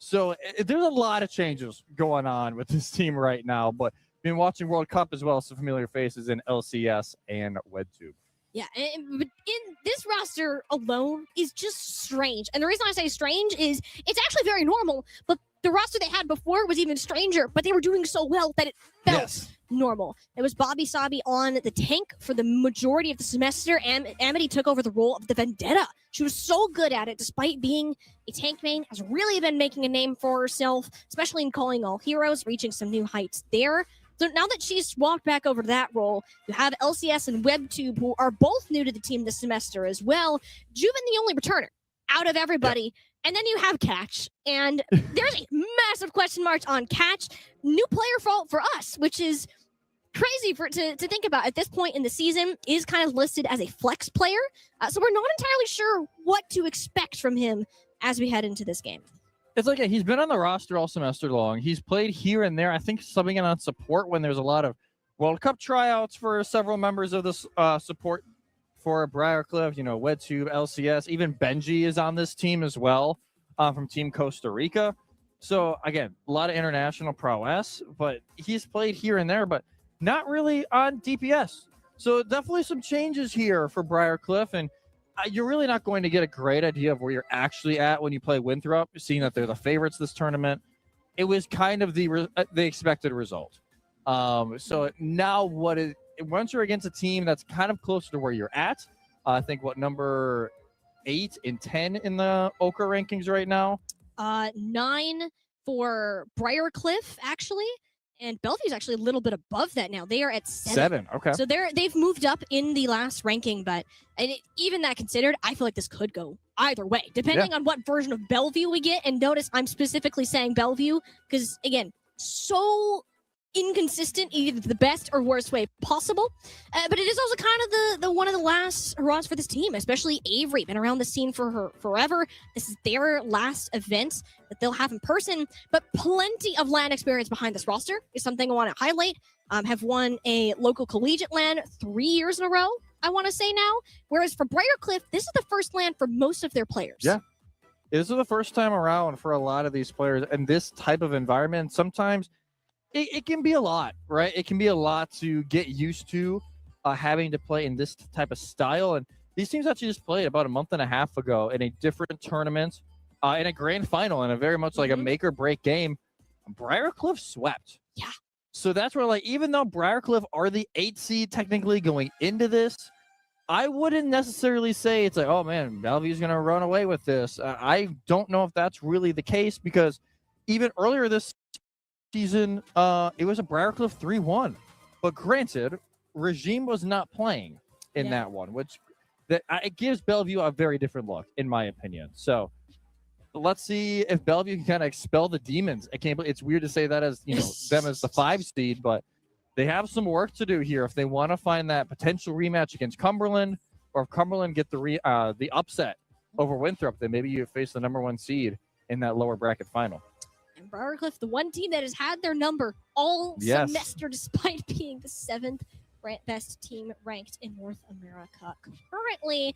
[SPEAKER 5] So there's a lot of changes going on with this team right now, but been watching World Cup as well, some familiar faces in LCS and WedTube.
[SPEAKER 1] Yeah, and in this roster alone is just strange. And the reason I say strange is it's actually very normal, but the roster they had before was even stranger, but they were doing so well that it felt normal. It was Bobby Sabi on the tank for the majority of the semester, and Amity took over the role of the Vendetta. She was so good at it, despite being a tank main, has really been making a name for herself, especially in Calling All Heroes, reaching some new heights there. So now that she's swapped back over to that role, you have LCS and WebTube, who are both new to the team this semester as well. Juven, the only returner out of everybody. Yep. And then you have Catch. And there's a massive question mark on Catch. New player for us, which is crazy to think about at this point in the season. Is kind of listed as a flex player. So we're not entirely sure what to expect from him as we head into this game.
[SPEAKER 5] It's like he's been on the roster all semester long. He's played here and there. I think subbing in on support when there's a lot of World Cup tryouts for several members of this support for Briarcliff, WedTube, LCS. Even Benji is on this team as well from Team Costa Rica. So, again, a lot of international prowess, but he's played here and there, but not really on DPS. So definitely some changes here for Briarcliff, and you're really not going to get a great idea of where you're actually at when you play Winthrop, seeing that they're the favorites this tournament. It was kind of the expected result. So now once you're against a team that's kind of closer to where you're at, I think number 8 and 10 in the Oka rankings right now?
[SPEAKER 1] 9 for Briarcliff, actually. And Bellevue's actually a little bit above that now. They are at 7.
[SPEAKER 5] Okay.
[SPEAKER 1] So they've moved up in the last ranking, but even that considered, I feel like this could go either way, depending on what version of Bellevue we get. And notice I'm specifically saying Bellevue because, again, so inconsistent, either the best or worst way possible. But it is also kind of the one of the last hurrahs for this team, especially Avery, been around the scene for her forever. This is their last event that they'll have in person, but plenty of LAN experience behind this roster is something I want to highlight. have won a local collegiate LAN 3 years in a row, I want to say now. Whereas for Briarcliff, this is the first LAN for most of their players.
[SPEAKER 5] Yeah. This is the first time around for a lot of these players, and this type of environment, sometimes it can be a lot, right? It can be a lot to get used to having to play in this type of style. And these teams actually just played about a month and a half ago in a different tournament, in a grand final, and a very much like a make or break game. Briarcliff swept.
[SPEAKER 1] Yeah.
[SPEAKER 5] So that's where, like, even though Briarcliff are the 8 seed technically going into this, I wouldn't necessarily say it's like, oh man, Bellevue's going to run away with this. I don't know if that's really the case, because even earlier this season, it was a Briarcliff 3-1. But granted, Regime was not playing in that one, which it gives Bellevue a very different look, in my opinion. So let's see if Bellevue can kind of expel the demons. It's weird to say that as, them as the 5 seed, but they have some work to do here if they want to find that potential rematch against Cumberland, or if Cumberland get the upset over Winthrop, then maybe you face the number 1 seed in that lower bracket final.
[SPEAKER 1] And Briarcliff, the one team that has had their number all semester, despite being the 7th best team ranked in North America currently.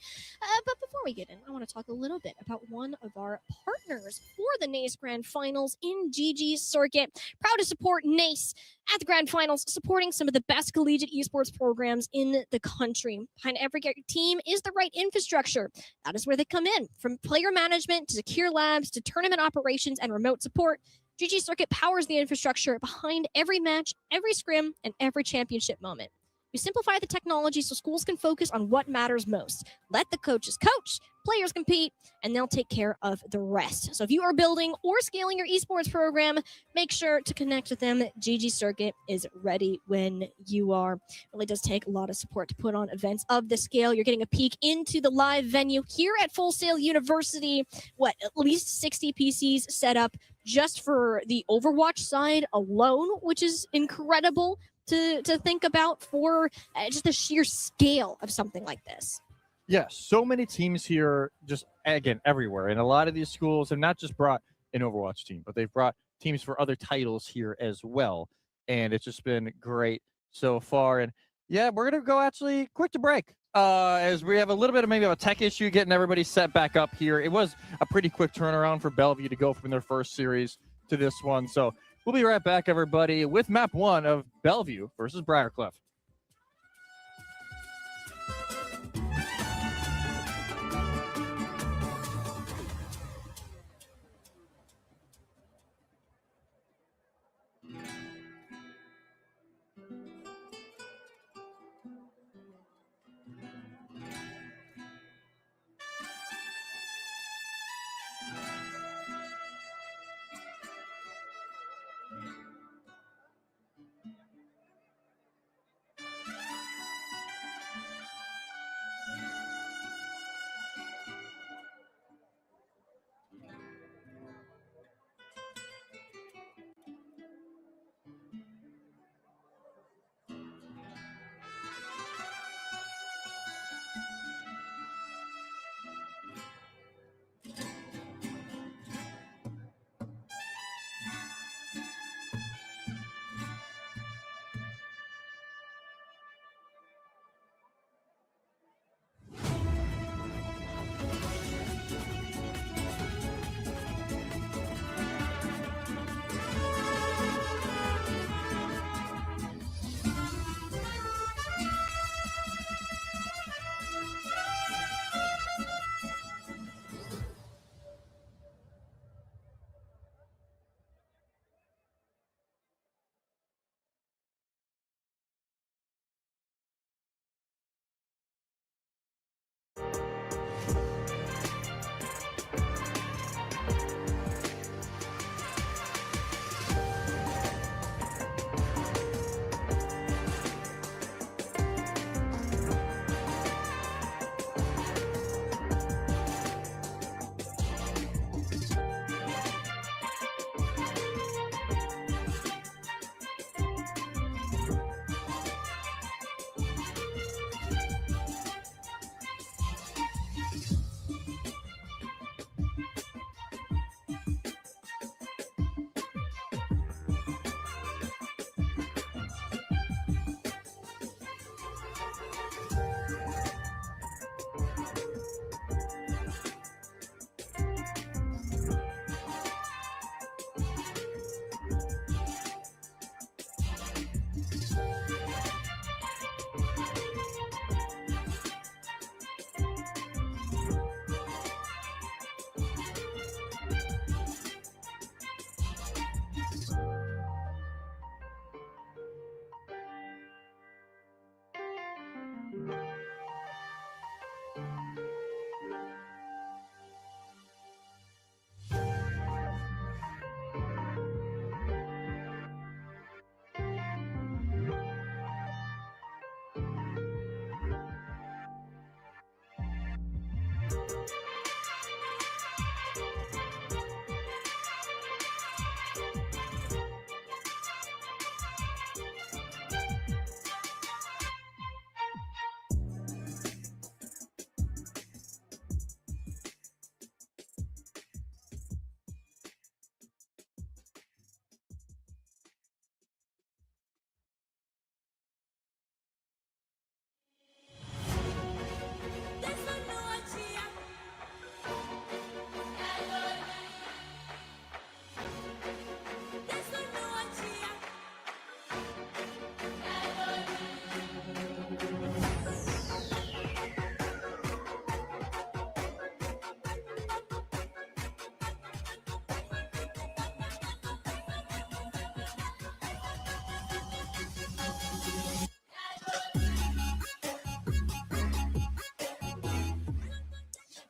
[SPEAKER 1] But before we get in, I want to talk a little bit about one of our partners for the NACE Grand Finals in GG Circuit. Proud to support NACE at the Grand Finals, supporting some of the best collegiate esports programs in the country. Behind every team is the right infrastructure. That is where they come in. From player management to secure labs to tournament operations and remote support, GG Circuit powers the infrastructure behind every match, every scrim, and every championship moment. We simplify the technology so schools can focus on what matters most. Let the coaches coach, players compete, and they'll take care of the rest. So if you are building or scaling your esports program, make sure to connect with them. GG Circuit is ready when you are. It really does take a lot of support to put on events of this scale. You're getting a peek into the live venue here at Full Sail University. At least 60 PCs set up just for the Overwatch side alone, which is incredible to think about for just the sheer scale of something like this.
[SPEAKER 5] Yeah, so many teams here, just again everywhere, and a lot of these schools have not just brought an Overwatch team, but they've brought teams for other titles here as well, and it's just been great so far. And yeah, we're gonna go actually quick to break, as we have a little bit of maybe a tech issue getting everybody set back up here. It was a pretty quick turnaround for Bellevue to go from their first series to this one, so we'll be right back, everybody, with map 1 of Bellevue versus Briarcliff.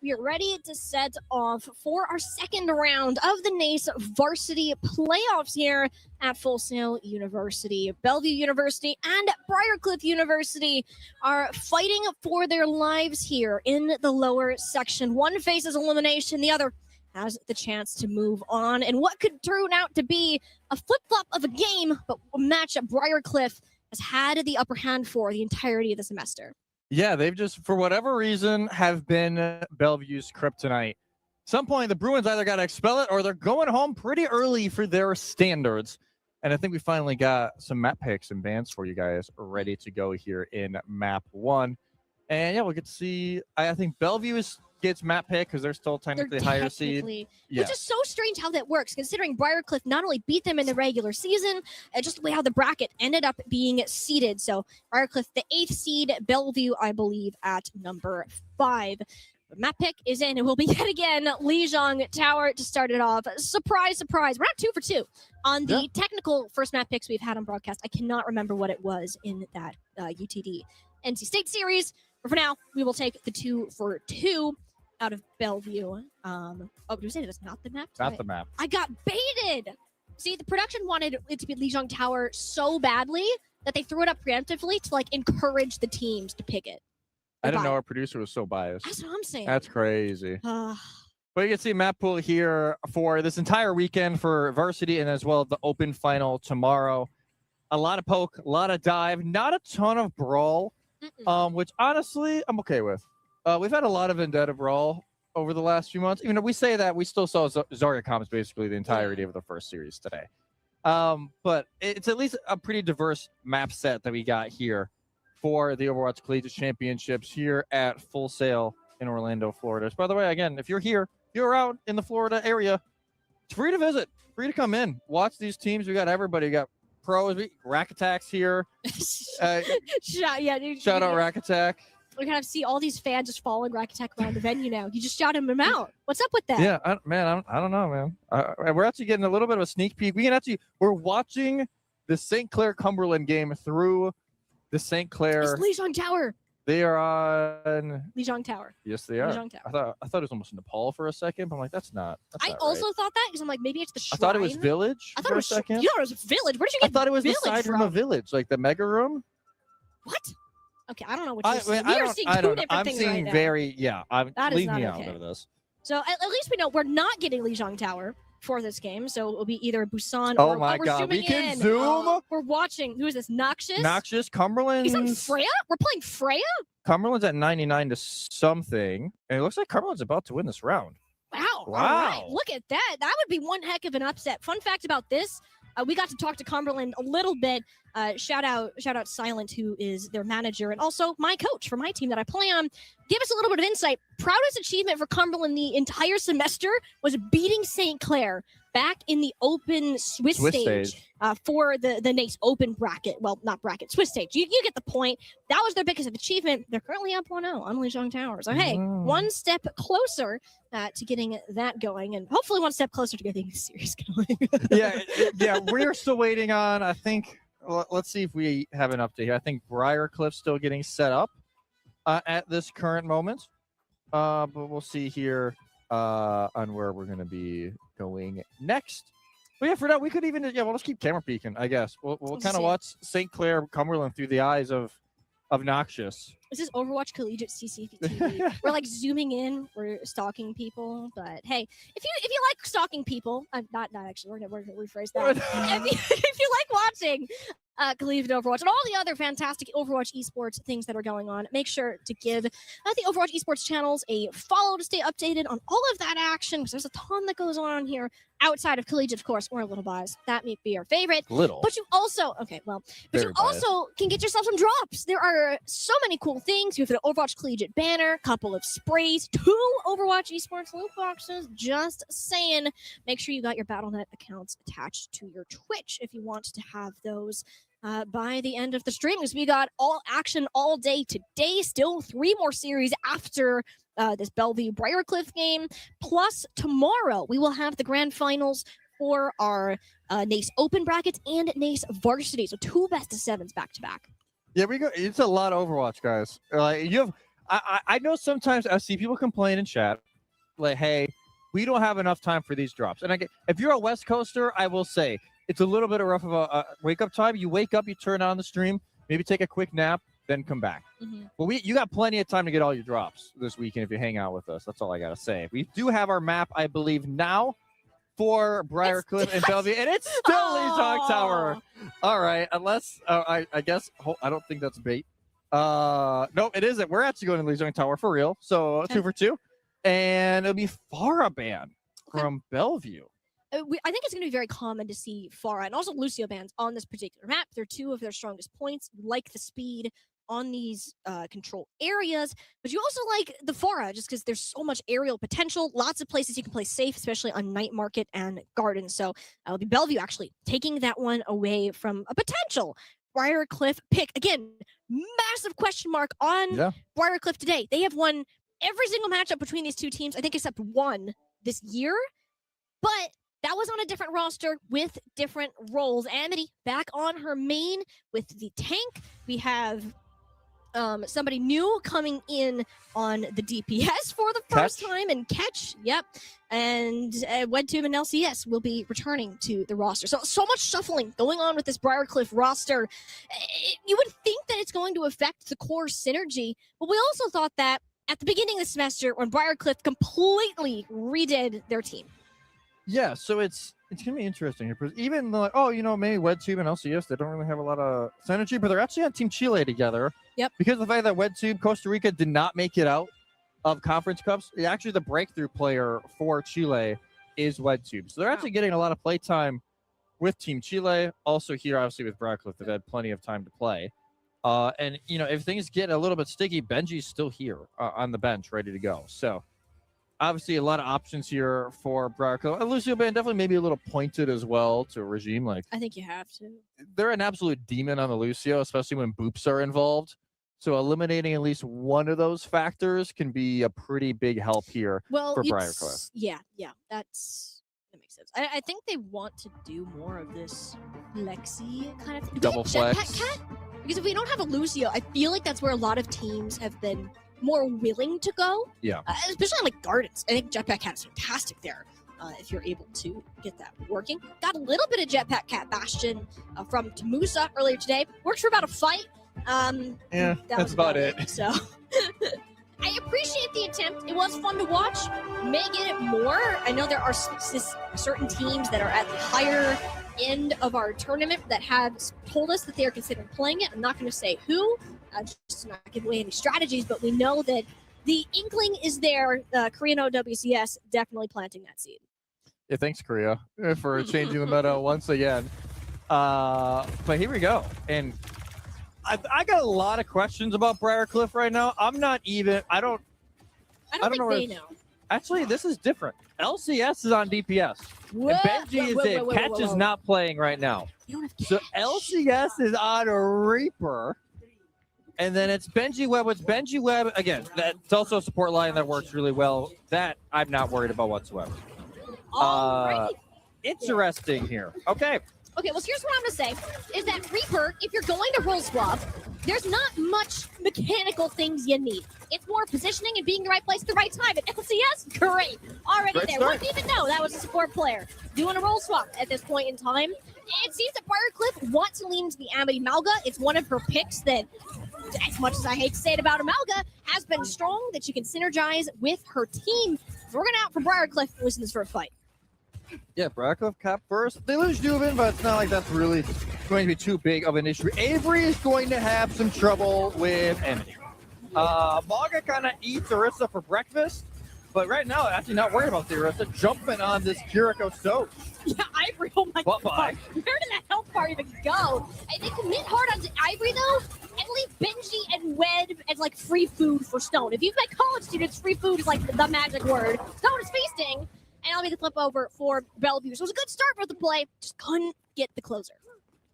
[SPEAKER 1] we are ready to set off for our second round of the NACE varsity playoffs here at Full Sail University. Bellevue University and Briarcliff University are fighting for their lives here in the lower section. One faces elimination, the other has the chance to move on. And what could turn out to be a flip-flop of a game, but a match that Briarcliff has had the upper hand for the entirety of the semester.
[SPEAKER 5] Yeah, they've just, for whatever reason, have been Bellevue's kryptonite. Some point, the Bruins either got to expel it or they're going home pretty early for their standards. And I think we finally got some map picks and bans for you guys ready to go here in map 1. And yeah, we'll get to see. I think Bellevue gets map pick because they're still technically higher seed.
[SPEAKER 1] Yeah. Which is so strange how that works, considering Briarcliff not only beat them in the regular season, just the way how the bracket ended up being seeded. So Briarcliff, the 8th seed, Bellevue, I believe, at number 5. But map pick is in. It will be yet again Lijiang Tower to start it off. Surprise, surprise. We're not 2 for 2 on the technical first map picks we've had on broadcast. I cannot remember what it was in that UTD NC State series. But for now, we will take the 2 for 2 out of Bellevue. Oh, did you say that's not the map?
[SPEAKER 5] Not the map.
[SPEAKER 1] I got baited. See, the production wanted it to be Lijiang Tower so badly that they threw it up preemptively to like encourage the teams to pick it.
[SPEAKER 5] I didn't know our producer was so biased.
[SPEAKER 1] That's what I'm saying.
[SPEAKER 5] That's crazy. But you can see map pool here for this entire weekend for varsity and as well the open final tomorrow. A lot of poke, a lot of dive, not a ton of brawl, which honestly I'm okay with. We've had a lot of Vendetta Brawl over the last few months. Even though we say that, we still saw Zarya comps basically the entirety of the first series today. But it's at least a pretty diverse map set that we got here for the Overwatch Collegiate Championships here at Full Sail in Orlando, Florida. So by the way, again, if you're here, you're out in the Florida area, it's free to visit, free to come in, watch these teams. We got everybody. We got pros, Rack Attacks here. Shout out Rack Attack.
[SPEAKER 1] We're gonna see all these fans just following Rack Attack around the venue now. You just shouted them out. What's up with that?
[SPEAKER 5] Yeah, I don't know, man. We're actually getting a little bit of a sneak peek. We're watching the St. Clair Cumberland game through the St. Clair.
[SPEAKER 1] It's Lijiang Tower.
[SPEAKER 5] They are on
[SPEAKER 1] Lijiang Tower.
[SPEAKER 5] Yes, they are.
[SPEAKER 1] Lijiang Tower.
[SPEAKER 5] I thought it was almost Nepal for a second, but I'm like, that's not.
[SPEAKER 1] I also thought that because I'm like, maybe it's the shrine.
[SPEAKER 5] I thought it was Village for a second.
[SPEAKER 1] You thought it was Village? Where did you get?
[SPEAKER 5] I thought it was the
[SPEAKER 1] Village
[SPEAKER 5] side
[SPEAKER 1] from?
[SPEAKER 5] room of Village, like the mega room.
[SPEAKER 1] What? Okay, I don't know what you're seeing. We are seeing two different
[SPEAKER 5] I'm
[SPEAKER 1] things
[SPEAKER 5] seeing
[SPEAKER 1] right now.
[SPEAKER 5] very, yeah. Leave me out
[SPEAKER 1] okay.
[SPEAKER 5] of this.
[SPEAKER 1] So at least we know we're not getting Lijiang Tower for this game. So it will be either Busan
[SPEAKER 5] Oh
[SPEAKER 1] or
[SPEAKER 5] my
[SPEAKER 1] we're
[SPEAKER 5] God, we
[SPEAKER 1] zooming
[SPEAKER 5] can
[SPEAKER 1] in.
[SPEAKER 5] zoom.
[SPEAKER 1] We're watching. Who is this? Noxious?
[SPEAKER 5] Noxious, Cumberland.
[SPEAKER 1] He's on Freya? We're playing Freya?
[SPEAKER 5] Cumberland's at 99 to something, and it looks like Cumberland's about to win this round.
[SPEAKER 1] Wow. All right. Look at that. That would be one heck of an upset. Fun fact about this, we got to talk to Cumberland a little bit. Shout out Silent, who is their manager and also my coach for my team that I play on. Give us a little bit of insight. Proudest achievement for Cumberland the entire semester was beating St. Clair back in the open Swiss stage. For the NACE open bracket. Well, not bracket, Swiss stage. You get the point. That was their biggest achievement. They're currently up 1-0 on Lijiang Tower. So, hey, one step closer to getting that going, and hopefully one step closer to getting this series going.
[SPEAKER 5] yeah, we're still waiting on, I think, let's see if we have an update here. I think Briarcliff's still getting set up at this current moment. But we'll see here on where we're going to be going next. But yeah, for now, we could even, we'll just keep camera peeking, I guess. We'll kind of watch St. Clair Cumberland through the eyes of Noxious.
[SPEAKER 1] This is Overwatch Collegiate CCTV. We're like zooming in, we're stalking people. But hey, if you like stalking people, not actually, we're gonna rephrase that. if you like watching Collegiate Overwatch and all the other fantastic Overwatch esports things that are going on, make sure to give the Overwatch esports channels a follow to stay updated on all of that action, because there's a ton that goes on here outside of Collegiate, of course. We're a little biased. That may be your favorite.
[SPEAKER 5] Little.
[SPEAKER 1] But you also, also can get yourself some drops. There are so many cool things. You have an Overwatch Collegiate banner, couple of sprays, 2 Overwatch esports loot boxes. Just saying. Make sure you got your Battle.net accounts attached to your Twitch if you want to have those by the end of the stream, because we got all action all day today. Still 3 more series after this Bellevue Briarcliff game. Plus, tomorrow we will have the grand finals for our NACE open brackets and NACE varsity. So 2 best of 7s back to back.
[SPEAKER 5] Yeah, it's a lot of Overwatch, guys. I know sometimes I see people complain in chat, like, hey, we don't have enough time for these drops. And if you're a West Coaster, I will say it's a little bit rough of a wake-up time. You wake up, you turn on the stream, maybe take a quick nap, then come back. But you got plenty of time to get all your drops this weekend if you hang out with us. That's all I got to say. We do have our map, I believe, now for Briarcliff and Bellevue, and it's still Lee's Hawk Tower. All right, unless I guess I don't think that's bait. No, it isn't. We're actually going to Lee's Hawk Tower for real. So 2 for 2, and it'll be Farah band from Bellevue.
[SPEAKER 1] I think it's going to be very common to see Farah and also Lucio bands on this particular map. They're two of their strongest points. We like the speed on these control areas, but you also like the Farah just because there's so much aerial potential. Lots of places you can play safe, especially on Night Market and Garden. So it'll be Bellevue actually taking that one away from a potential Briarcliff pick. Again, massive question mark on Briarcliff today. They have won every single matchup between these two teams, I think except one this year, but that was on a different roster with different roles. Amity back on her main with the tank. We have somebody new coming in on the DPS for the first time, and Catch, and WedTube and LCS will be returning to the roster. So much shuffling going on with this Briarcliff roster. You would think that it's going to affect the core synergy, but we also thought that at the beginning of the semester when Briarcliff completely redid their team.
[SPEAKER 5] Yeah, so it's gonna be interesting here because even though maybe WedTube and LCS, they don't really have a lot of synergy, but they're actually on Team Chile together.
[SPEAKER 1] Yep.
[SPEAKER 5] Because of the fact that WedTube Costa Rica did not make it out of Conference Cups, actually the breakthrough player for Chile is WedTube. So they're actually getting a lot of play time with Team Chile. Also here, obviously with Briarcliff, they've had plenty of time to play. And if things get a little bit sticky, Benji's still here on the bench, ready to go. So obviously, a lot of options here for Briarcliff. And Lucio Band definitely maybe a little pointed as well to Regime. Like,
[SPEAKER 1] I think you have to.
[SPEAKER 5] They're an absolute demon on the Lucio, especially when boops are involved. So eliminating at least one of those factors can be a pretty big help here for Briarcliff.
[SPEAKER 1] Yeah, that makes sense. I think they want to do more of this Lexi kind of thing.
[SPEAKER 5] Double flex.
[SPEAKER 1] Jetpack Cat? Because if we don't have a Lucio, I feel like that's where a lot of teams have been more willing to go.
[SPEAKER 5] Yeah.
[SPEAKER 1] Especially on like Gardens. I think Jetpack Cat is fantastic there if you're able to get that working. Got a little bit of Jetpack Cat Bastion from Tamusa earlier today. Worked for about a fight.
[SPEAKER 5] That's about it.
[SPEAKER 1] So I appreciate the attempt. It was fun to watch. May get it more. I know there are certain teams that are at the higher end of our tournament that have told us that they are considering playing it. I'm not going to say who, just to not give away any strategies, but we know that the inkling is there. Korean OWCS definitely planting that seed.
[SPEAKER 5] Yeah, thanks, Korea, for changing the meta once again. But here we go. And I got a lot of questions about Briarcliff right now. I don't think
[SPEAKER 1] they know.
[SPEAKER 5] Actually, this is different. LCS is on DPS. And Benji is in. Catch is not playing right now. So LCS is on a Reaper. And then it's Benji Webb. It's Benji Webb. Again, that's also a support line that works really well. That I'm not worried about whatsoever. Interesting here. Okay,
[SPEAKER 1] well, here's what I'm going to say, is that Reaper, if you're going to roll swap, there's not much mechanical things you need. It's more positioning and being in the right place at the right time. At LCS, great. Already
[SPEAKER 5] Great
[SPEAKER 1] there.
[SPEAKER 5] start.
[SPEAKER 1] Wouldn't even know that was a support player doing a roll swap at this point in time. It seems that Briarcliff wants to lean into the Amity Malga. It's one of her picks that, as much as I hate to say it about Amalga, has been strong, that she can synergize with her team. So we're going to out for Briarcliff to listen to this for a fight.
[SPEAKER 5] Yeah, Briarcliff cap first. They lose Dubin, but it's not like that's really going to be too big of an issue. Avery is going to have some trouble with Amity. Malga kind of eats Orisa for breakfast, but right now, actually not worried about the Orisa, jumping on this Kiriko stove.
[SPEAKER 1] Yeah, Ivory, oh my
[SPEAKER 5] God.
[SPEAKER 1] Where did that health bar even go? They commit hard on Ivory, though, and leave Benji and Wed as, like, free food for Stone. If you've met college students, free food is, like, the magic word. Stone is feasting, and I'll be the flip over for Bellevue. So it was a good start for the play, just couldn't get the closer.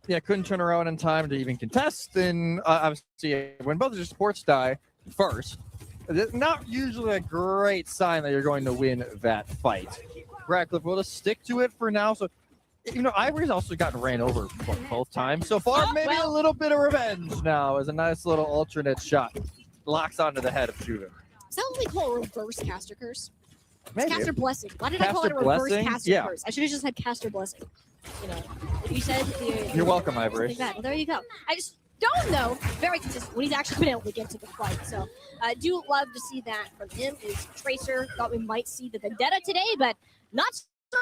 [SPEAKER 5] Yeah, couldn't turn around in time to even contest, and obviously, when both of your supports die first, it's not usually a great sign that you're going to win that fight. Briarcliff will just stick to it for now. So, Ivory's also gotten ran over both times so far. Maybe a little bit of revenge now as a nice little alternate shot.
[SPEAKER 2] locks onto the head of Tubin.
[SPEAKER 1] Is that what we call a reverse caster curse? It's
[SPEAKER 2] Maybe.
[SPEAKER 1] caster blessing. Why did I call it a
[SPEAKER 2] Caster
[SPEAKER 1] reverse
[SPEAKER 2] blessing?
[SPEAKER 1] caster
[SPEAKER 2] Yeah.
[SPEAKER 1] curse? I should have just had caster blessing. You know, what you said.
[SPEAKER 2] You're welcome, Ivory.
[SPEAKER 1] Like that. Well, there you go. I just don't know. Very consistent when he's actually been able to get to the fight. So I do love to see that from him. Is Tracer thought we might see the Vendetta today, but not so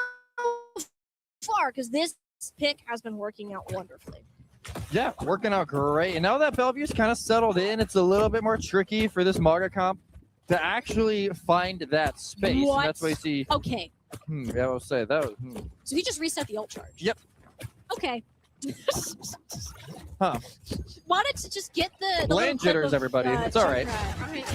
[SPEAKER 1] far because this pick has been working out wonderfully.
[SPEAKER 2] Yeah, working out great. And now that Bellevue's kind of settled in, it's a little bit more tricky for this Maga comp to actually find that space.
[SPEAKER 1] What?
[SPEAKER 2] And that's why you see.
[SPEAKER 1] Okay.
[SPEAKER 2] Yeah, I'll say that was.
[SPEAKER 1] So he just reset the ult charge.
[SPEAKER 2] Yep.
[SPEAKER 1] Okay.
[SPEAKER 2] Huh.
[SPEAKER 1] Wanted to just get the
[SPEAKER 2] Land
[SPEAKER 1] little clip
[SPEAKER 2] jitters,
[SPEAKER 1] of,
[SPEAKER 2] everybody. It's all right.
[SPEAKER 1] Junkrat. All right.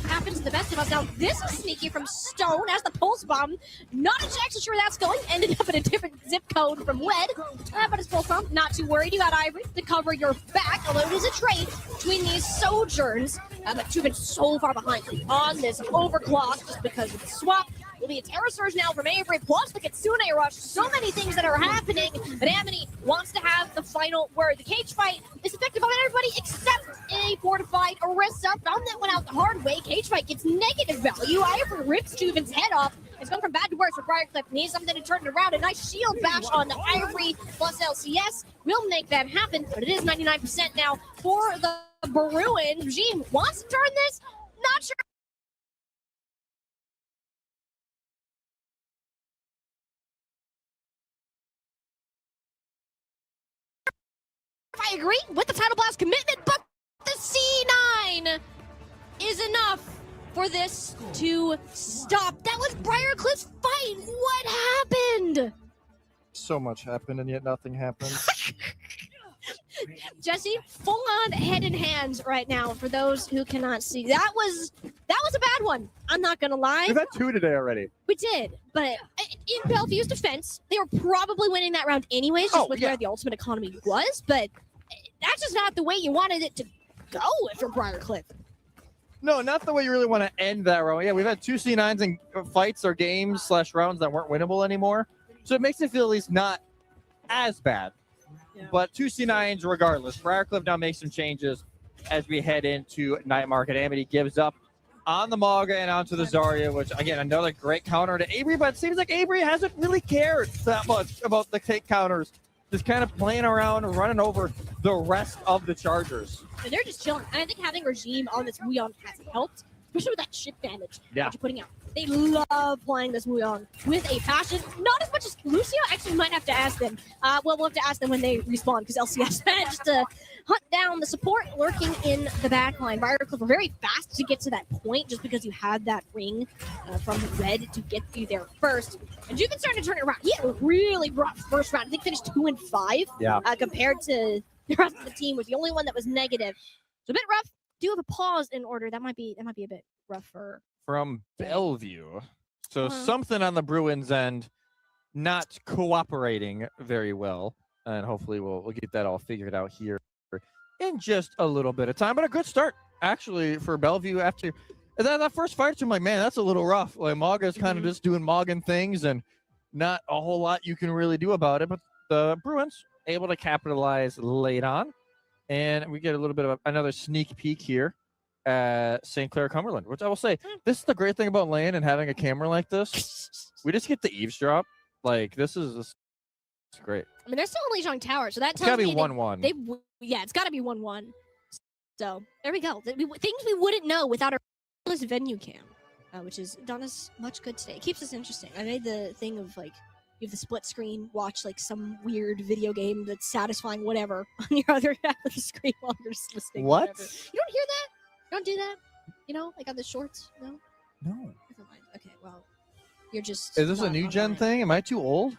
[SPEAKER 1] Happens to the best of us. Now, this is sneaky from Stone as the pulse bomb. Not exactly sure where that's going. Ended up in a different zip code from Wed. But it's pulse bomb. Not too worried. You got Ivory to cover your back, although it is a trade between these Sojourns. But Tubin's so far behind on this overclock just because of the swap. Will be a Terror Surge now from Avery, plus the Kitsune Rush. So many things that are happening, but Amity wants to have the final word. The cage fight is effective on everybody except a fortified Orisa. Found that one out the hard way. Cage fight gets negative value. Ivory rips Tubin's head off. It's gone from bad to worse for Briarcliff. Needs something to turn it around. A nice shield bash on the Ivory plus LCS will make that happen, but it is 99% now for the Bruin. Regime wants to turn this. Not sure. I agree with the Tidal Blast commitment, but the C9 is enough for this to stop. That was Briarcliff's fight. What happened?
[SPEAKER 5] So much happened, and yet nothing happened.
[SPEAKER 1] Jesse, full on head in hands right now for those who cannot see. That was a bad one. I'm not gonna lie.
[SPEAKER 2] We've had 2 today already.
[SPEAKER 1] We did, but in Bellevue's defense, they were probably winning that round anyways, just with where the ultimate economy was. But that's just not the way you wanted it to go if you're Briarcliff.
[SPEAKER 2] No, not the way you really want to end that round. Yeah, we've had 2 C9s in fights or games / rounds that weren't winnable anymore. So it makes it feel at least not as bad.
[SPEAKER 1] Yeah.
[SPEAKER 2] But 2 C9s regardless. Briarcliff now makes some changes as we head into Night Market. Amity gives up on the Maga and onto the Zarya, which, again, another great counter to Avery, but it seems like Avery hasn't really cared that much about the take counters. Just kind of playing around and running over the rest of the Chargers.
[SPEAKER 1] And they're just chilling. And I think having Regime on this Wuyon has helped, especially with that shit damage that you're putting out. They love playing this Wuyon with a passion. Not as much as Lucio. Actually, we might have to ask them. We'll have to ask them when they respawn, because LCS managed to hunt down the support lurking in the backline. Briarcliff were very fast to get to that point, just because you had that ring from Red to get you there first. And Juven started to turn it around. He had a really rough first round. I think finished 2 and 5.
[SPEAKER 2] Yeah.
[SPEAKER 1] Compared to the rest of the team, was the only one that was negative. So a bit rough. Do have a pause in order. That might be a bit rougher.
[SPEAKER 2] From Bellevue. So something on the Bruins end not cooperating very well. And hopefully we'll get that all figured out here in just a little bit of time. But a good start, actually, for Bellevue after that first fight. I'm like, man, that's a little rough. Like, Maga's kind of just doing Magan things and not a whole lot you can really do about it. But the Bruins able to capitalize late on. And we get a little bit of another sneak peek here at St. Clair Cumberland, which I will say, this is the great thing about LAN and having a camera like this. We just get the eavesdrop. Like, this is it's great.
[SPEAKER 1] I mean, they're still in Lijiang Tower, so that
[SPEAKER 2] It's
[SPEAKER 1] tells
[SPEAKER 2] got to
[SPEAKER 1] me
[SPEAKER 2] be 1-1.
[SPEAKER 1] yeah, it's got to be 1-1. So there we go. Things we wouldn't know without our venue cam, which has done us much good today. It keeps us interesting. I made the thing of, like, you have the split screen, watch like some weird video game that's satisfying whatever on your other half of the screen while you're just listening.
[SPEAKER 2] What?
[SPEAKER 1] Whatever. You don't hear that? You don't do that? You know, like on the shorts? No?
[SPEAKER 2] No.
[SPEAKER 1] Never mind. Okay, well, you're just...
[SPEAKER 2] Is this a
[SPEAKER 1] not
[SPEAKER 2] new gen
[SPEAKER 1] online.
[SPEAKER 2] thing? Am I too old?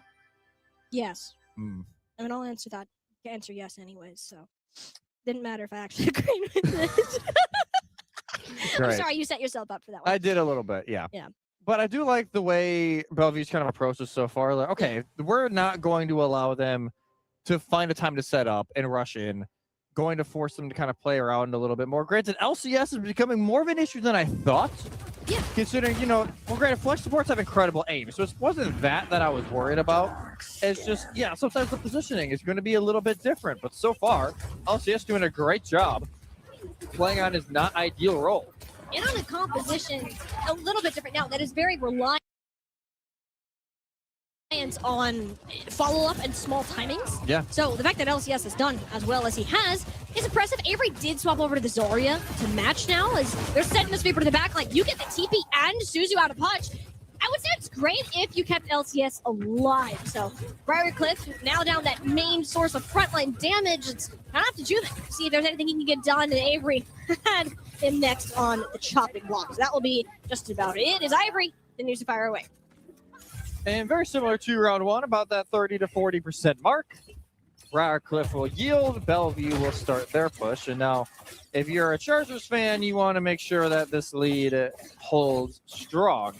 [SPEAKER 1] Yes.
[SPEAKER 2] Hmm.
[SPEAKER 1] I mean, I'll answer yes anyways, so didn't matter if I actually agreed with this. I'm
[SPEAKER 2] Great.
[SPEAKER 1] sorry, you set yourself up for that one.
[SPEAKER 2] I did a little bit, yeah.
[SPEAKER 1] Yeah.
[SPEAKER 2] But I do like the way Bellevue's kind of approached this so far. Like, okay, we're not going to allow them to find a time to set up and rush in. Going to force them to kind of play around a little bit more. Granted, LCS is becoming more of an issue than I thought.
[SPEAKER 1] Yeah.
[SPEAKER 2] Considering, well, granted, flex supports have incredible aim, so it wasn't that I was worried about. It's just, sometimes the positioning is going to be a little bit different. But so far, LCS doing a great job playing on his not ideal role.
[SPEAKER 1] And on a composition a little bit different now that is very reliant on follow-up and small timings.
[SPEAKER 2] Yeah.
[SPEAKER 1] So the fact that LCS has done as well as he has is impressive. Avery did swap over to the Zarya to match now as they're setting the sweeper to the back. Like, you get the TP and Suzu out of punch. I would say it's great if you kept LCS alive. So Briarcliff now down that main source of frontline damage. It's not up to Juven. See if there's anything he can get done. And Avery had him next on the chopping block. So that will be just about it. Is Ivory continues to fire away.
[SPEAKER 2] And very similar to round one, about that 30 to 40% mark. Briarcliff will yield. Bellevue will start their push. And now, if you're a Chargers fan, you want to make sure that this lead holds strong.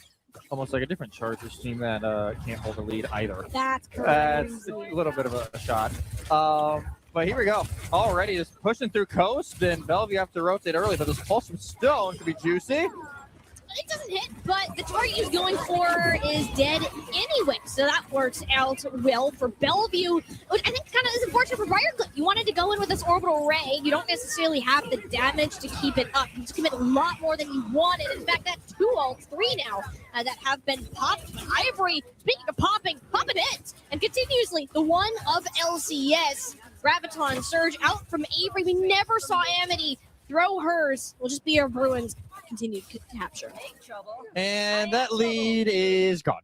[SPEAKER 2] Almost like a different Chargers team that can't hold a lead either.
[SPEAKER 1] That's correct.
[SPEAKER 2] That's a little bit of a shot. But here we go. Already just pushing through coast, and Bellevue have to rotate early, but this pulse from Stone could be juicy.
[SPEAKER 1] It doesn't hit, but the target he's going for is dead anyway, so that works out well for Bellevue, which I think kind of is unfortunate for Briarcliff. You wanted to go in with this orbital ray. You don't necessarily have the damage to keep it up. You commit a lot more than you wanted. In fact, that's 2 ults, 3 now, that have been popped. Ivory, speaking of popping it, and continuously the one of LCS. Graviton Surge out from Avery. We never saw Amity throw hers. Will just be our Bruins continued capture.
[SPEAKER 2] And that lead is gone.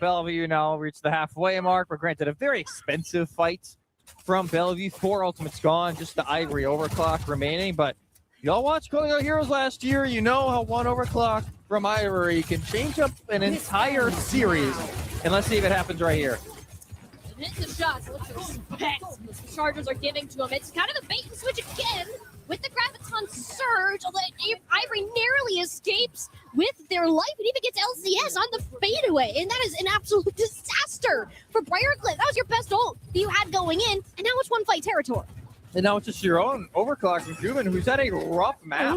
[SPEAKER 2] Bellevue now reached the halfway mark. We're granted a very expensive fight from Bellevue. 4 ultimates gone, just the Ivory overclock remaining. But y'all watched Calling Out Heroes last year. You know how 1 overclock from Ivory can change up an entire series. And let's see if it happens right here.
[SPEAKER 1] Hit the shots. Look at the respect the Chargers are giving to him. It's kind of a bait and switch again with the Graviton Surge, although Ivory narrowly escapes with their life and even gets LCS on the fadeaway. And that is an absolute disaster for Briarcliff. That was your best ult that you had going in, and now it's one fight territory.
[SPEAKER 2] And now it's just your own overclock from Juven, who's had a rough map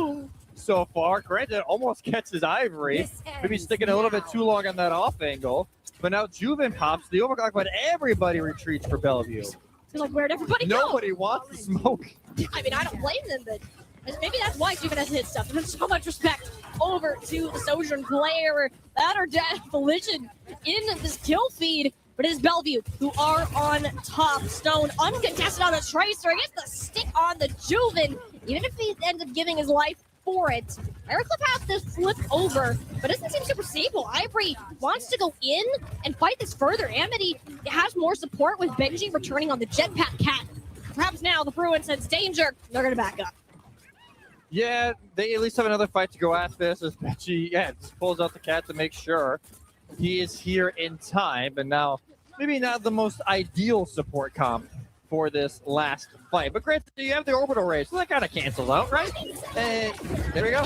[SPEAKER 2] so far. Granted, almost catches Ivory. Maybe sticking a little bit too long on that off angle. But now Juven pops the overclock, but everybody retreats for Bellevue.
[SPEAKER 1] They're like, where'd everybody go?
[SPEAKER 2] Nobody wants the smoke.
[SPEAKER 1] I mean, I don't blame them, but maybe that's why Juven doesn't hit stuff. There's so much respect over to the Sojourn player. That or dead collision in this kill feed. But it is Bellevue who are on top. Stone uncontested on the Tracer. He gets the stick on the Juven. Even if he ends up giving his life for it. Briarcliff has this flip over, but doesn't seem super stable. Ivory wants to go in and fight this further. Amity has more support with Benji returning on the jetpack cat. Perhaps now the Bruins sense danger. They're going to back up.
[SPEAKER 2] Yeah, they at least have another fight to go at this as Benji, just pulls out the cat to make sure he is here in time. But now, maybe not the most ideal support comp for this last fight. But granted, you have the orbital race, so that kind of cancels out, right? And there we go.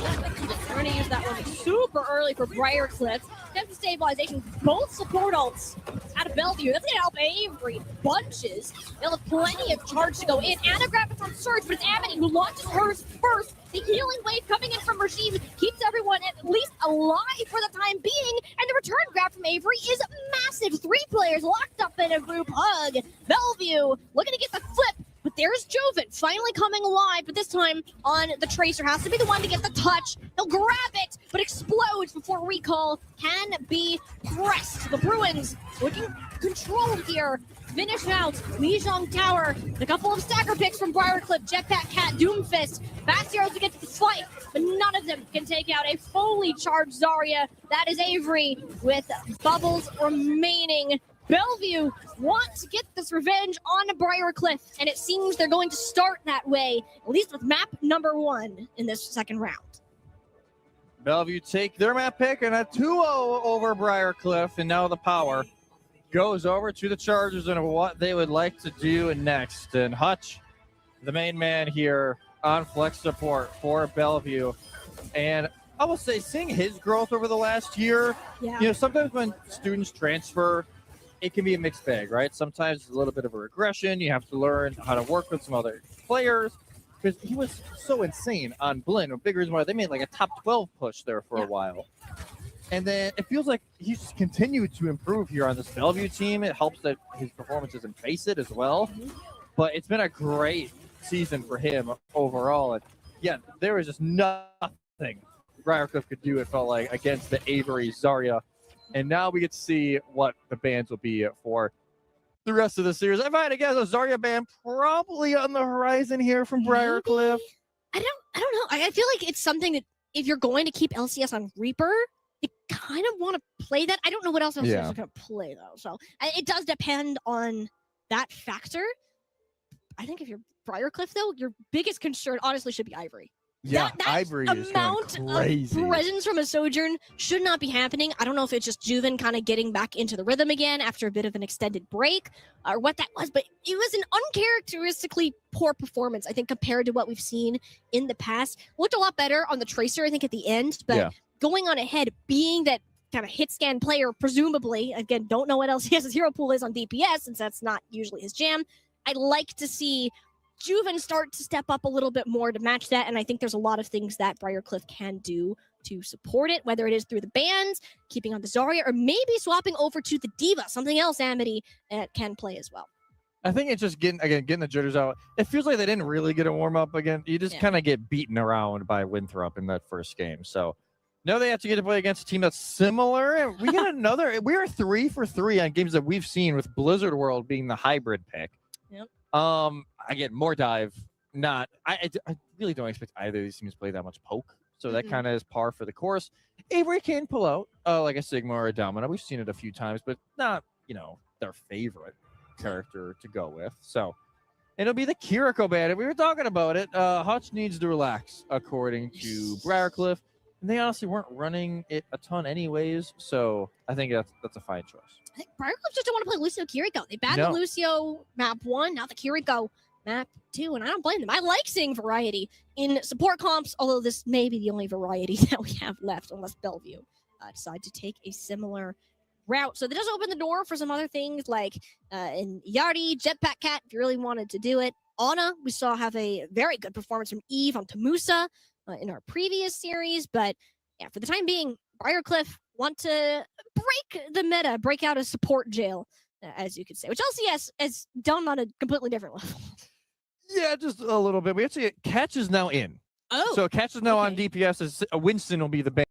[SPEAKER 1] We're going to use that one super early for Briarcliff. Attempt stabilization, both support ults out of Bellevue. That's going to help Avery bunches. They'll have plenty of charge to go in. And a Graviton Surge, but it's Amity who launches hers first. The healing wave coming in from Regime keeps everyone at least alive for the time being. And the return grab from Avery is massive. 3 players locked up in a group hug. Bellevue looking to get the flip. But there's Joven finally coming alive, but this time on the Tracer. Has to be the one to get the touch. He'll grab it, but explodes before recall can be pressed. The Bruins looking controlled here. Finish out Lijiang Tower. A couple of stacker picks from Briarcliff, Jetpack Cat, Doomfist. Fast Heroes to get to the fight, but none of them can take out a fully charged Zarya. That is Avery with bubbles remaining. Bellevue want to get this revenge on Briarcliff, and it seems they're going to start that way, at least with map number 1 in this second round.
[SPEAKER 2] Bellevue take their map pick and a 2-0 over Briarcliff, and now the power goes over to the Chargers and what they would like to do next. And Hutch, the main man here on flex support for Bellevue. And I will say, seeing his growth over the last year, sometimes when students transfer, it can be a mixed bag, right? Sometimes it's a little bit of a regression. You have to learn how to work with some other players because he was so insane on Blinn. A big reason why they made like a top 12 push there for a while. And then it feels like he's continued to improve here on this Bellevue team. It helps that his performance doesn't face it as well. But it's been a great season for him overall. And yeah, there was just nothing Briarcliff could do, it felt like, against the Avery Zarya. And now we get to see what the bans will be for the rest of the series. If I had to guess, a Zarya ban probably on the horizon here from Briarcliff.
[SPEAKER 1] I don't know. I feel like it's something that if you're going to keep LCS on Reaper, you kind of want to play that. I don't know what else LCS is going to play, though. So it does depend on that factor. I think if you're Briarcliff, though, your biggest concern honestly should be Ivory.
[SPEAKER 2] Yeah,
[SPEAKER 1] that
[SPEAKER 2] Ivory is
[SPEAKER 1] amount
[SPEAKER 2] going crazy.
[SPEAKER 1] of presence from a Sojourn should not be happening. I don't know if it's just Juven kind of getting back into the rhythm again after a bit of an extended break or what that was, but it was an uncharacteristically poor performance, I think, compared to what we've seen in the past. Looked a lot better on the Tracer, I think, at the end, but going on ahead, being that kind of hit scan player, presumably, again, don't know what LCS's hero pool is on DPS since that's not usually his jam. I'd like to see Juven start to step up a little bit more to match that, and I think there's a lot of things that Briarcliff can do to support it, whether it is through the bans, keeping on the Zarya, or maybe swapping over to the Diva, something else Amity can play as well.
[SPEAKER 5] I think it's just getting the jitters out. It feels like they didn't really get a warm-up again. You just kind of get beaten around by Winthrop in that first game. So now they have to get to play against a team that's similar. And we get another. We are 3 for 3 on games that we've seen, with Blizzard World being the hybrid pick.
[SPEAKER 1] Yep.
[SPEAKER 5] Again, more dive. I really don't expect either of these teams to play that much poke. So that kind of is par for the course. Avery can pull out like a Sigma or a Domino. We've seen it a few times, but not, their favorite character to go with. So it'll be the Kiriko ban. We were talking about it. Hutch needs to relax, according to Briarcliff. And they honestly weren't running it a ton anyways. So I think that's a fine choice.
[SPEAKER 1] I think Briarcliff just don't want to play Lucio Kiriko. They banned the Lucio map 1, now the Kiriko map 2, and I don't blame them. I like seeing variety in support comps, although this may be the only variety that we have left, unless Bellevue decide to take a similar route. So that does open the door for some other things like in Yardi, Jetpack Cat, if you really wanted to do it. Ana, we saw have a very good performance from Eve on Tamusa in our previous series, but yeah, for the time being, Briarcliff want to break the meta, break out of support jail, as you could say, which LCS has done on a completely different level.
[SPEAKER 5] Yeah, just a little bit. We actually, Catch is now in.
[SPEAKER 1] Oh.
[SPEAKER 5] So Catch is now on DPS. As Winston will be the ban